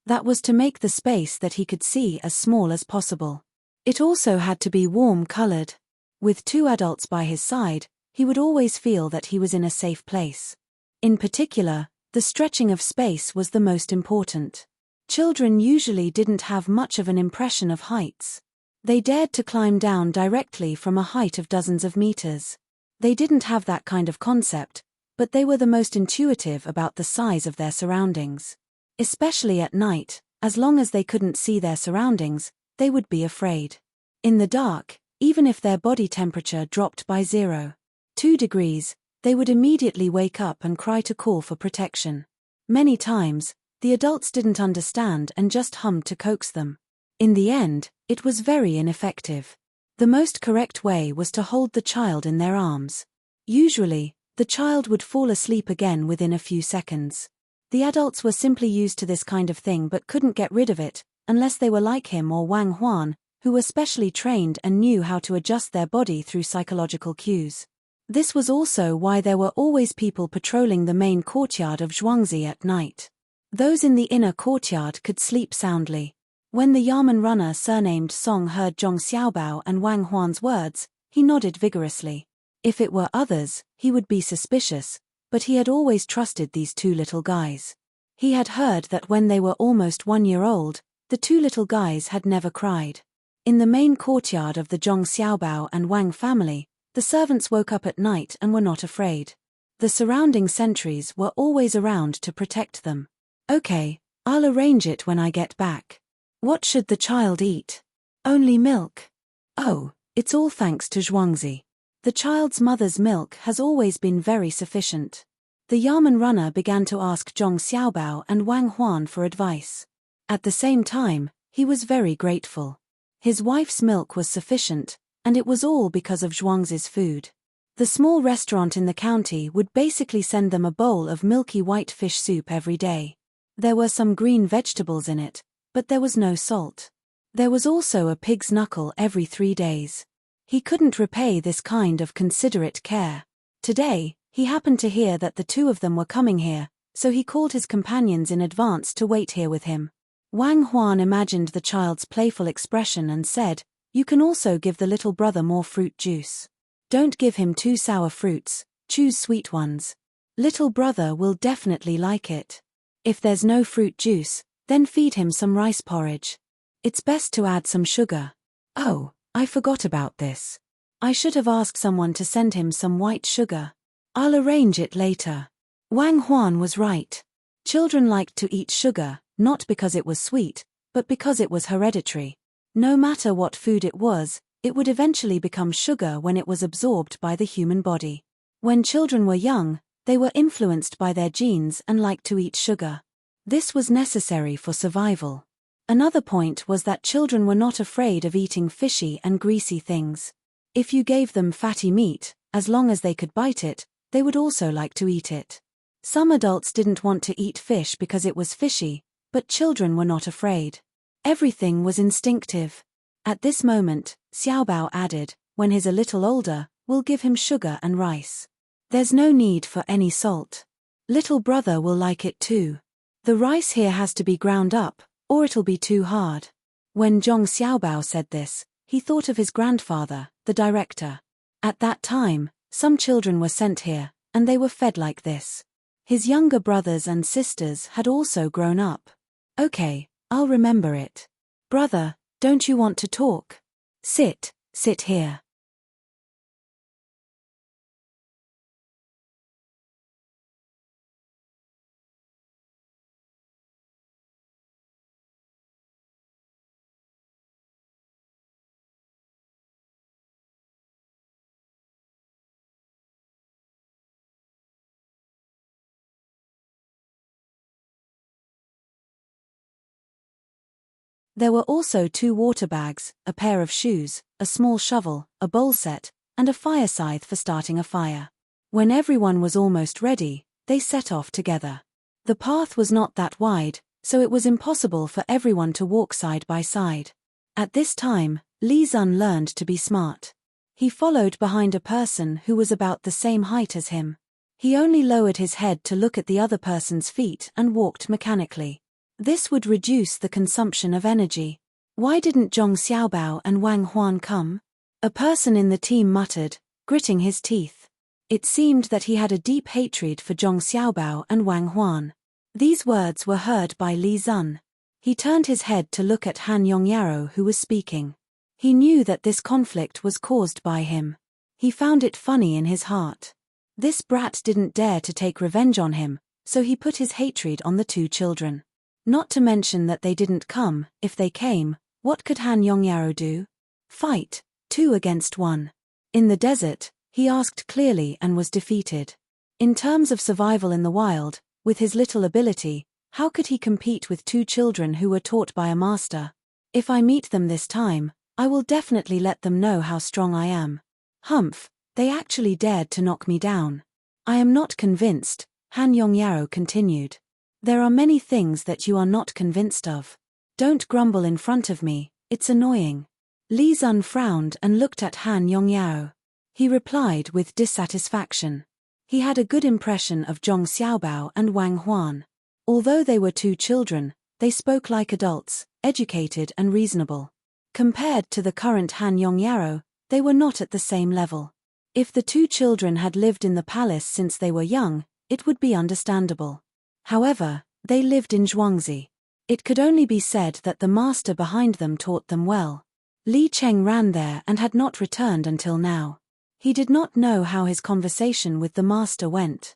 That was to make the space that he could see as small as possible. It also had to be warm-colored. With two adults by his side, he would always feel that he was in a safe place. In particular, the stretching of space was the most important. Children usually didn't have much of an impression of heights. They dared to climb down directly from a height of dozens of meters. They didn't have that kind of concept, but they were the most intuitive about the size of their surroundings. Especially at night, as long as they couldn't see their surroundings, they would be afraid. In the dark, even if their body temperature dropped by 0.2 degrees, they would immediately wake up and cry to call for protection. Many times, the adults didn't understand and just hummed to coax them. In the end, it was very ineffective. The most correct way was to hold the child in their arms. Usually, the child would fall asleep again within a few seconds. The adults were simply used to this kind of thing but couldn't get rid of it, unless they were like him or Wang Huan, who were specially trained and knew how to adjust their body through psychological cues. This was also why there were always people patrolling the main courtyard of Zhuangzi at night. Those in the inner courtyard could sleep soundly. When the Yamen runner surnamed Song heard Zhong Xiaobao and Wang Huan's words, he nodded vigorously. If it were others, he would be suspicious, but he had always trusted these two little guys. He had heard that when they were almost 1 year old, the two little guys had never cried. In the main courtyard of the Zhong Xiaobao and Wang family, the servants woke up at night and were not afraid. The surrounding sentries were always around to protect them. Okay, I'll arrange it when I get back. What should the child eat? Only milk. Oh, it's all thanks to Zhuangzi. The child's mother's milk has always been very sufficient. The Yamen runner began to ask Zhong Xiaobao and Wang Huan for advice. At the same time, he was very grateful. His wife's milk was sufficient, and it was all because of Zhuangzi's food. The small restaurant in the county would basically send them a bowl of milky white fish soup every day. There were some green vegetables in it, but there was no salt. There was also a pig's knuckle every 3 days. He couldn't repay this kind of considerate care. Today, he happened to hear that the two of them were coming here, so he called his companions in advance to wait here with him. Wang Huan imagined the child's playful expression and said, "You can also give the little brother more fruit juice. Don't give him too sour fruits, choose sweet ones. Little brother will definitely like it. If there's no fruit juice, then feed him some rice porridge. It's best to add some sugar. Oh, I forgot about this. I should have asked someone to send him some white sugar. I'll arrange it later." Wang Huan was right. Children liked to eat sugar, not because it was sweet, but because it was hereditary. No matter what food it was, it would eventually become sugar when it was absorbed by the human body. When children were young, they were influenced by their genes and liked to eat sugar. This was necessary for survival. Another point was that children were not afraid of eating fishy and greasy things. If you gave them fatty meat, as long as they could bite it, they would also like to eat it. Some adults didn't want to eat fish because it was fishy, But children were not afraid. Everything was instinctive. At this moment, Xiaobao added, when he's a little older, we'll give him sugar and rice. There's no need for any salt. Little brother will like it too. The rice here has to be ground up, or it'll be too hard. When Zhong Xiaobao said this, he thought of his grandfather, the director. At that time, some children were sent here, and they were fed like this. His younger brothers and sisters had also grown up. Okay, I'll remember it. Brother, don't you want to talk? Sit here. There were also 2 water bags, a pair of shoes, a small shovel, a bowl set, and a fire scythe for starting a fire. When everyone was almost ready, they set off together. The path was not that wide, so it was impossible for everyone to walk side by side. At this time, Li Zun learned to be smart. He followed behind a person who was about the same height as him. He only lowered his head to look at the other person's feet and walked mechanically. This would reduce the consumption of energy. Why didn't Zhong Xiaobao and Wang Huan come? A person in the team muttered, gritting his teeth. It seemed that he had a deep hatred for Zhong Xiaobao and Wang Huan. These words were heard by Li Zun. He turned his head to look at Han Yongyaro, who was speaking. He knew that this conflict was caused by him. He found it funny in his heart. This brat didn't dare to take revenge on him, so he put his hatred on the 2 children. Not to mention that they didn't come. If they came, what could Han Yongyaro do? Fight, 2 against 1. In the desert, he asked clearly and was defeated. In terms of survival in the wild, with his little ability, how could he compete with 2 children who were taught by a master? If I meet them this time, I will definitely let them know how strong I am. Humph, they actually dared to knock me down. I am not convinced, Han Yongyaro continued. There are many things that you are not convinced of. Don't grumble in front of me, it's annoying. Li Zun frowned and looked at Han Yongyao. He replied with dissatisfaction. He had a good impression of Zhong Xiaobao and Wang Huan. Although they were 2 children, they spoke like adults, educated and reasonable. Compared to the current Han Yongyao, they were not at the same level. If the 2 children had lived in the palace since they were young, it would be understandable. However, they lived in Zhuangzi. It could only be said that the master behind them taught them well. Li Cheng ran there and had not returned until now. He did not know how his conversation with the master went.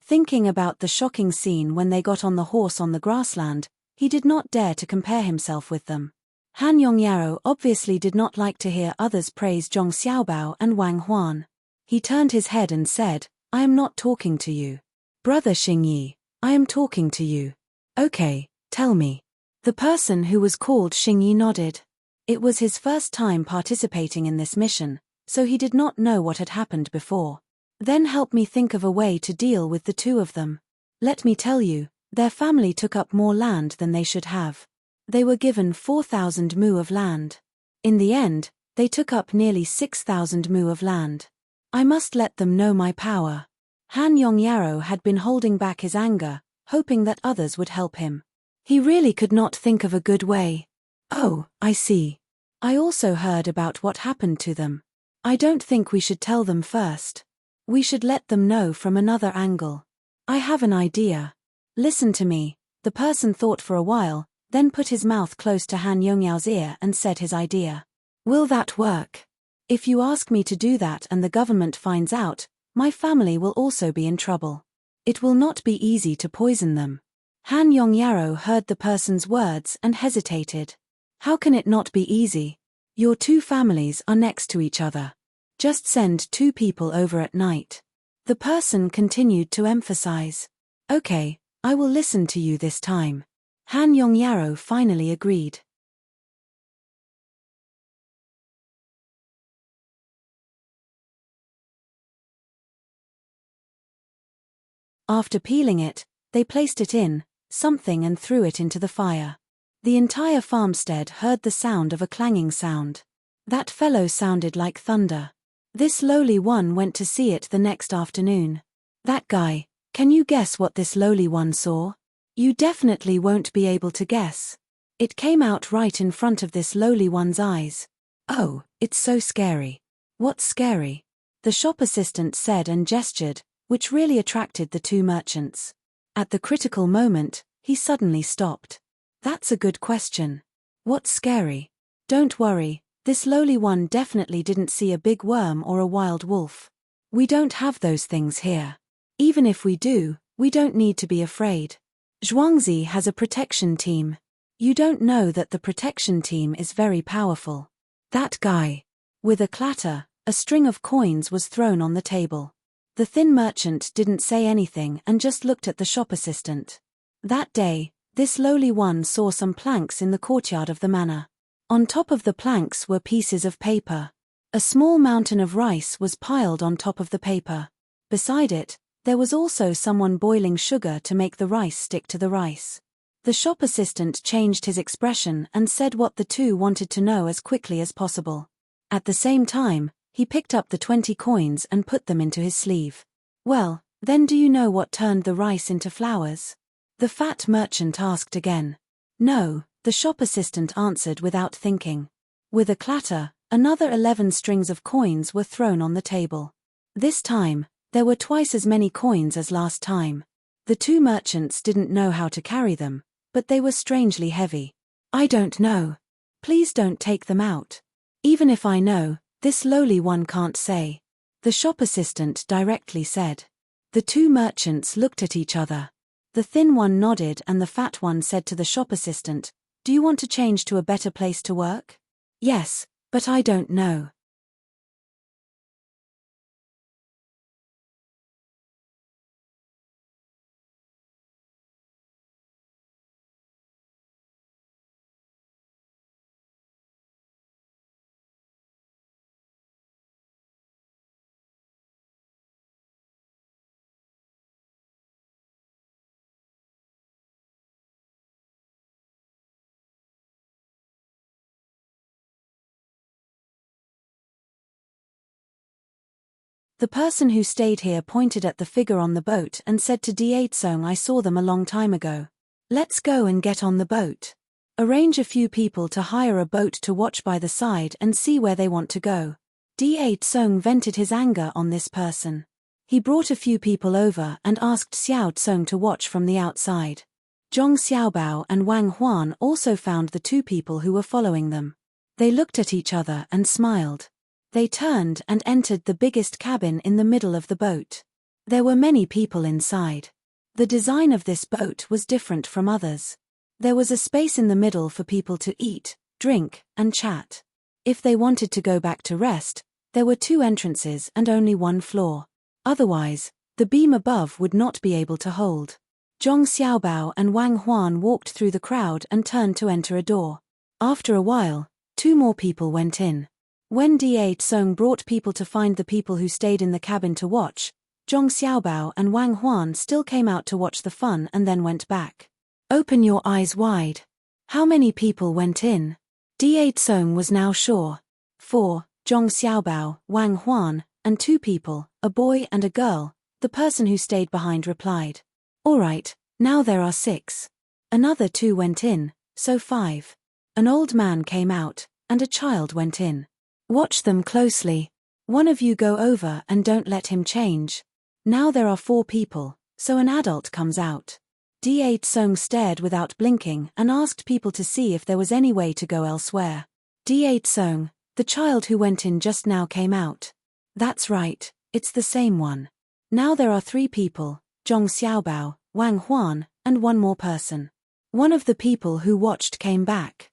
Thinking about the shocking scene when they got on the horse on the grassland, he did not dare to compare himself with them. Han Yongyao obviously did not like to hear others praise Zhong Xiaobao and Wang Huan. He turned his head and said, I am not talking to you. Brother Xingyi, I am talking to you. Okay, tell me. The person who was called Xingyi nodded. It was his first time participating in this mission, so he did not know what had happened before. Then help me think of a way to deal with the 2 of them. Let me tell you, their family took up more land than they should have. They were given 4,000 mu of land. In the end, they took up nearly 6,000 mu of land. I must let them know my power. Han Yongyaro had been holding back his anger, hoping that others would help him. He really could not think of a good way. Oh, I see. I also heard about what happened to them. I don't think we should tell them first. We should let them know from another angle. I have an idea. Listen to me. The person thought for a while, then put his mouth close to Han Yongyao's ear and said his idea. Will that work? If you ask me to do that and the government finds out, my family will also be in trouble. It will not be easy to poison them. Han Yongyaro heard the person's words and hesitated. How can it not be easy? Your 2 families are next to each other. Just send 2 people over at night. The person continued to emphasize. Okay, I will listen to you this time. Han Yongyaro finally agreed. After peeling it, they placed it in something and threw it into the fire. The entire farmstead heard the sound of a clanging sound. That fellow sounded like thunder. This lowly one went to see it the next afternoon. That guy, can you guess what this lowly one saw? You definitely won't be able to guess. It came out right in front of this lowly one's eyes. Oh, it's so scary. What's scary? The shop assistant said and gestured, which really attracted the two merchants. At the critical moment, he suddenly stopped. That's a good question. What's scary? Don't worry, this lowly one definitely didn't see a big worm or a wild wolf. We don't have those things here. Even if we do, we don't need to be afraid. Zhuangzi has a protection team. You don't know that the protection team is very powerful. That guy. With a clatter, a string of coins was thrown on the table. The thin merchant didn't say anything and just looked at the shop assistant. That day, this lowly one saw some planks in the courtyard of the manor. On top of the planks were pieces of paper. A small mountain of rice was piled on top of the paper. Beside it, there was also someone boiling sugar to make the rice stick to the rice. The shop assistant changed his expression and said what the two wanted to know as quickly as possible. At the same time, he picked up the 20 coins and put them into his sleeve. Well, then do you know what turned the rice into flowers? The fat merchant asked again. No, the shop assistant answered without thinking. With a clatter, another 11 strings of coins were thrown on the table. This time, there were twice as many coins as last time. The two merchants didn't know how to carry them, but they were strangely heavy. I don't know. Please don't take them out. Even if I know, this lowly one can't say. The shop assistant directly said. The two merchants looked at each other. The thin one nodded and the fat one said to the shop assistant, "Do you want to change to a better place to work?" "Yes, but I don't know." The person who stayed here pointed at the figure on the boat and said to Daesung, "I saw them a long time ago. Let's go and get on the boat. Arrange a few people to hire a boat to watch by the side and see where they want to go." Daesung vented his anger on this person. He brought a few people over and asked Xiao Tsung to watch from the outside. Zhong Xiaobao and Wang Huan also found the two people who were following them. They looked at each other and smiled. They turned and entered the biggest cabin in the middle of the boat. There were many people inside. The design of this boat was different from others. There was a space in the middle for people to eat, drink, and chat. If they wanted to go back to rest, there were 2 entrances and only 1 floor. Otherwise, the beam above would not be able to hold. Zhong Xiaobao and Wang Huan walked through the crowd and turned to enter a door. After a while, 2 more people went in. When Daesung brought people to find the people who stayed in the cabin to watch, Zhong Xiaobao and Wang Huan still came out to watch the fun and then went back. Open your eyes wide. How many people went in? Daesung was now sure. 4, Zhong Xiaobao, Wang Huan, and 2 people, a boy and a girl, the person who stayed behind replied. All right, now there are 6. Another 2 went in, so 5. An old man came out, and a child went in. Watch them closely. One of you go over and don't let him change. Now there are 4 people, so an adult comes out. Daesung stared without blinking and asked people to see if there was any way to go elsewhere. Daesung, the child who went in just now came out. That's right, it's the same one. Now there are 3 people, Zhong Xiaobao, Wang Huan, and 1 more person. One of the people who watched came back.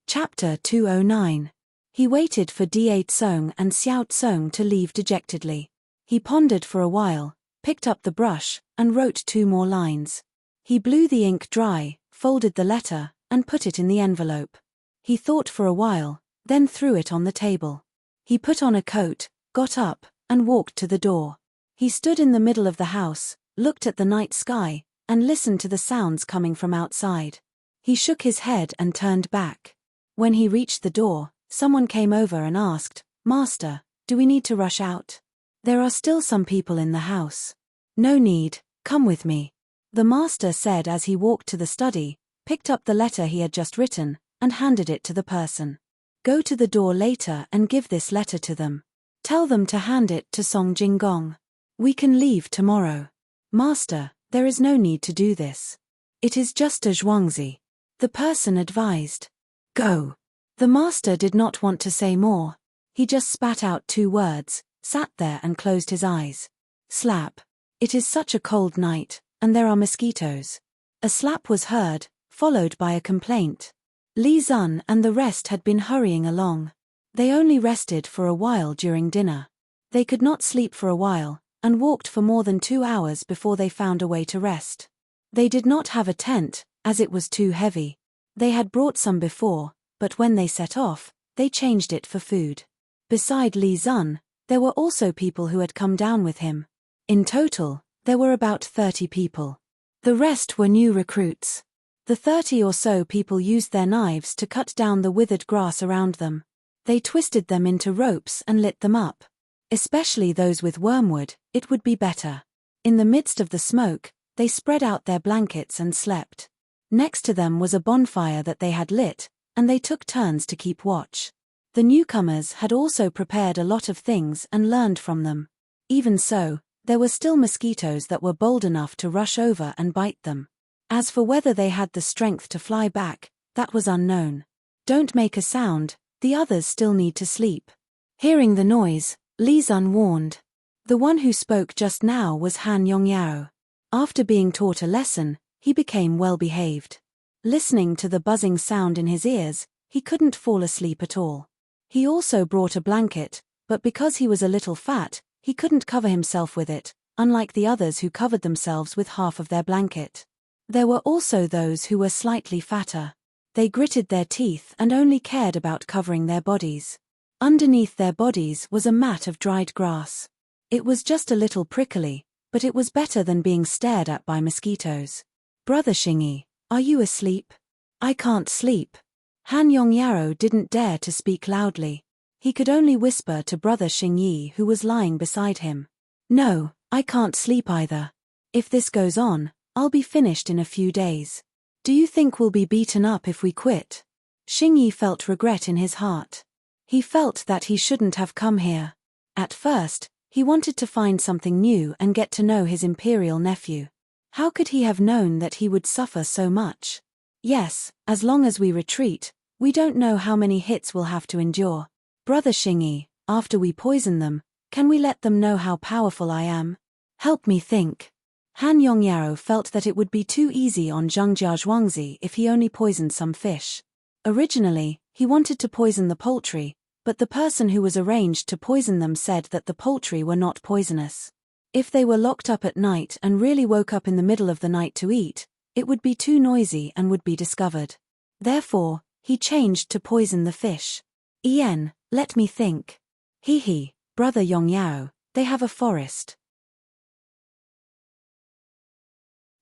Chapter 209. He waited for Da Tsong and Xiao Tsong to leave dejectedly. He pondered for a while, picked up the brush, and wrote 2 more lines. He blew the ink dry, folded the letter, and put it in the envelope. He thought for a while, then threw it on the table. He put on a coat, got up, and walked to the door. He stood in the middle of the house, looked at the night sky, and listened to the sounds coming from outside. He shook his head and turned back. When he reached the door, someone came over and asked, "Master, do we need to rush out? There are still some people in the house." "No need, come with me," the master said as he walked to the study, picked up the letter he had just written, and handed it to the person. "Go to the door later and give this letter to them. Tell them to hand it to Song Jinggong. We can leave tomorrow." "Master, there is no need to do this. It is just a zhuangzi," the person advised. "Go." The master did not want to say more. He just spat out 2 words, sat there and closed his eyes. Slap. It is such a cold night, and there are mosquitoes. A slap was heard, followed by a complaint. Li Zun and the rest had been hurrying along. They only rested for a while during dinner. They could not sleep for a while, and walked for more than 2 hours before they found a way to rest. They did not have a tent, as it was too heavy. They had brought some before, but when they set off, they changed it for food. Beside Li Zun, there were also people who had come down with him. In total, there were about 30 people. The rest were new recruits. The 30 or so people used their knives to cut down the withered grass around them. They twisted them into ropes and lit them up. Especially those with wormwood, it would be better. In the midst of the smoke, they spread out their blankets and slept. Next to them was a bonfire that they had lit, and they took turns to keep watch. The newcomers had also prepared a lot of things and learned from them. Even so, there were still mosquitoes that were bold enough to rush over and bite them. As for whether they had the strength to fly back, that was unknown. "Don't make a sound, the others still need to sleep." Hearing the noise, Li Zun warned. The one who spoke just now was Han Yongyao. After being taught a lesson, he became well-behaved. Listening to the buzzing sound in his ears, he couldn't fall asleep at all. He also brought a blanket, but because he was a little fat, he couldn't cover himself with it, unlike the others who covered themselves with half of their blanket. There were also those who were slightly fatter. They gritted their teeth and only cared about covering their bodies. Underneath their bodies was a mat of dried grass. It was just a little prickly, but it was better than being stared at by mosquitoes. "Brother Xingyi, are you asleep?" "I can't sleep." Han Yongyao didn't dare to speak loudly. He could only whisper to Brother Xingyi, who was lying beside him. "No, I can't sleep either. If this goes on, I'll be finished in a few days. Do you think we'll be beaten up if we quit?" Xingyi felt regret in his heart. He felt that he shouldn't have come here. At first, he wanted to find something new and get to know his imperial nephew. How could he have known that he would suffer so much? "Yes, as long as we retreat, we don't know how many hits we'll have to endure. Brother Xingyi, after we poison them, can we let them know how powerful I am? Help me think." Han Yongyao felt that it would be too easy on Zhengjia Zhuangzi if he only poisoned some fish. Originally, he wanted to poison the poultry, but the person who was arranged to poison them said that the poultry were not poisonous. If they were locked up at night and really woke up in the middle of the night to eat, it would be too noisy and would be discovered. Therefore, he changed to poison the fish. "Ian, let me think." "Hee, Brother Yongyao, they have a forest.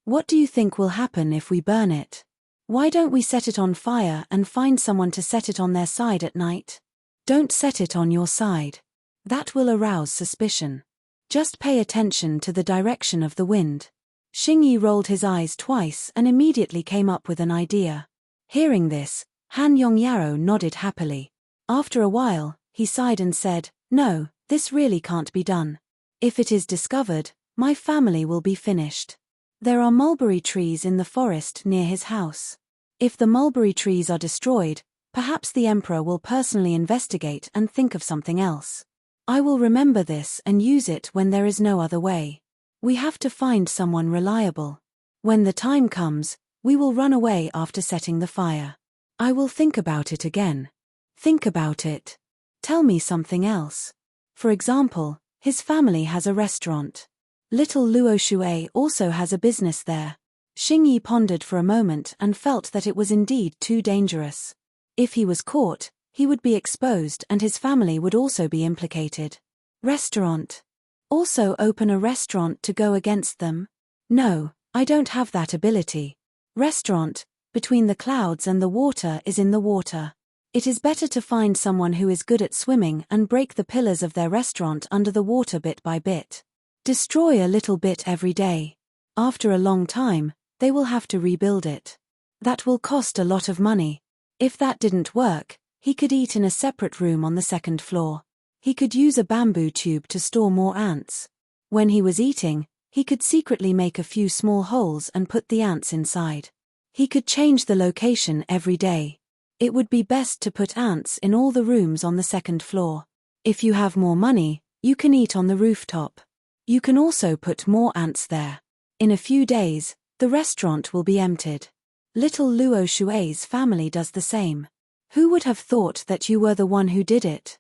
What do you think will happen if we burn it? Why don't we set it on fire and find someone to set it on their side at night? Don't set it on your side. That will arouse suspicion. Just pay attention to the direction of the wind." Xingyi rolled his eyes twice and immediately came up with an idea. Hearing this, Han Yongyao nodded happily. After a while, he sighed and said, "No, this really can't be done. If it is discovered, my family will be finished. There are mulberry trees in the forest near his house. If the mulberry trees are destroyed, perhaps the emperor will personally investigate and think of something else. I will remember this and use it when there is no other way. We have to find someone reliable. When the time comes, we will run away after setting the fire. I will think about it again. Think about it. Tell me something else. For example, his family has a restaurant. Little Luo Shui also has a business there. Xingyi pondered for a moment and felt that it was indeed too dangerous. If he was caught, he would be exposed and his family would also be implicated. Restaurant. Also open a restaurant to go against them? No, I don't have that ability. Restaurant, between the clouds and the water is in the water. It is better to find someone who is good at swimming and break the pillars of their restaurant under the water bit by bit. Destroy a little bit every day. After a long time, they will have to rebuild it. That will cost a lot of money. If that didn't work, he could eat in a separate room on the second floor. He could use a bamboo tube to store more ants. When he was eating, he could secretly make a few small holes and put the ants inside. He could change the location every day. It would be best to put ants in all the rooms on the second floor. If you have more money, you can eat on the rooftop. You can also put more ants there. In a few days, the restaurant will be emptied. Little Luo Shui's family does the same. Who would have thought that you were the one who did it?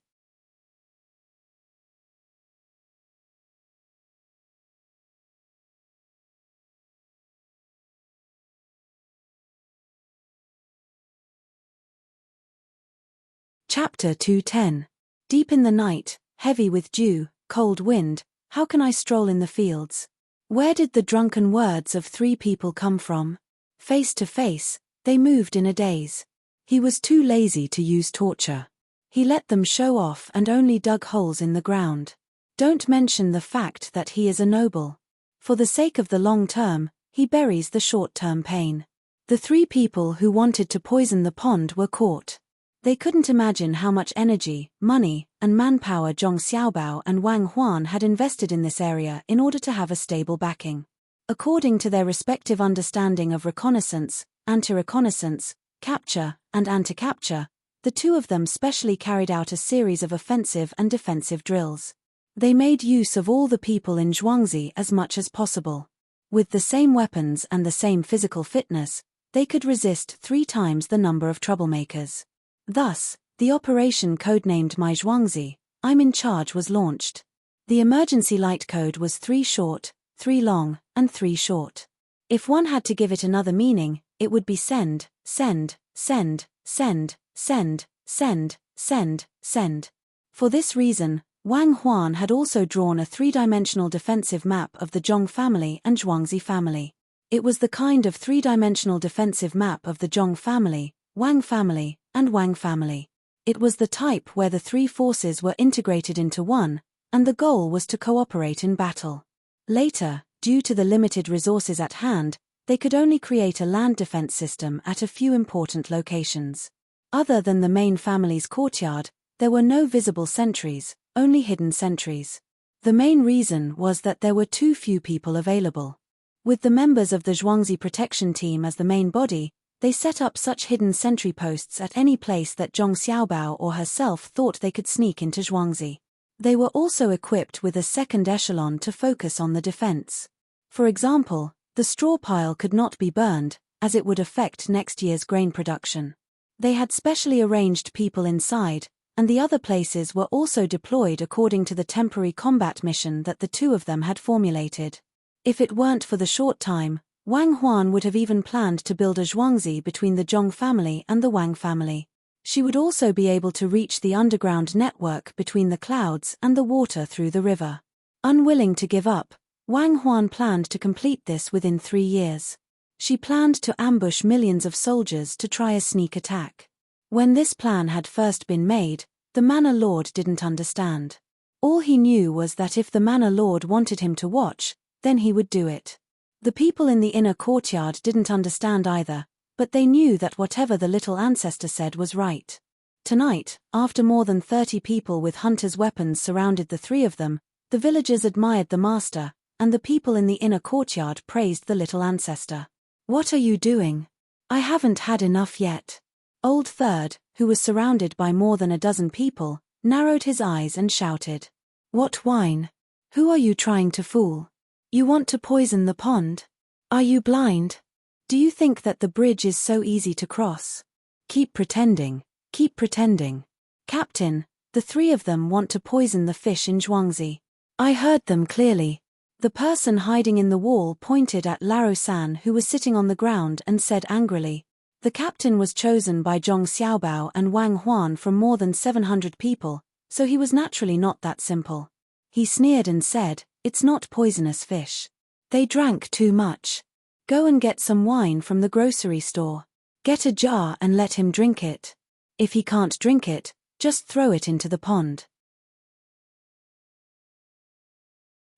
Chapter 210. Deep in the night, heavy with dew, cold wind, how can I stroll in the fields? Where did the drunken words of 3 people come from? Face to face, they moved in a daze. He was too lazy to use torture. He let them show off and only dug holes in the ground. Don't mention the fact that he is a noble. For the sake of the long term, he buries the short-term pain. The 3 people who wanted to poison the pond were caught. They couldn't imagine how much energy, money, and manpower Zhong Xiaobao and Wang Huan had invested in this area in order to have a stable backing. According to their respective understanding of reconnaissance, anti-reconnaissance, capture, and anti-capture, the 2 of them specially carried out a series of offensive and defensive drills. They made use of all the people in Zhuangzi as much as possible. With the same weapons and the same physical fitness, they could resist 3 times the number of troublemakers. Thus, the operation codenamed My Zhuangzi, I'm in charge was launched. The emergency light code was 3 short, 3 long, and 3 short. If one had to give it another meaning, it would be send, send, send, send, send, send, send, send. For this reason, Wang Huan had also drawn a 3-dimensional defensive map of the Zhong family and Zhuangzi family. It was the kind of 3-dimensional defensive map of the Zhong family, Wang family, and Wang family. It was the type where the 3 forces were integrated into one, and the goal was to cooperate in battle. Later, due to the limited resources at hand, they could only create a land defense system at a few important locations. Other than the main family's courtyard, there were no visible sentries, only hidden sentries. The main reason was that there were too few people available. With the members of the Zhuangzi protection team as the main body, they set up such hidden sentry posts at any place that Zhong Xiaobao or herself thought they could sneak into Zhuangzi. They were also equipped with a second echelon to focus on the defense. For example, the straw pile could not be burned, as it would affect next year's grain production. They had specially arranged people inside, and the other places were also deployed according to the temporary combat mission that the 2 of them had formulated. If it weren't for the short time, Wang Huan would have even planned to build a Zhuangzi between the Zhong family and the Wang family. She would also be able to reach the underground network between the clouds and the water through the river. Unwilling to give up, Wang Huan planned to complete this within 3 years. She planned to ambush millions of soldiers to try a sneak attack. When this plan had first been made, the Manor Lord didn't understand. All he knew was that if the Manor Lord wanted him to watch, then he would do it. The people in the inner courtyard didn't understand either, but they knew that whatever the little ancestor said was right. Tonight, after more than 30 people with hunters' weapons surrounded the 3 of them, the villagers admired the master, and the people in the inner courtyard praised the little ancestor. What are you doing? I haven't had enough yet. Old Third, who was surrounded by more than a dozen people, narrowed his eyes and shouted. What wine? Who are you trying to fool? You want to poison the pond? Are you blind? Do you think that the bridge is so easy to cross? Keep pretending, keep pretending. Captain, the three of them want to poison the fish in Zhuangzi. I heard them clearly. The person hiding in the wall pointed at Laro-san, who was sitting on the ground, and said angrily. The captain was chosen by Zhong Xiaobao and Wang Huan from more than 700 people, so he was naturally not that simple. He sneered and said, "It's not poisonous fish. They drank too much. Go and get some wine from the grocery store. Get a jar and let him drink it. If he can't drink it, just throw it into the pond."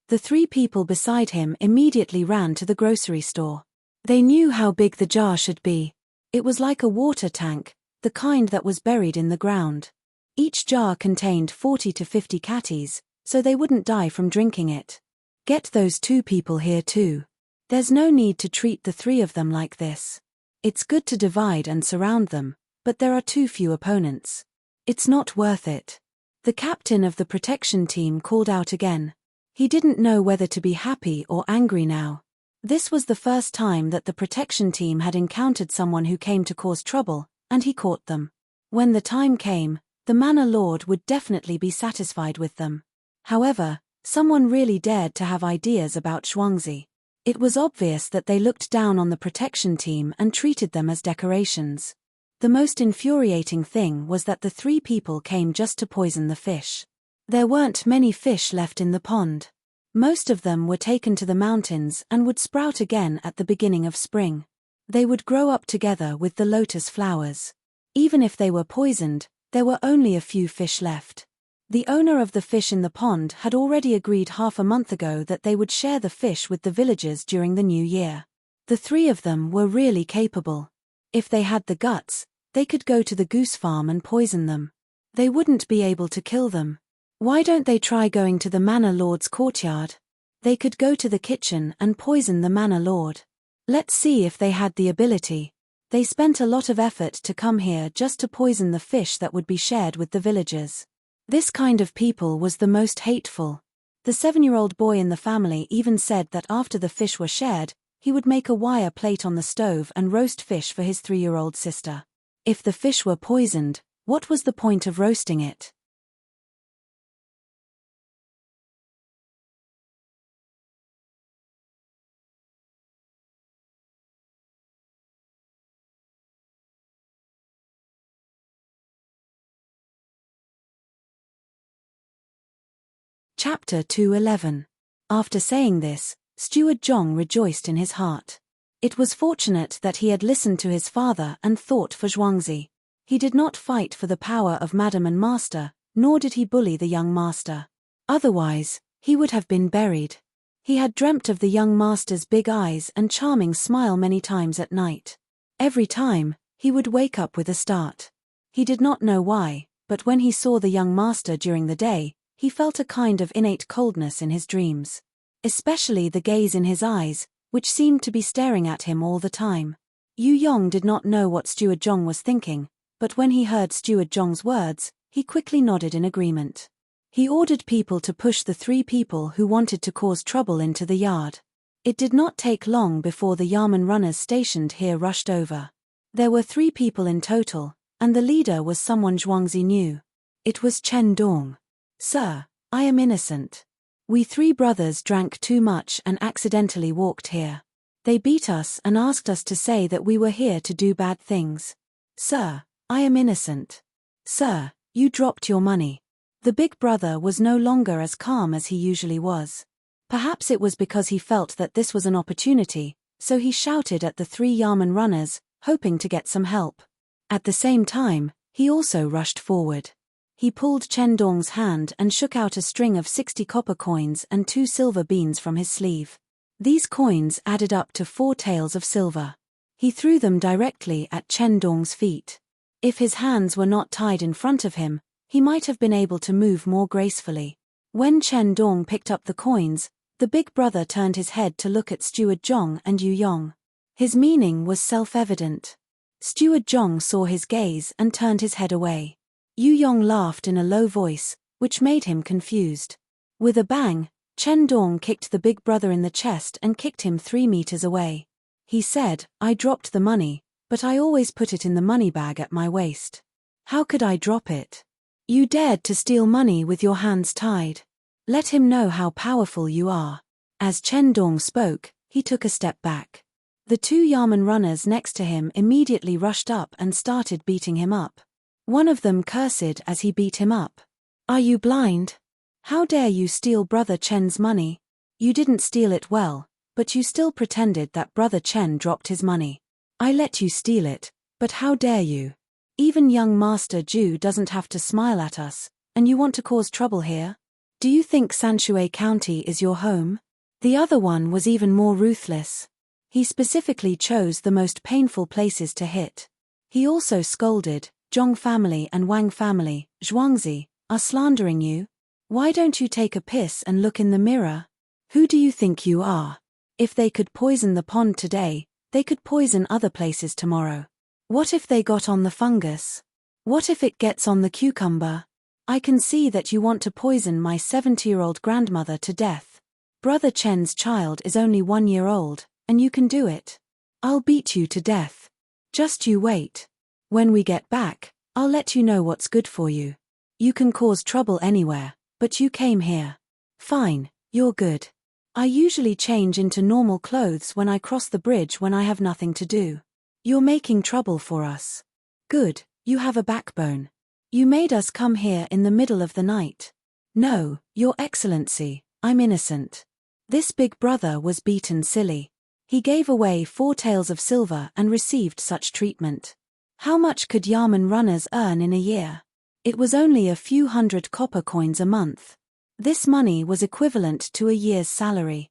The three people beside him immediately ran to the grocery store. They knew how big the jar should be. It was like a water tank, the kind that was buried in the ground. Each jar contained 40 to 50 catties, so they wouldn't die from drinking it. Get those two people here too. There's no need to treat the three of them like this. It's good to divide and surround them, but there are too few opponents. It's not worth it. The captain of the protection team called out again. He didn't know whether to be happy or angry now. This was the first time that the protection team had encountered someone who came to cause trouble, and he caught them. When the time came, the Manor Lord would definitely be satisfied with them. However, someone really dared to have ideas about Zhuangzi. It was obvious that they looked down on the protection team and treated them as decorations. The most infuriating thing was that the three people came just to poison the fish. There weren't many fish left in the pond. Most of them were taken to the mountains and would sprout again at the beginning of spring. They would grow up together with the lotus flowers. Even if they were poisoned, there were only a few fish left. The owner of the fish in the pond had already agreed half a month ago that they would share the fish with the villagers during the new year. The three of them were really capable. If they had the guts, they could go to the goose farm and poison them. They wouldn't be able to kill them. Why don't they try going to the Manor Lord's courtyard? They could go to the kitchen and poison the Manor Lord. Let's see if they had the ability. They spent a lot of effort to come here just to poison the fish that would be shared with the villagers. This kind of people was the most hateful. The 7-year-old boy in the family even said that after the fish were shared, he would make a wire plate on the stove and roast fish for his 3-year-old sister. If the fish were poisoned, what was the point of roasting it? Chapter 211. After saying this, Steward Zhong rejoiced in his heart. It was fortunate that he had listened to his father and thought for Zhuangzi. He did not fight for the power of Madam and Master, nor did he bully the young master. Otherwise, he would have been buried. He had dreamt of the young master's big eyes and charming smile many times at night. Every time, he would wake up with a start. He did not know why, but when he saw the young master during the day, he felt a kind of innate coldness in his dreams. Especially the gaze in his eyes, which seemed to be staring at him all the time. Yu Yong did not know what Steward Zhong was thinking, but when he heard Steward Zhong's words, he quickly nodded in agreement. He ordered people to push the three people who wanted to cause trouble into the yard. It did not take long before the Yamen runners stationed here rushed over. There were 3 people in total, and the leader was someone Zhuangzi knew. It was Chen Dong. "Sir, I am innocent. We 3 brothers drank too much and accidentally walked here. They beat us and asked us to say that we were here to do bad things. Sir, I am innocent. Sir, you dropped your money." The big brother was no longer as calm as he usually was. Perhaps it was because he felt that this was an opportunity, so he shouted at the 3 Yamen runners, hoping to get some help. At the same time, he also rushed forward. He pulled Chen Dong's hand and shook out a string of 60 copper coins and 2 silver beans from his sleeve. These coins added up to 4 taels of silver. He threw them directly at Chen Dong's feet. If his hands were not tied in front of him, he might have been able to move more gracefully. When Chen Dong picked up the coins, the big brother turned his head to look at Steward Zhong and Yu Yong. His meaning was self-evident. Steward Zhong saw his gaze and turned his head away. Yu Yong laughed in a low voice, which made him confused. With a bang, Chen Dong kicked the big brother in the chest and kicked him 3 meters away. He said, "I dropped the money, But I always put it in the money bag at my waist. How could I drop it? You dared to steal money with your hands tied. Let him know how powerful you are. As Chen Dong spoke, he took a step back. The two Yamen runners next to him immediately rushed up and started beating him up. One of them cursed as he beat him up. Are you blind? How dare you steal Brother Chen's money? You didn't steal it well, but you still pretended that Brother Chen dropped his money. I let you steal it, but how dare you? Even young Master Ju doesn't have to smile at us, and you want to cause trouble here? Do you think Sanshui County is your home? The other one was even more ruthless. He specifically chose the most painful places to hit. He also scolded, Zhong family and Wang family, Zhuangzi, are slandering you. Why don't you take a piss and look in the mirror? Who do you think you are? If they could poison the pond today, they could poison other places tomorrow. What if they got on the fungus? What if it gets on the cucumber? I can see that you want to poison my 70-year-old grandmother to death. Brother Chen's child is only 1 year old, and you can do it. I'll beat you to death. Just you wait. When we get back, I'll let you know what's good for you. You can cause trouble anywhere, but you came here. Fine, you're good. I usually change into normal clothes when I cross the bridge when I have nothing to do. You're making trouble for us. Good, you have a backbone. You made us come here in the middle of the night. No, Your Excellency, I'm innocent. This big brother was beaten silly. He gave away 4 taels of silver and received such treatment. How much could Yamen runners earn in a year? It was only a few hundred copper coins a month. This money was equivalent to a year's salary.